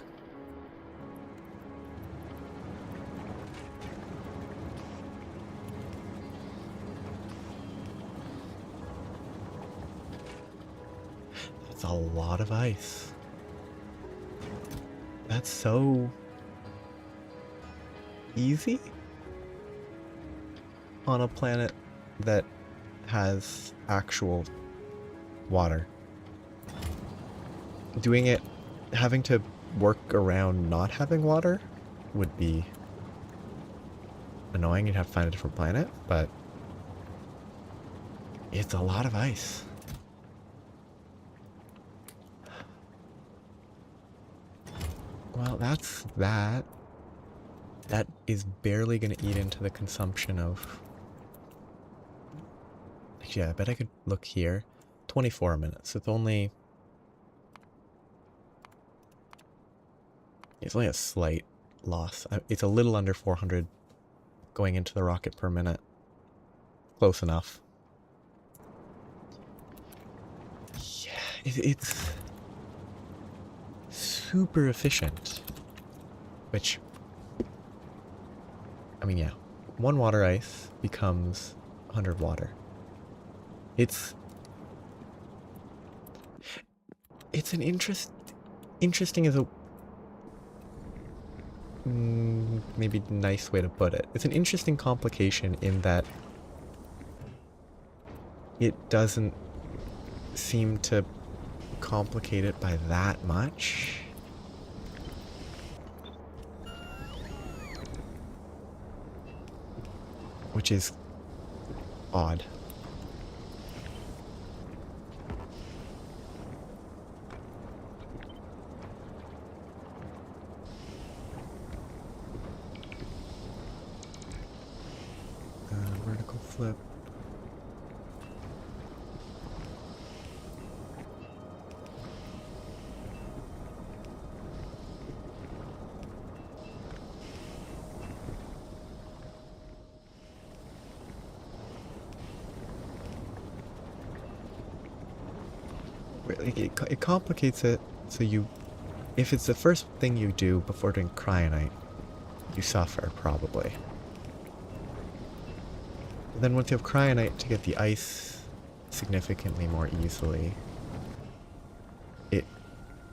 S1: A lot of ice. That's so easy on a planet that has actual water. Doing it, having to work around not having water would be annoying. You'd have to find a different planet, but it's a lot of ice. Well, that's that. That is barely going to eat into the consumption of... Actually, yeah, I bet I could look here. 24 minutes. It's only... It's only a slight loss. It's a little under 400 going into the rocket per minute. Close enough. Yeah, it's... super efficient, which, I mean, yeah, 1 water ice becomes 100 water. It's an interesting as a maybe nice way to put it. It's an interesting complication in that it doesn't seem to complicate it by that much. Which is odd. Vertical flip. It complicates it So if it's the first thing you do before doing Cryonite, you suffer, probably. But then once you have Cryonite to get the ice significantly more easily, it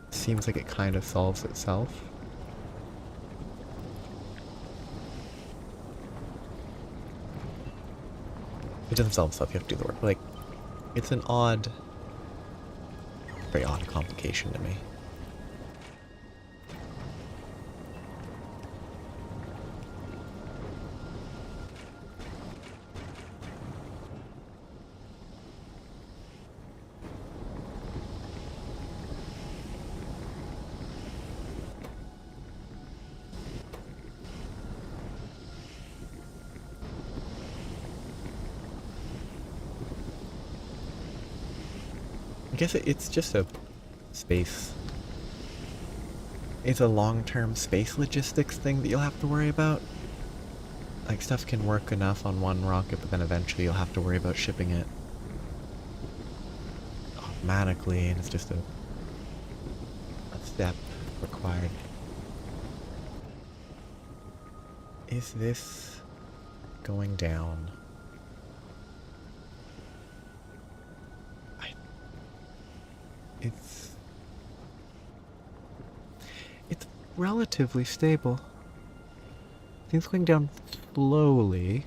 S1: seems like it kind of solves itself. It doesn't solve itself, you have to do the work. Like, it's an odd, very odd complication to me. I guess it's just a space. It's a long-term space logistics thing that you'll have to worry about. Like, stuff can work enough on one rocket, but then eventually you'll have to worry about shipping it automatically, and it's just a step required. Is this going down? It's relatively stable. Things going down slowly.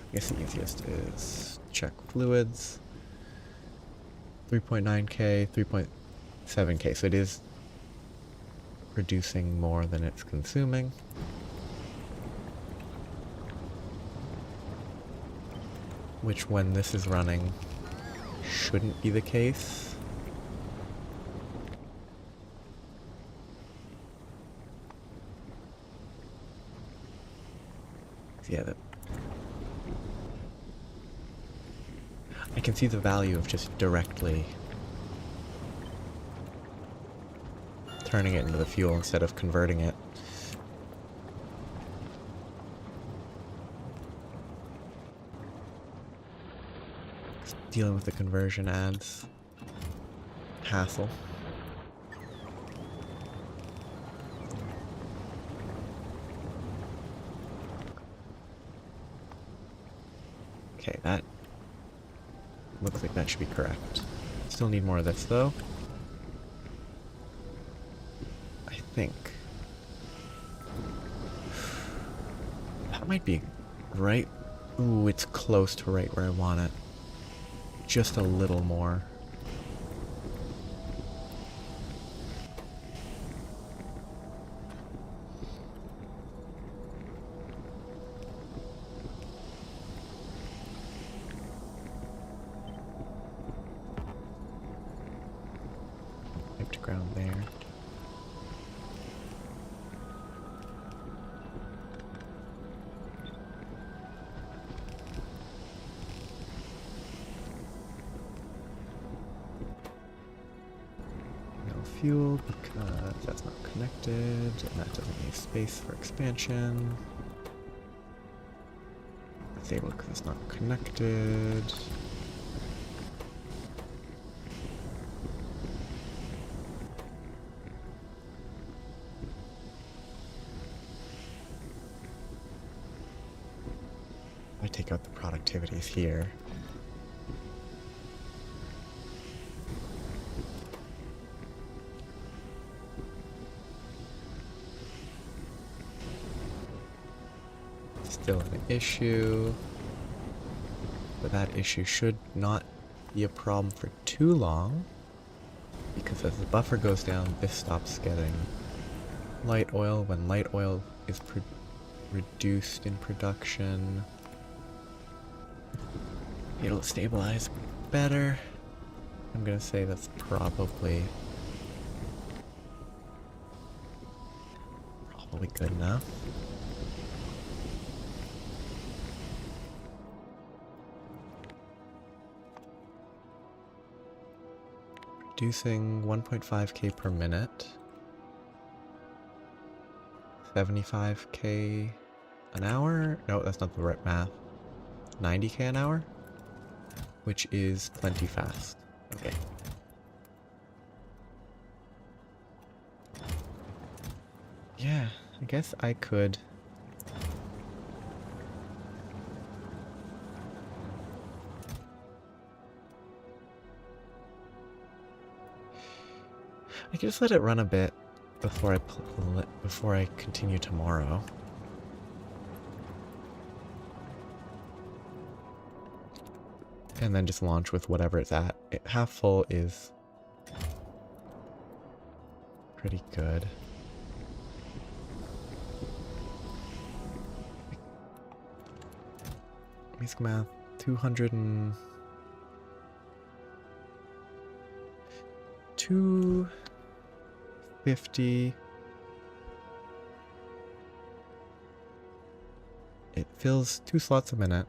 S1: I guess the easiest is check fluids. 3.9k, 3.7k, so it is producing more than it's consuming. Which, when this is running, shouldn't be the case. Yeah, I can see the value of just directly turning it into the fuel instead of converting it. Dealing with the conversion adds hassle. Okay, that looks like that should be correct. Still need more of this though. I think that might be right. Ooh, it's close to right where I want it. Just a little more. Pipe to ground there. Fuel because that's not connected, and that doesn't leave space for expansion. Disable because it's not connected. I take out the productivities here. Still an issue, but that issue should not be a problem for too long, because as the buffer goes down, this stops getting light oil. When light oil is reduced in production, it'll stabilize better. I'm gonna say that's probably good enough. Producing 1.5k per minute. 75k an hour? No, that's not the right math. 90k an hour? which is plenty fast. Okay. Yeah, I guess I could. I could just let it run a bit before I continue tomorrow. And then just launch with whatever it's at. Half full is pretty good. Basic math, 200 and... 250. It fills 2 slots a minute.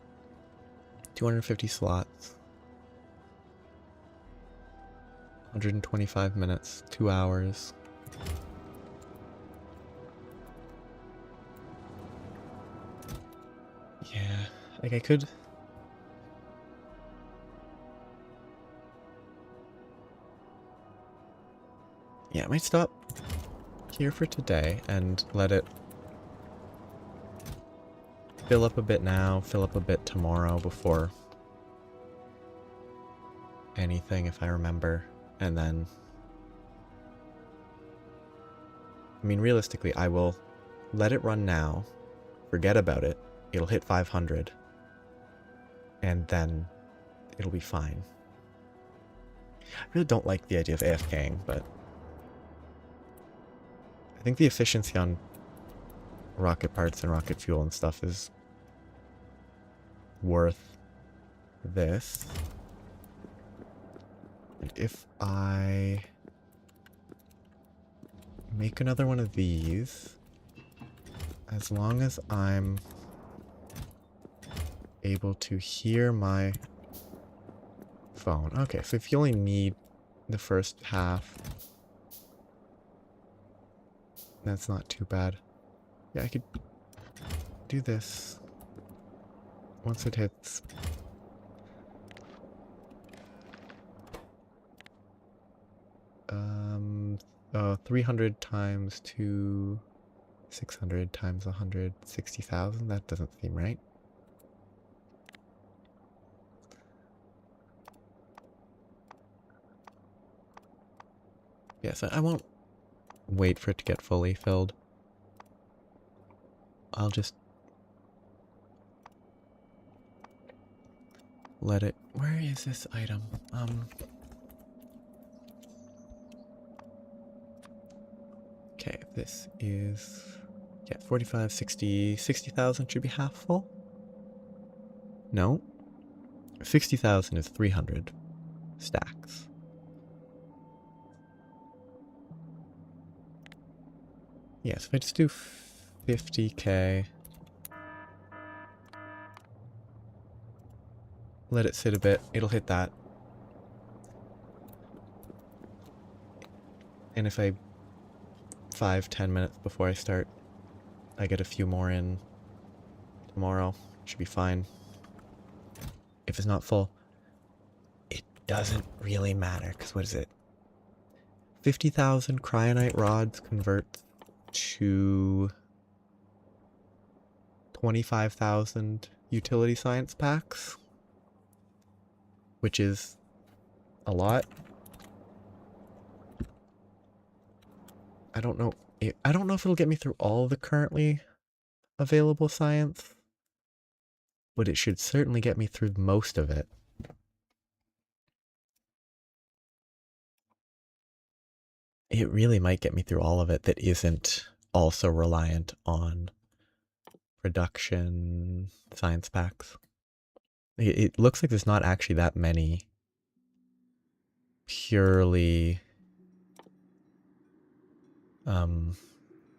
S1: 250 slots. 125 minutes, 2 hours. Yeah, like I could... Yeah, I might stop here for today and let it fill up a bit now, fill up a bit tomorrow before anything, if I remember. And then... I mean, realistically, I will let it run now, forget about it, it'll hit 500, and then it'll be fine. I really don't like the idea of AFKing, but I think the efficiency on rocket parts and rocket fuel and stuff is worth this. And if I make another one of these, as long as I'm able to hear my phone. Okay, so if you only need the first half, that's not too bad. Yeah, I could do this once it hits 300 times 2, 600 times 100, 60,000. That doesn't seem right. Yeah, so I won't wait for it to get fully filled. I'll just let it... Where is this item? Okay, this is... Yeah, 45, 60... 60,000 should be half full? No. 60,000 is 300 stacks. Yes, if I just do 50k, let it sit a bit, it'll hit that. And if I 5-10 minutes before I start, I get a few more in tomorrow, should be fine. If it's not full, it doesn't really matter, because what is it? 50,000 cryonite rods convert to 25,000 utility science packs, which is a lot. I don't know if it'll get me through all the currently available science, but it should certainly get me through most of it. It really might get me through all of it that isn't also reliant on production science packs. It looks like there's not actually that many purely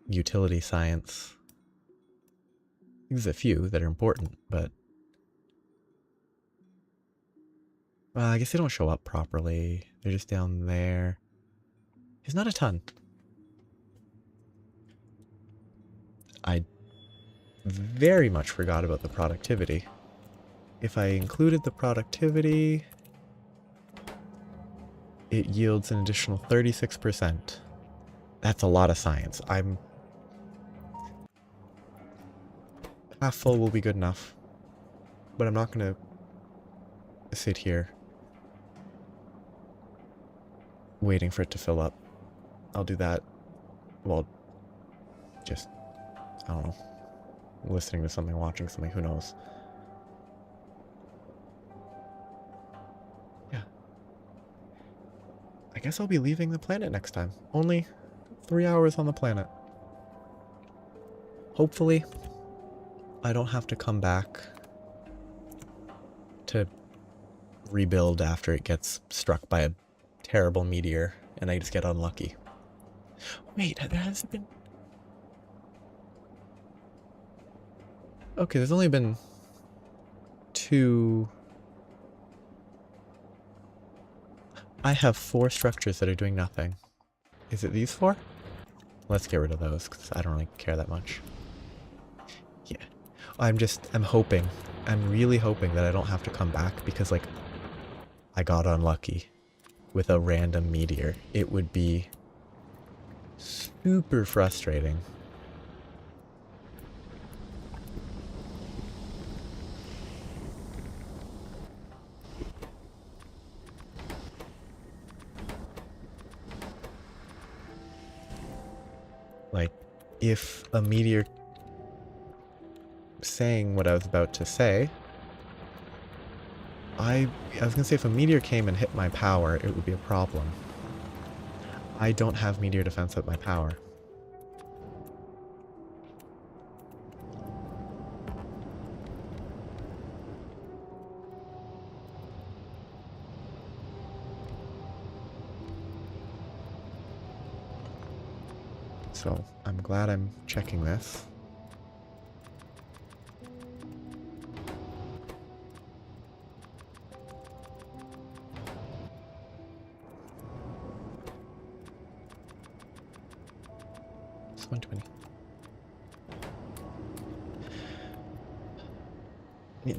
S1: utility science. There's a few that are important, but I guess they don't show up properly. They're just down there. There's not a ton. I very much forgot about the productivity. if I included the productivity, it yields an additional 36%. That's a lot of science. I'm... half full will be good enough. But I'm not gonna sit here waiting for it to fill up. I'll do that, well, just, I don't know, listening to something, watching something, who knows. Yeah. I guess I'll be leaving the planet next time. Only 3 hours on the planet. Hopefully, I don't have to come back to rebuild after it gets struck by a terrible meteor and I just get unlucky. Wait, there hasn't been... Okay, there's only been 2... I have 4 structures that are doing nothing. Is it these 4? Let's get rid of those, because I don't really care that much. Yeah. I'm hoping. I'm really hoping that I don't have to come back, because, like, I got unlucky with a random meteor. It would be super frustrating. Like, if a meteor saying what I was about to say, I was gonna say if a meteor came and hit my power, it would be a problem. I don't have meteor defense at my power. So, I'm glad I'm checking this. It's 120.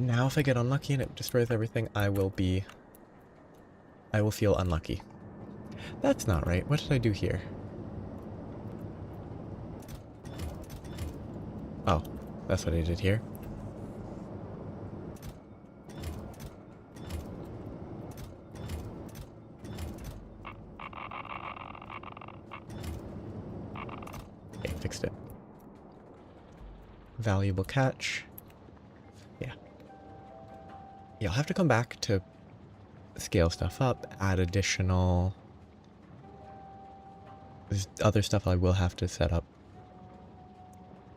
S1: Now if I get unlucky and it destroys everything, I will feel unlucky. That's not right. What did I do here? Oh, that's what I did here. Okay, fixed it. Valuable catch. Yeah. Yeah, I'll have to come back to scale stuff up, add additional... There's other stuff I will have to set up.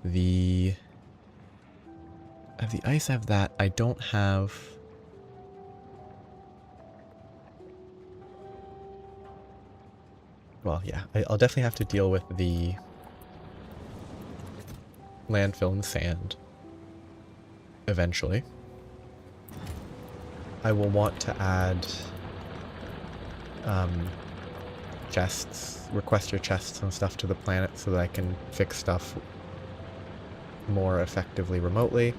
S1: I have the ice, I have that. I don't have... Well, yeah, I'll definitely have to deal with the landfill and sand eventually. I will want to add chests, requester chests and stuff to the planet so that I can fix stuff more effectively remotely.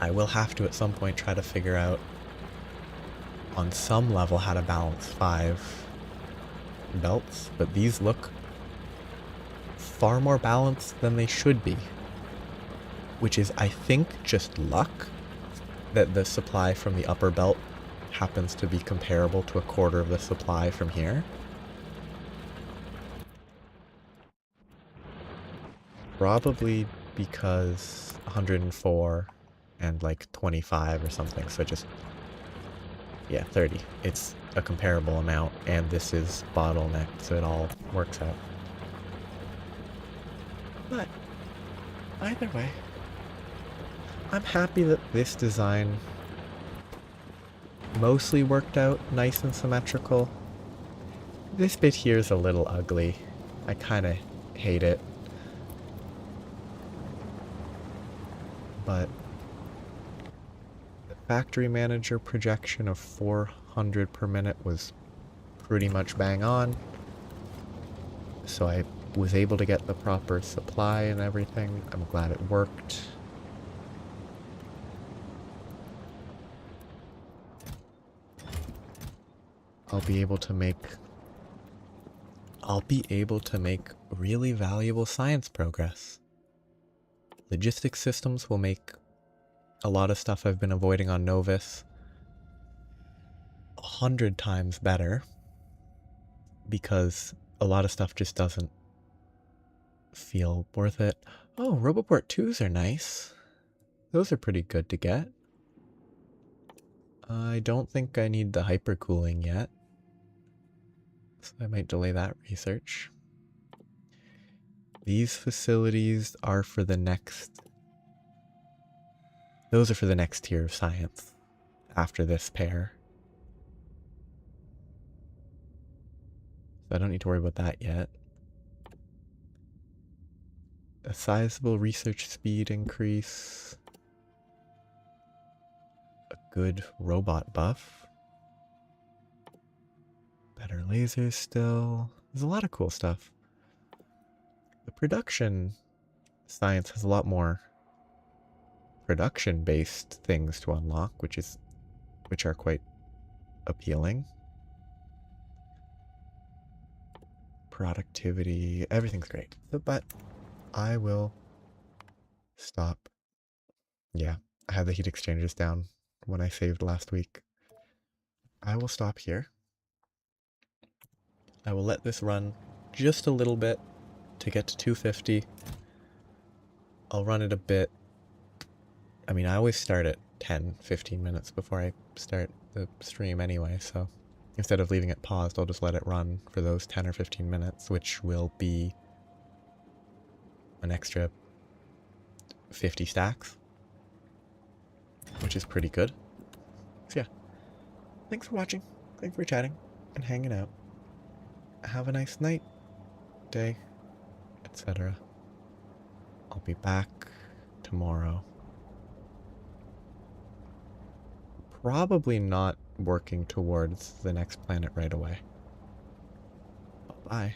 S1: I will have to at some point try to figure out on some level how to balance 5 belts, but these look far more balanced than they should be, which is, I think, just luck that the supply from the upper belt happens to be comparable to a quarter of the supply from here. Probably because 104 and like 25 or something, so just, yeah, 30. It's a comparable amount, and this is bottlenecked, so it all works out. But, either way, I'm happy that this design mostly worked out nice and symmetrical. This bit here is a little ugly. I kind of hate it. But the factory manager projection of 400 per minute was pretty much bang on. So I was able to get the proper supply and everything. I'm glad it worked. I'll be able to make really valuable science progress. Logistics systems will make a lot of stuff I've been avoiding on Novus 100 times better, because a lot of stuff just doesn't feel worth it. Oh, Roboport 2s are nice. Those are pretty good to get. I don't think I need the hypercooling yet, so I might delay that research. These facilities are for the next... Those are for the next tier of science after this pair. So I don't need to worry about that yet. A sizable research speed increase. A good robot buff. Better lasers still. There's a lot of cool stuff. The production science has a lot more production-based things to unlock, which are quite appealing. Productivity, everything's great. But I will stop. Yeah, I had the heat exchangers down when I saved last week. I will stop here. I will let this run just a little bit to get to 250. I'll run it a bit. I mean, I always start at 10-15 minutes before I start the stream anyway, so instead of leaving it paused, I'll just let it run for those 10 or 15 minutes, which will be an extra 50 stacks, which is pretty good. So yeah, thanks for watching, thanks for chatting and hanging out. Have a nice night, day, etc. I'll be back tomorrow. Probably not working towards the next planet right away. Bye-bye.